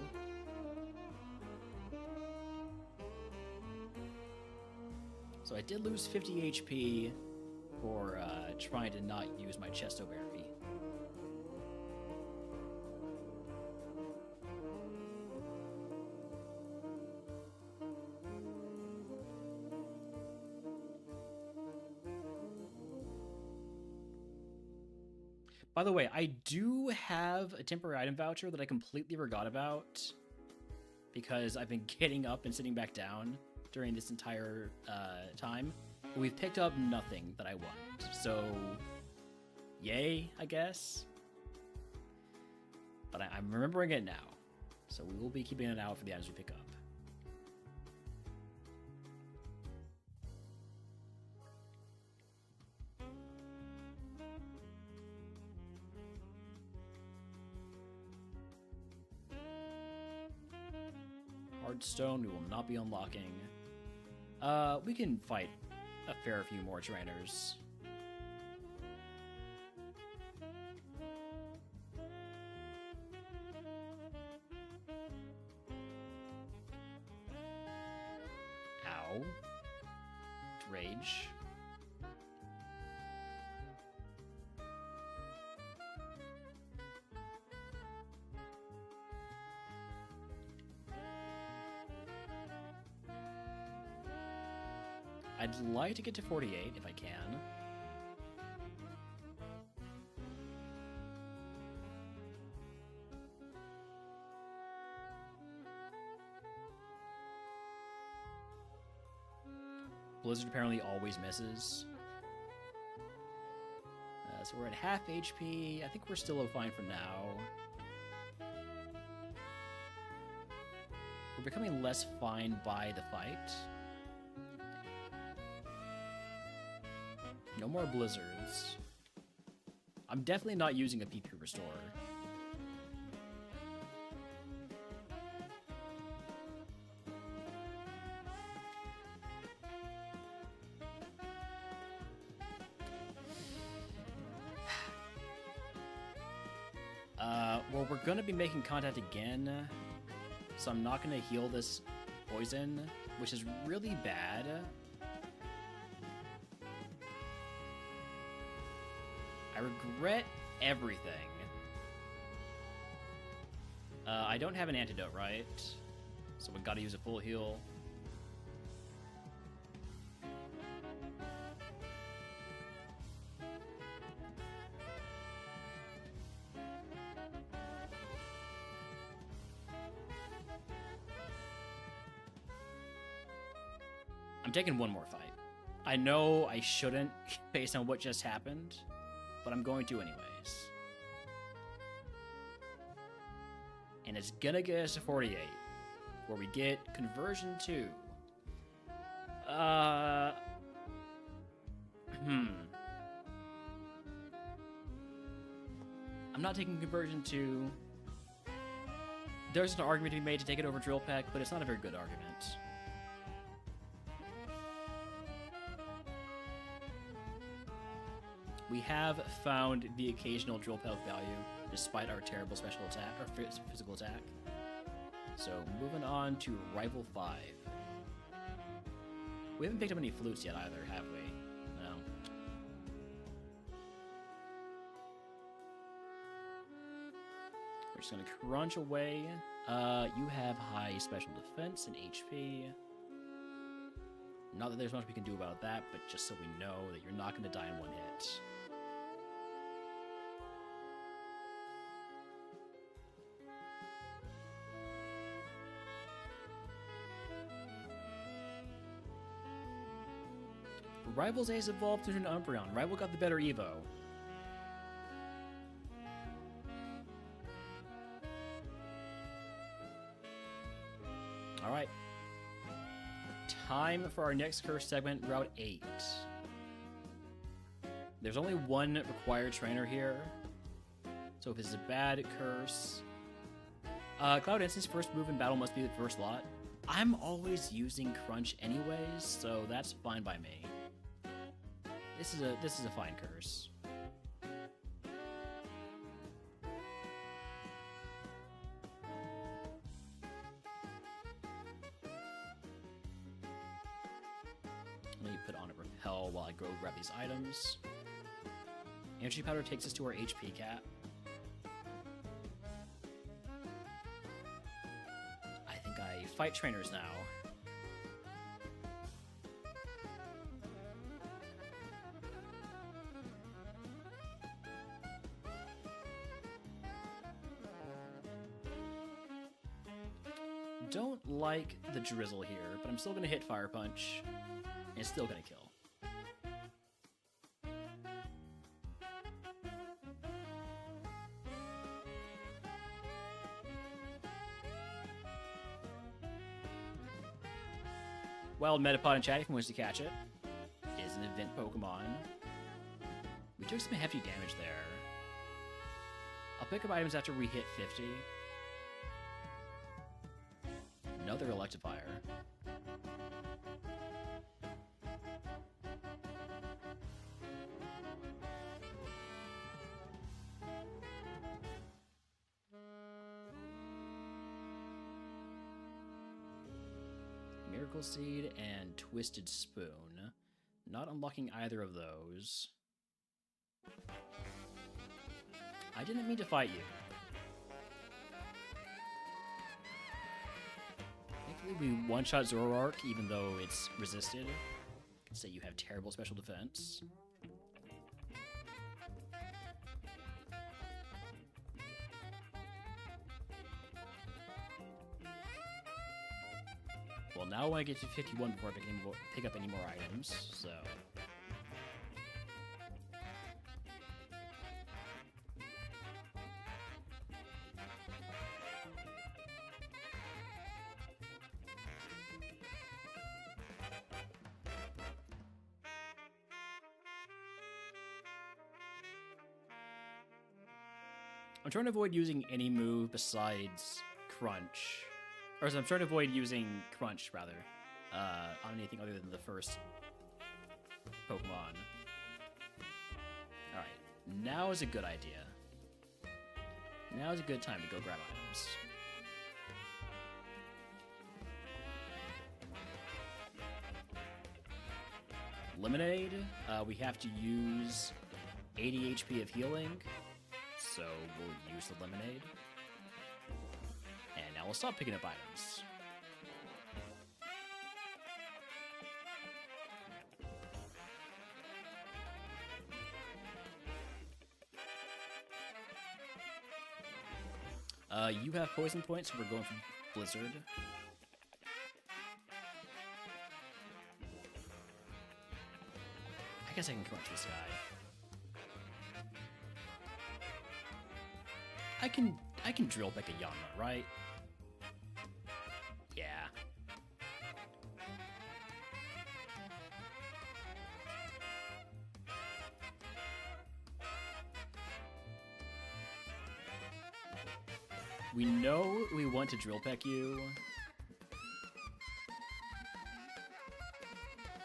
So I did lose 50 HP for trying to not use my chesto berry. By the way, I do have a temporary item voucher that I completely forgot about because I've been getting up and sitting back down during this entire time. We've picked up nothing that I want, so yay, I guess. But I'm remembering it now, so we will be keeping an eye out for the items we pick up. Hardstone, we will not be unlocking. We can fight a fair few more trainers. Ow. Rage. I'd like to get to 48 if I can. Blizzard apparently always misses. So we're at half HP. I think we're still fine for now. We're becoming less fine by the fight. No more blizzards. I'm definitely not using a PP restore. Well, we're gonna be making contact again, so I'm not gonna heal this poison, which is really bad. I regret everything. I don't have an antidote, right? So we gotta use a full heal. I'm taking one more fight. I know I shouldn't based on what just happened, but I'm going to anyways. And it's gonna get us to 48, where we get conversion 2. I'm not taking conversion 2. There's an argument to be made to take it over Drill Pack, but it's not a very good argument. We have found the occasional drill pack value, despite our terrible special attack, or physical attack. So, moving on to Rival 5. We haven't picked up any flutes yet either, have we? No. We're just gonna crunch away. You have high special defense and HP. Not that there's much we can do about that, but just so we know that you're not gonna die in one hit. Rival's Ace evolved into an Umbreon. Rival got the better Evo. time for our next curse segment, Route 8. There's only one required trainer here, so if it's a bad curse... Cloud Instance first move in battle must be the first lot. I'm always using Crunch anyways, so that's fine by me. This is a fine curse. Let me put on a repel while I go grab these items. Energy powder takes us to our HP cap. I think I fight trainers now. Don't like the drizzle here, but I'm still gonna hit Fire Punch, and it's still gonna kill. Wild Metapod in chat if he wants to catch it. It is an event Pokemon. We took some hefty damage there. I'll pick up items after we hit 50. Another Electivire. Miracle Seed and Twisted Spoon. Not unlocking either of those. I didn't mean to fight you. Thankfully we one-shot Zoroark even though it's resisted. Say you have terrible special defense. Well, now I want to get to 51 before I can pick up any more items, so... I'm trying to avoid using any move besides Crunch. Or I'm trying to avoid using Crunch, rather, on anything other than the first Pokemon. Alright, now is a good idea. Now is a good time to go grab items. Lemonade, we have to use 80 HP of healing, so we'll use the Lemonade. And now we'll stop picking up items. You have poison points, so we're going for Blizzard. I guess I can crunch this guy. I can drill back a Yanma, right? Yeah. We know we want to drill peck you.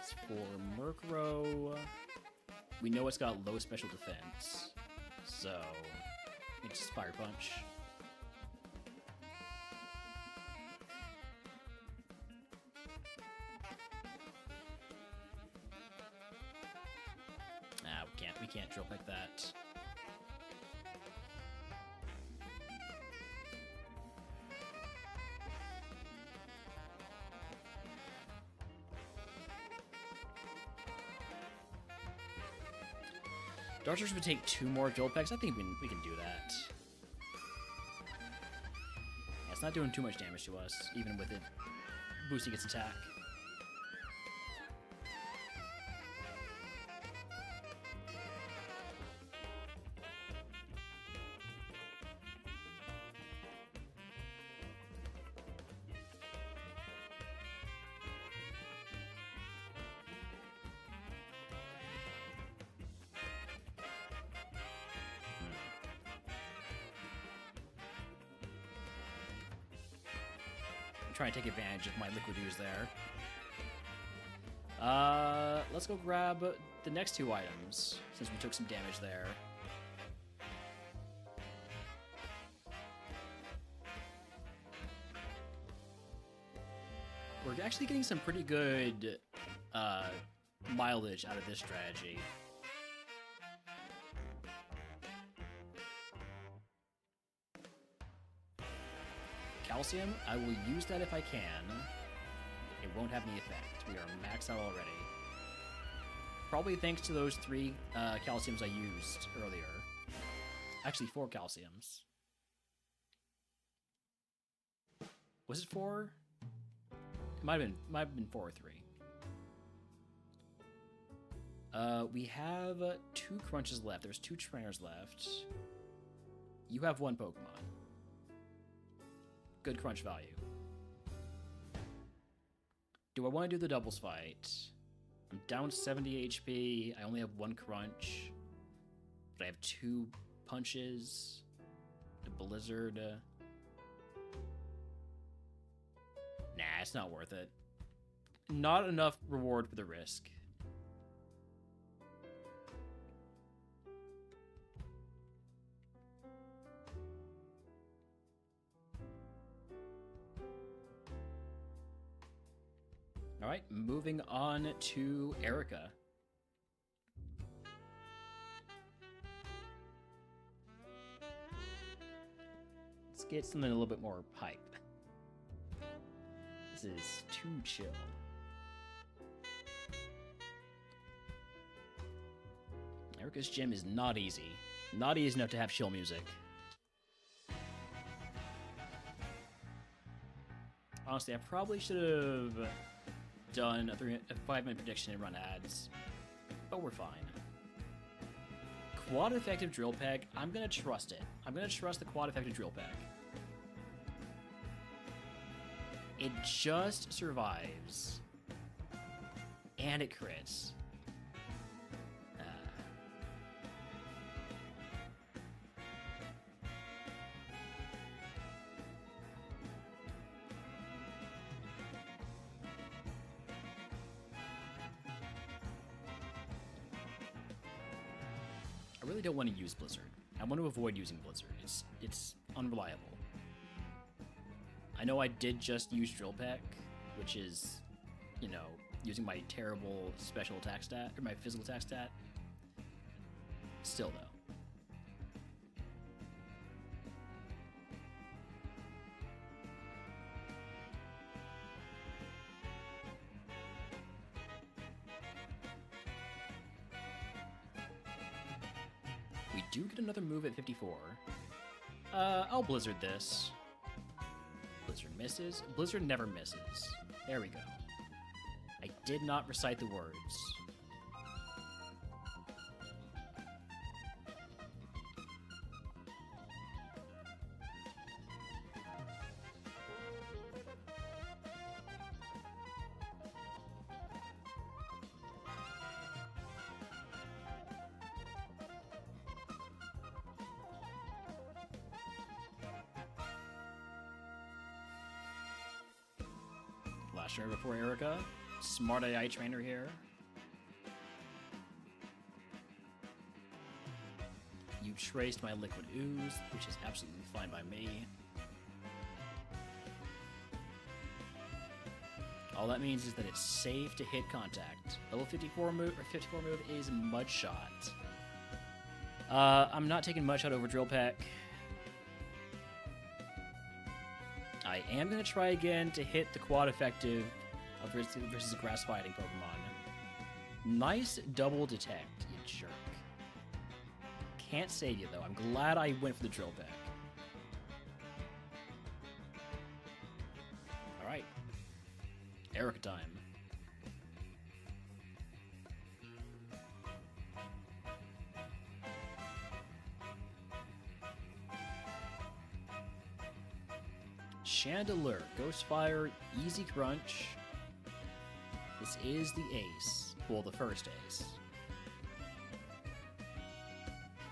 It's for Murkrow. We know it's got low special defense, so it's just Fire Punch. We can't drill like that. Darkness would take 2 more drill pecks. I think we can do that. Yeah, it's not doing too much damage to us, even with it boosting its attack. trying to take advantage of my liquid ooze there. Let's go grab the next two items, since we took some damage there. We're actually getting some pretty good mileage out of this strategy. Calcium, I will use that if I can. It won't have any effect. We are maxed out already. Probably thanks to those 3 calciums I used earlier. Actually, 4 calciums. Was it 4? It might have been 4 or 3. We have 2 crunches left. There's 2 trainers left. You have 1 Pokemon. Good crunch value. Do I want to do the doubles fight? I'm down 70 HP. I only have 1 crunch. But I have 2 punches. A blizzard. Nah, it's not worth it. Not enough reward for the risk. Alright, moving on to Erica. Let's get something a little bit more hype. This is too chill. Erica's gym is not easy. Not easy enough to have chill music. Honestly, I probably should have done a 5-minute prediction and run ads, but we're fine. Quad effective drill peck, I'm gonna trust it. I'm gonna trust the quad effective drill peck. It just survives, and it crits. I really don't want to use Blizzard. I want to avoid using Blizzard. It's unreliable. I know I did just use Drill Peck, which is, you know, using my terrible special attack stat, or my physical attack stat. Still, though. We do get another move at 54. I'll Blizzard this. Blizzard misses. Blizzard never misses. There we go. I did not recite the words. Last year before Erica. Smart AI trainer here. You traced my liquid ooze, which is absolutely fine by me. All that means is that it's safe to hit contact. Level 54 move is Mud Shot. I'm not taking Mud Shot over Drill Peck. I am going to try again to hit the quad effective of versus grass fighting Pokemon. Nice double detect, you jerk. Can't save you though. I'm glad I went for the Drill Peck. Alright. Erica time. Chandelure, Ghostfire, Easy Crunch. This is the ace. Well, the first ace.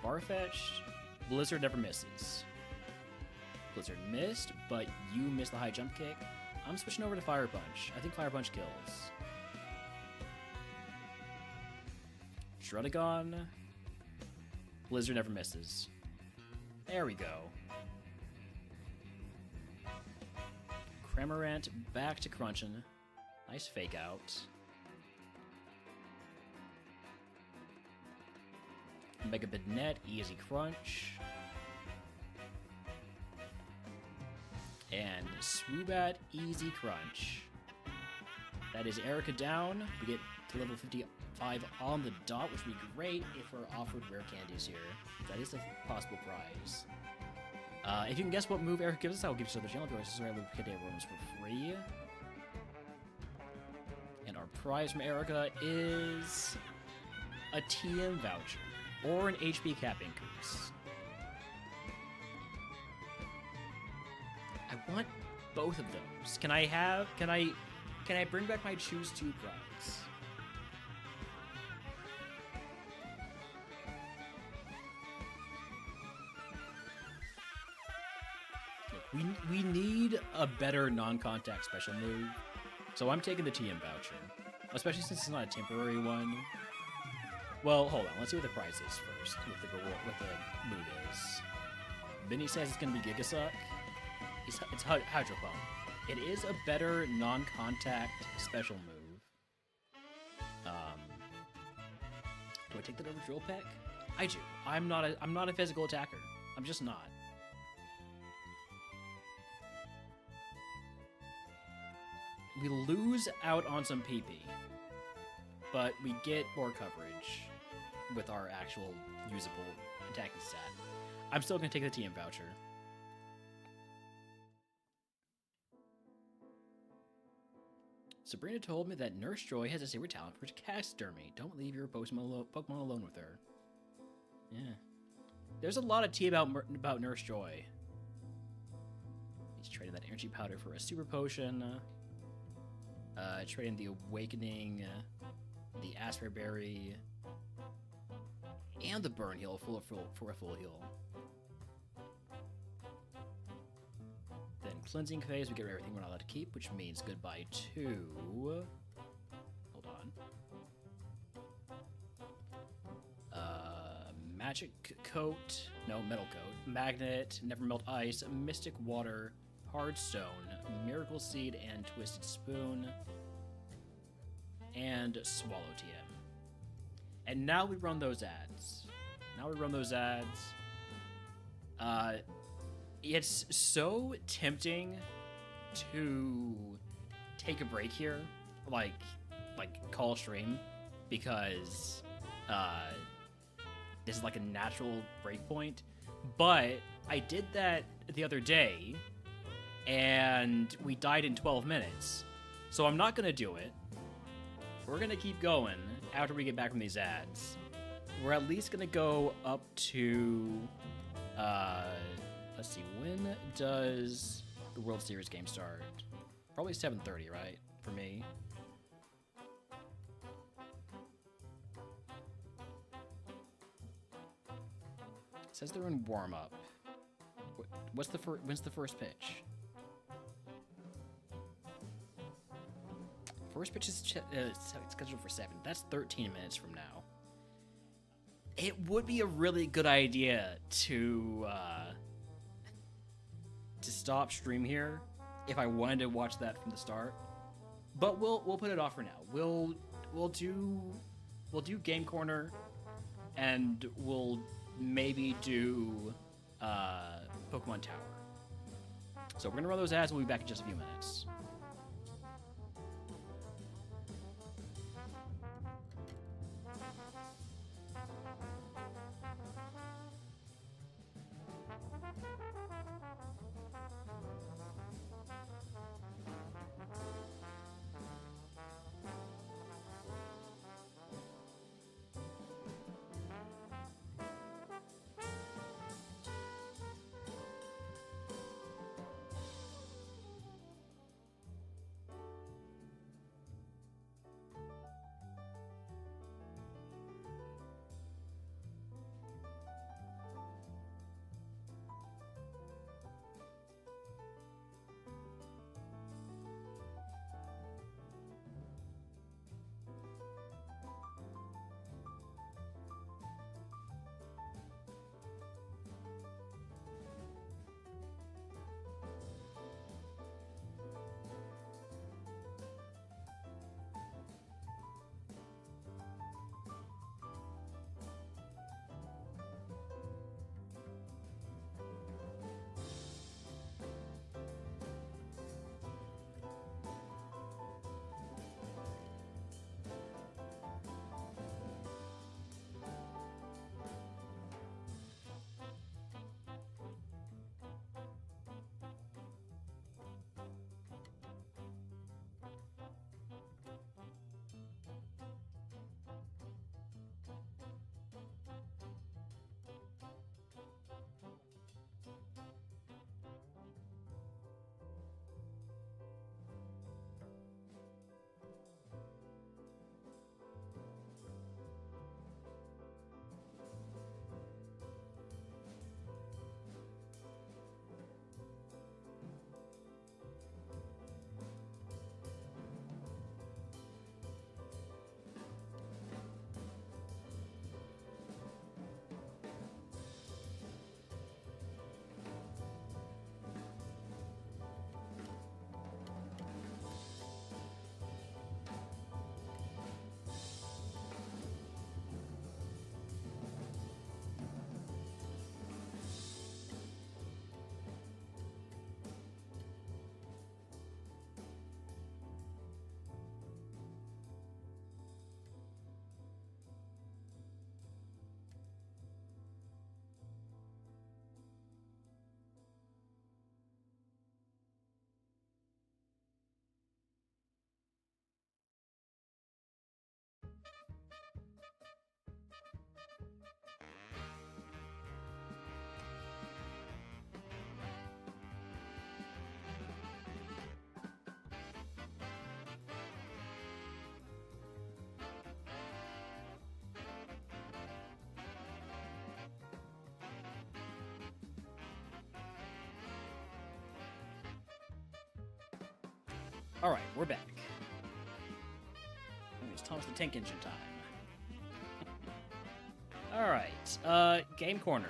Farfetch'd, Blizzard never misses. Blizzard missed, but you missed the high jump kick. I'm switching over to Fire Punch. I think Fire Punch kills. Shrudagon. Blizzard never misses. There we go. Cramorant back to crunching. Nice fake out. Mega Bidnet, easy crunch. And Swoobat, easy crunch. That is Erica down. We get to level 55 on the dot, which would be great if we're offered rare candies here. That is a possible prize. If you can guess what move Erica gives us, I will give you to the channel. If you want to subscribe, we'll get rooms for free. And our prize from Erica is a TM voucher or an HP cap increase. I want both of those. Can I bring back my choose two prize? We need a better non-contact special move, so I'm taking the TM voucher, especially since it's not a temporary one. Well, hold on. Let's see what the prize is first. What the move is. Vinny says it's gonna be Gigasuck. It's Hydro Pump. It is a better non-contact special move. Do I take that over Drill Peck? I do. I'm not a physical attacker. I'm just not. We lose out on some PP, but we get more coverage with our actual usable attacking stat. I'm still going to take the TM voucher. Sabrina told me that Nurse Joy has a secret talent for taxidermy. Don't leave your Pokemon alone with her. Yeah. There's a lot of tea about Nurse Joy. He's trading that energy powder for a super potion. Trading the Awakening, the Aspberry Berry, and the Burn Heal for a full heal. Then Cleansing Phase, we get everything we're not allowed to keep, which means goodbye to... Hold on. Magic Coat, no, Metal Coat, Magnet, Never Melt Ice, Mystic Water, Hard Stone, Miracle Seed, and Twisted Spoon, and Swallow TM. And now we run those ads. It's so tempting to take a break here, like call a stream, because this is like a natural break point. But I did that the other day, and we died in 12 minutes. So I'm not gonna do it. We're gonna keep going after we get back from these ads. We're at least gonna go up to, let's see, when does the World Series game start? Probably 7:30, right? For me. It says they're in warm-up. When's the first pitch? First pitch is scheduled for 7. That's 13 minutes from now. It would be a really good idea to stop stream here if I wanted to watch that from the start. But we'll put it off for now. We'll do Game Corner, and we'll maybe do Pokemon Tower. So we're gonna run those ads. We'll be back in just a few minutes. Alright, we're back. It's Thomas the Tank Engine time. Alright, Game Corner.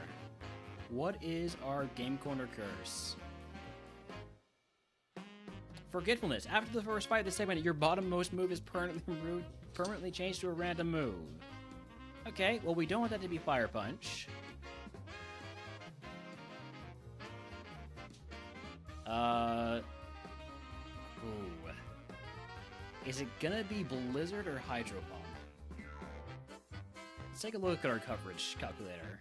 What is our Game Corner curse? Forgetfulness. After the first fight of the segment, your bottommost move is permanently changed to a random move. Okay, well, we don't want that to be Fire Punch. Ooh. Is it gonna be Blizzard or Hydro Pump? Let's take a look at our coverage calculator.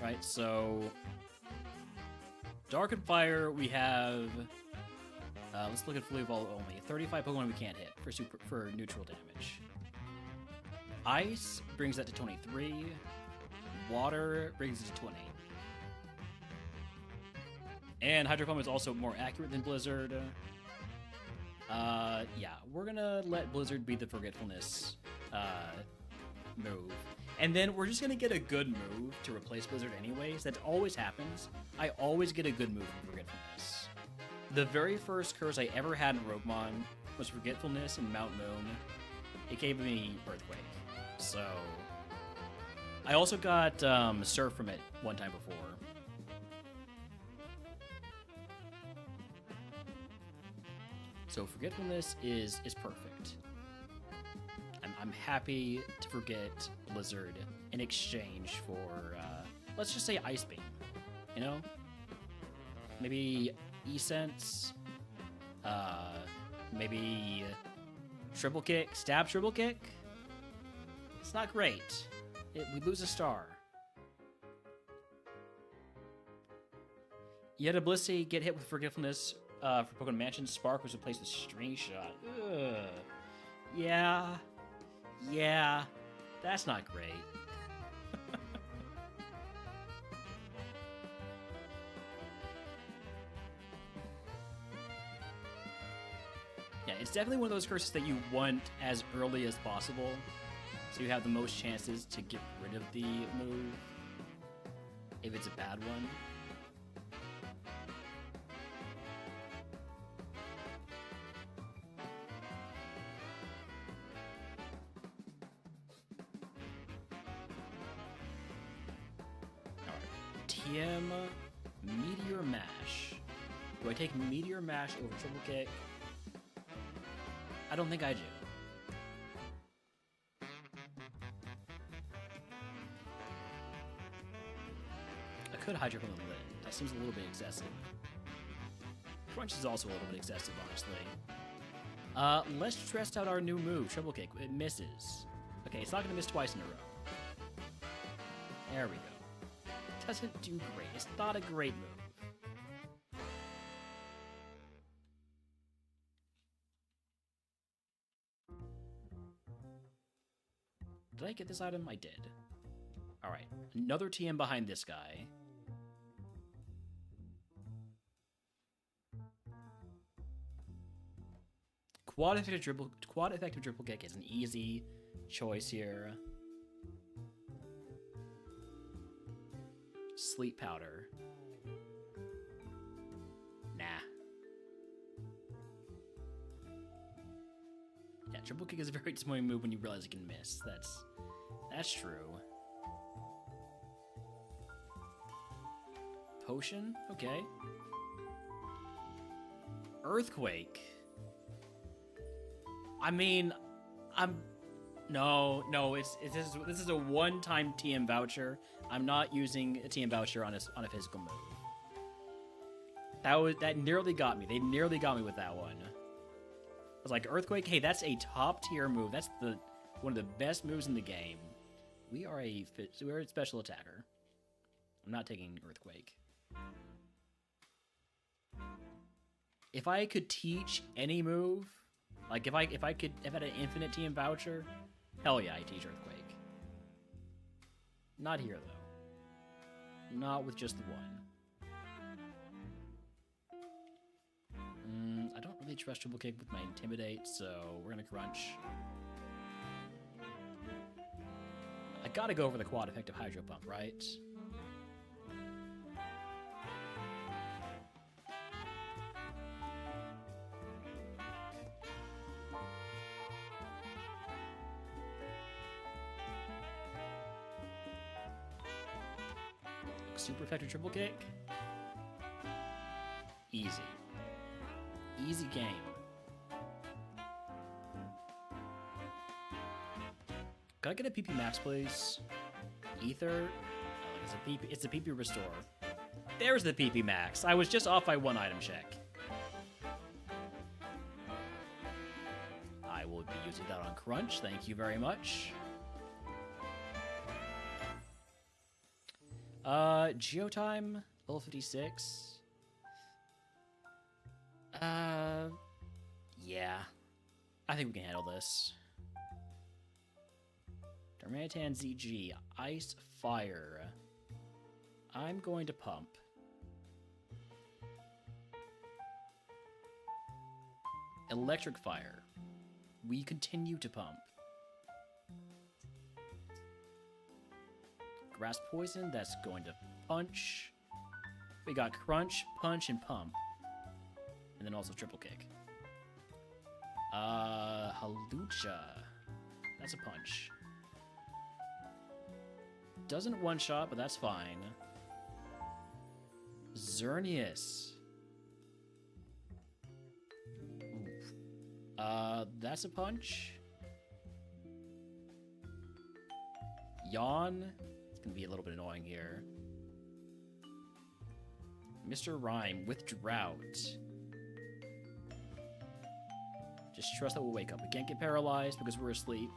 Right, so... Dark and Fire, we have... let's look at Flea Ball only. 35 Pokemon we can't hit for neutral damage. Ice brings that to 23. Water brings it to 20. And Hydro Pump is also more accurate than Blizzard. Yeah, we're gonna let Blizzard be the Forgetfulness move. And then we're just gonna get a good move to replace Blizzard anyways. That always happens. I always get a good move from Forgetfulness. The very first curse I ever had in RogueMon was Forgetfulness in Mount Moon. It gave me Earthquake. So... I also got Surf from it one time before. So Forgetfulness is perfect. I'm happy to forget Blizzard in exchange for, let's just say Ice Beam, you know? Maybe E-Sense, maybe Triple Kick, Stab Triple Kick? It's not great. We lose a star. Yet a Blissey get hit with Forgetfulness for Pokemon Mansion. Spark was replaced with String Shot. Ugh. Yeah, that's not great. Yeah, it's definitely one of those curses that you want as early as possible, so you have the most chances to get rid of the move if it's a bad one. TM Meteor Mash. Do I take Meteor Mash over Triple Kick? I don't think I do. I could Hydro from the lid. That seems a little bit excessive. Crunch is also a little bit excessive, honestly. Let's test out our new move, Triple Kick. It misses. Okay, it's not going to miss twice in a row. There we go. Doesn't do great. It's not a great move. Did I get this item? I did. Alright, another TM behind this guy. Quad effective triple kick is an easy choice here. Sleep Powder. Nah. Yeah, triple kick is a very disappointing move when you realize you can miss. That's true. Potion? Okay. Earthquake. I mean, No, this is a one-time TM voucher. I'm not using a TM voucher on a physical move. That nearly got me. They nearly got me with that one. I was like, Earthquake, hey, that's a top-tier move. That's one of the best moves in the game. We're a special attacker. I'm not taking Earthquake. If I could teach any move, like if I had an infinite TM voucher, hell yeah, I teach Earthquake. Not here though. Not with just the one. I don't really trust Triple Kick with my Intimidate, so we're gonna Crunch. I gotta go over the quad effective Hydro Pump, right? super effective triple kick. Easy. Easy game. Gotta get a PP max, please. Ether. Oh, it's a PP restore. There's the PP max. I was just off by one item check. I will be using that on Crunch. Thank you very much. Geotime, level 56. Yeah. I think we can handle this. Darmanitan ZG, Ice Fire. I'm going to pump. Electric Fire. We continue to pump. Grass Poison, that's going to punch. We got Crunch, Punch, and Pump. And then also Triple Kick. Halucha. That's a punch. Doesn't one-shot, but that's fine. Xerneas. Oof. That's a punch. Yawn. It's gonna be a little bit annoying here. Mr. Rhyme with Drought. Just trust that we'll wake up. We can't get paralyzed because we're asleep.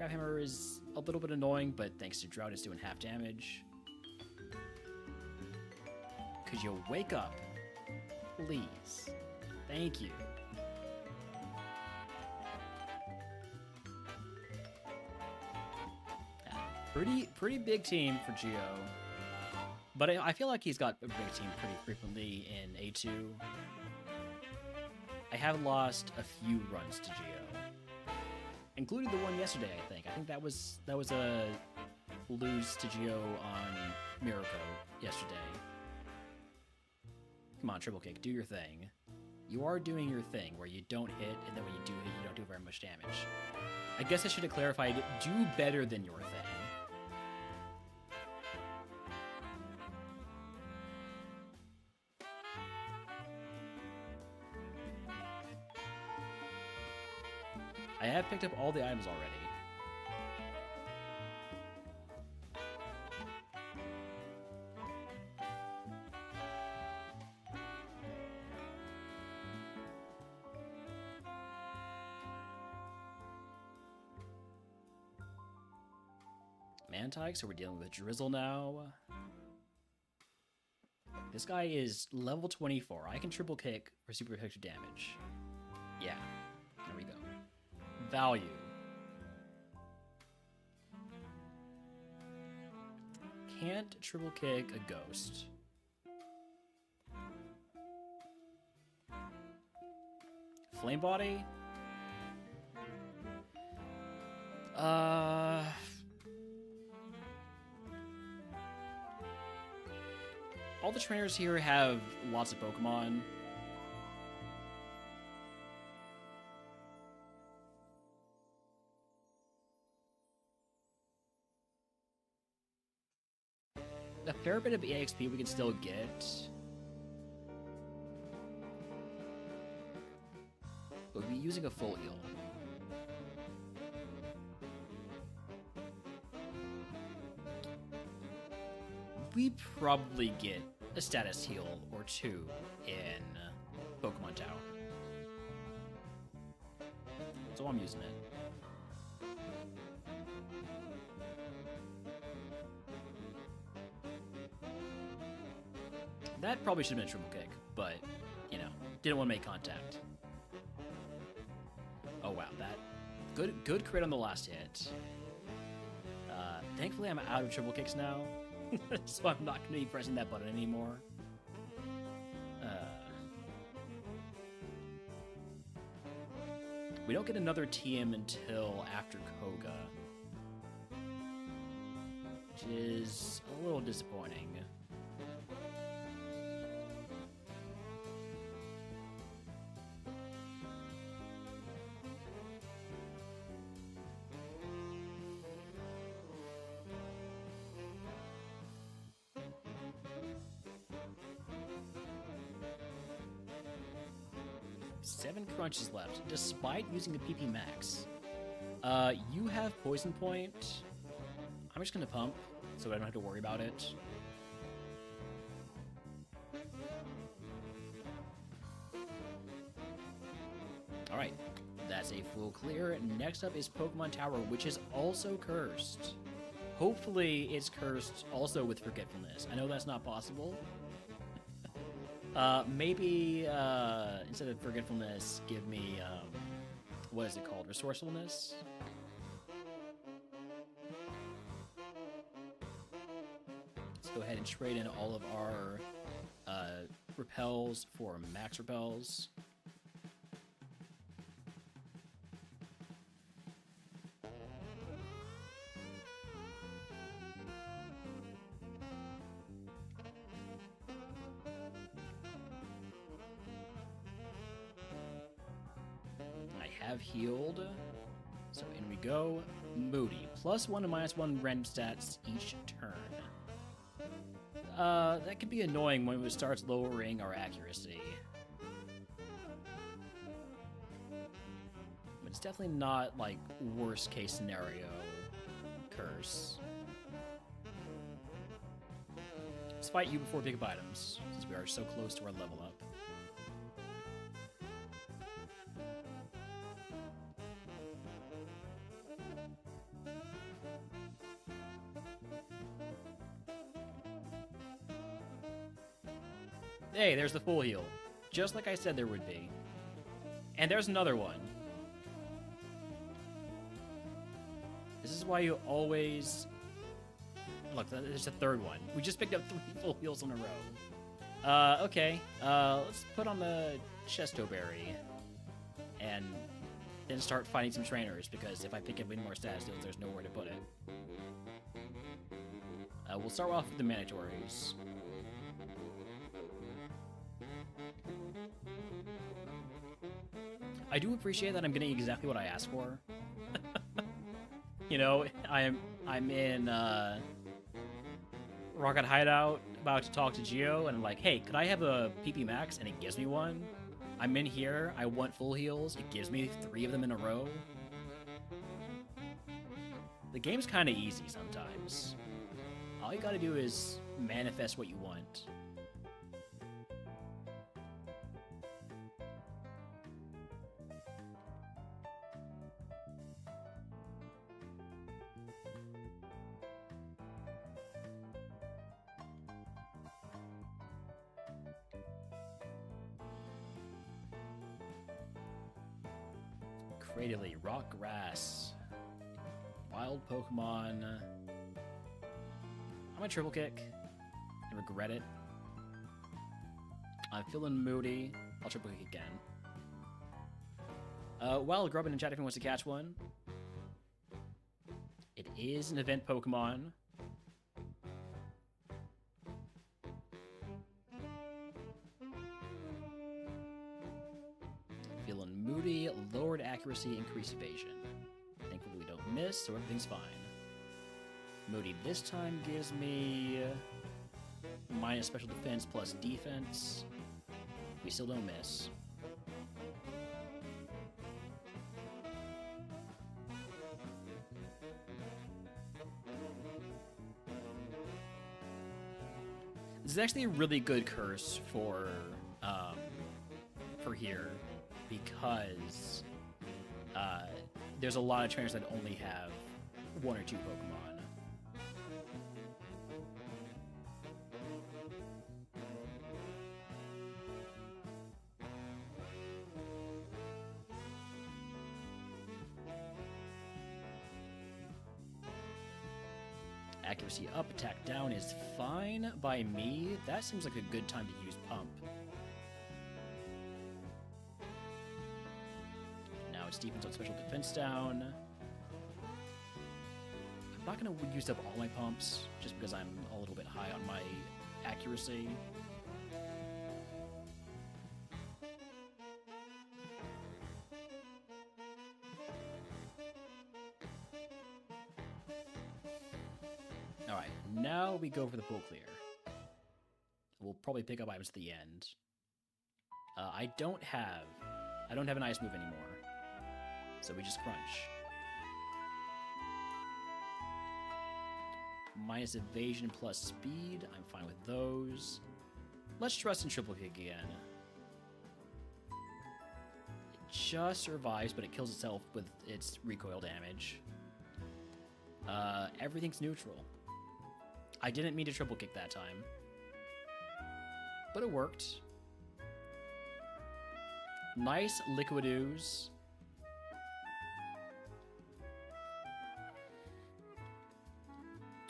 Crabhammer is a little bit annoying, but thanks to Drought, it's doing half damage. Could you wake up? Please. Thank you. Pretty big team for Geo. But I feel like he's got a big team pretty frequently in A2. I have lost a few runs to Geo, including the one yesterday. I think that was a lose to Geo on Mirako yesterday. Come on, Triple Kick, do your thing. You are doing your thing where you don't hit, and then when you do hit, you don't do very much damage. I guess I should have clarified, do better than your thing. I have picked up all the items already. Mantike, so we're dealing with Drizzle now. This guy is level 24. I can triple kick for super effective damage. Yeah, there we go. Value. Can't triple kick a ghost. Flame body? All the trainers here have lots of Pokemon. A fair bit of EXP we can still get. We'll be using a full heal. We probably get a status heal or two in Pokemon Tower. So I'm using it. That probably should have been a triple kick, but, you know, didn't want to make contact. Oh wow, that good crit on the last hit. Thankfully I'm out of triple kicks now, so I'm not going to be pressing that button anymore. We don't get another TM until after Koga, which is a little disappointing. 7 crunches left, despite using the PP max. You have poison point. I'm just gonna pump, so I don't have to worry about it. Alright, that's a full clear. Next up is Pokemon Tower, which is also cursed. Hopefully it's cursed also with Forgetfulness. I know that's not possible. Maybe instead of Forgetfulness, give me, what is it called? Resourcefulness? Let's go ahead and trade in all of our repels for max repels. Have healed, so in we go. Moody, +1 and -1 random stats each turn. That can be annoying when it starts lowering our accuracy, but it's definitely not like worst case scenario curse. Let's fight you before pick up items, since we are so close to our level up. Hey, there's the full heal. Just like I said there would be. And there's another one. This is why you always... Look, there's a third one. We just picked up 3 full heals in a row. Okay. Let's put on the Chesto Berry. And then start fighting some trainers, because if I pick up any more status deals, there's nowhere to put it. We'll start off with the mandatories. I do appreciate that I'm getting exactly what I asked for. You know, I'm in Rocket Hideout about to talk to Geo, and I'm like, hey, could I have a PP Max? And it gives me one. I'm in here, I want full heals, it gives me 3 of them in a row. The game's kind of easy sometimes. All you gotta do is manifest what you want. Creatively, rock grass, wild Pokemon. I'm gonna triple kick and regret it. I'm feeling moody. I'll triple kick again. Wild Grubbin in chat if anyone wants to catch one. It is an event Pokemon. Feeling moody, lowered accuracy, increased evasion. Thankfully we don't miss, so everything's fine. Moody this time gives me minus special defense plus defense. We still don't miss. This is actually a really good curse for here, because there's a lot of trainers that only have 1 or 2 Pokemon. Accuracy up, attack down is fine by me. That seems like a good time to use Pump. Now it's defense on special defense down. I'm not going to use up all my pumps, just because I'm a little bit high on my accuracy. Alright, now we go for the full clear. We'll probably pick up items at the end. I don't have I don't have an ice move anymore. So we just crunch. Minus evasion plus speed. I'm fine with those. Let's trust in triple kick again. It just survives, but it kills itself with its recoil damage. Everything's neutral. I didn't mean to triple kick that time. But it worked. Nice liquid ooze.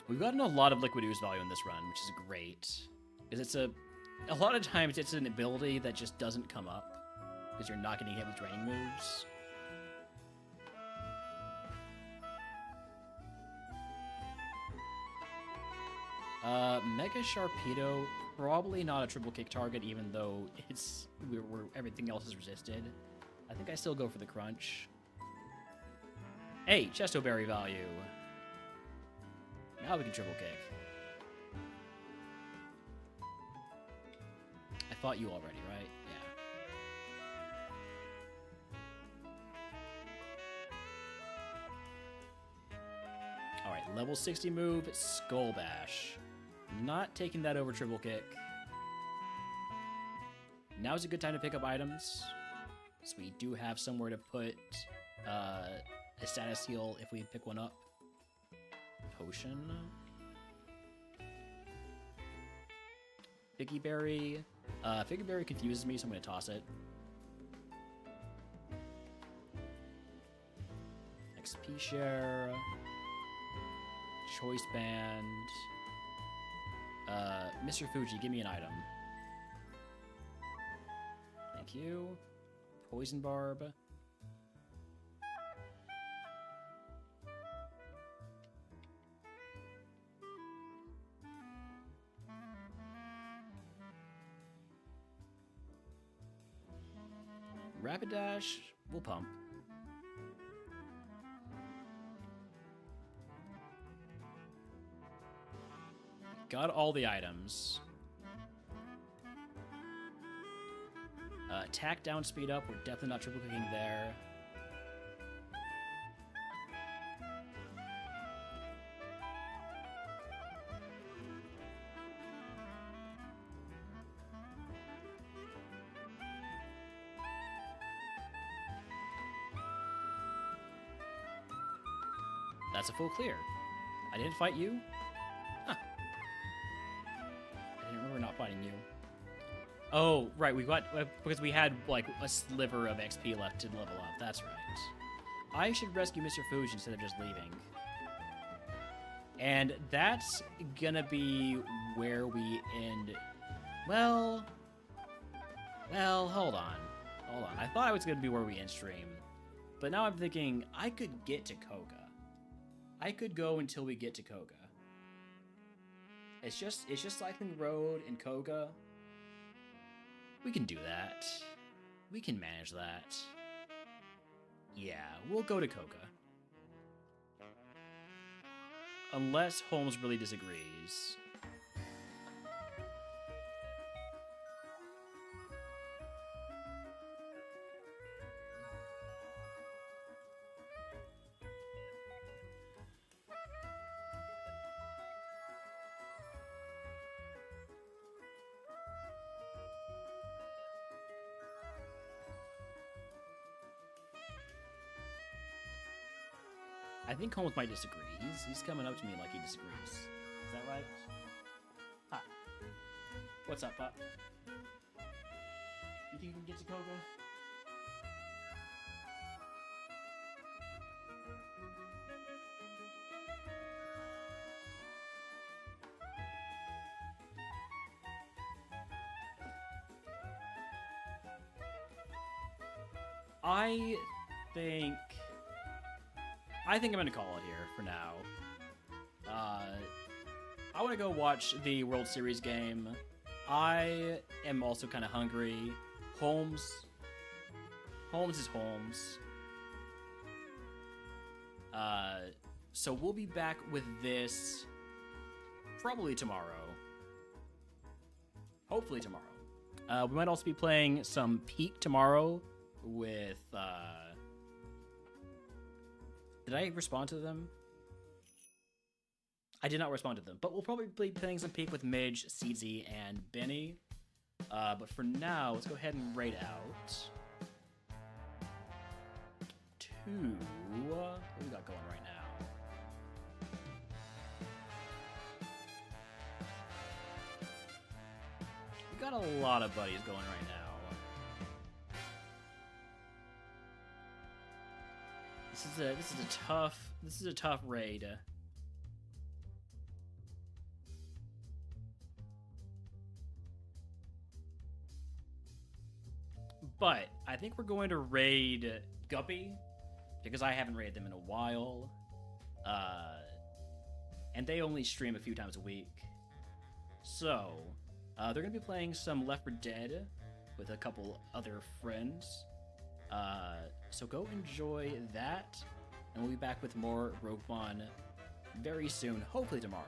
We've gotten a lot of liquid ooze value in this run, which is great. Because it's a lot of times it's an ability that just doesn't come up. Because you're not getting hit with draining moves. Mega Sharpedo, probably not a triple kick target, even though it's everything else is resisted. I think I still go for the crunch. Hey, Chesto Berry value. Now we can triple kick. I fought you already, right? Yeah. Alright, level 60 move, Skull Bash. Not taking that over triple kick. Now's a good time to pick up items. So we do have somewhere to put a status heal if we pick one up. Potion. Figgy Berry. Figgy Berry confuses me, so I'm going to toss it. XP share. Choice band. Mr. Fuji, give me an item. Thank you. Poison Barb. Rapid Dash, we'll pump. Got all the items. Attack down, speed up. We're definitely not triple clicking there. That's a full clear. I didn't fight you? Huh. I didn't remember not fighting you. Oh, right, we got... because we had, like, a sliver of XP left to level up. That's right. I should rescue Mr. Fuji instead of just leaving. And that's gonna be where we end... Well, hold on. Hold on. I thought it was gonna be where we end stream. But now I'm thinking, I could get to Koga. I could go until we get to Koga. It's just cycling road in Koga. We can do that. We can manage that. Yeah, we'll go to Koga. Unless Holmes really disagrees. I think Holmes might disagree. He's coming up to me like he disagrees. Is that right? Hi. What's up, Pop? You think you can get to Koga? I think I'm gonna call it here for now. I want to go watch the World Series game. I am also kind of hungry. Holmes is Holmes. So we'll be back with this probably tomorrow. Hopefully tomorrow. We might also be playing some Peak tomorrow, with, did I respond to them? I did not respond to them, but we'll probably be playing some Peak with Midge, CZ, and Benny. But for now, let's go ahead and raid out to what we got going right now. We got a lot of buddies going right now. This is a tough raid. But I think we're going to raid Guppy because I haven't raided them in a while. And they only stream a few times a week. So, they're going to be playing some Left 4 Dead with a couple other friends. So go enjoy that. And we'll be back with more RogueMon very soon, hopefully tomorrow.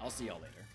I'll see y'all later.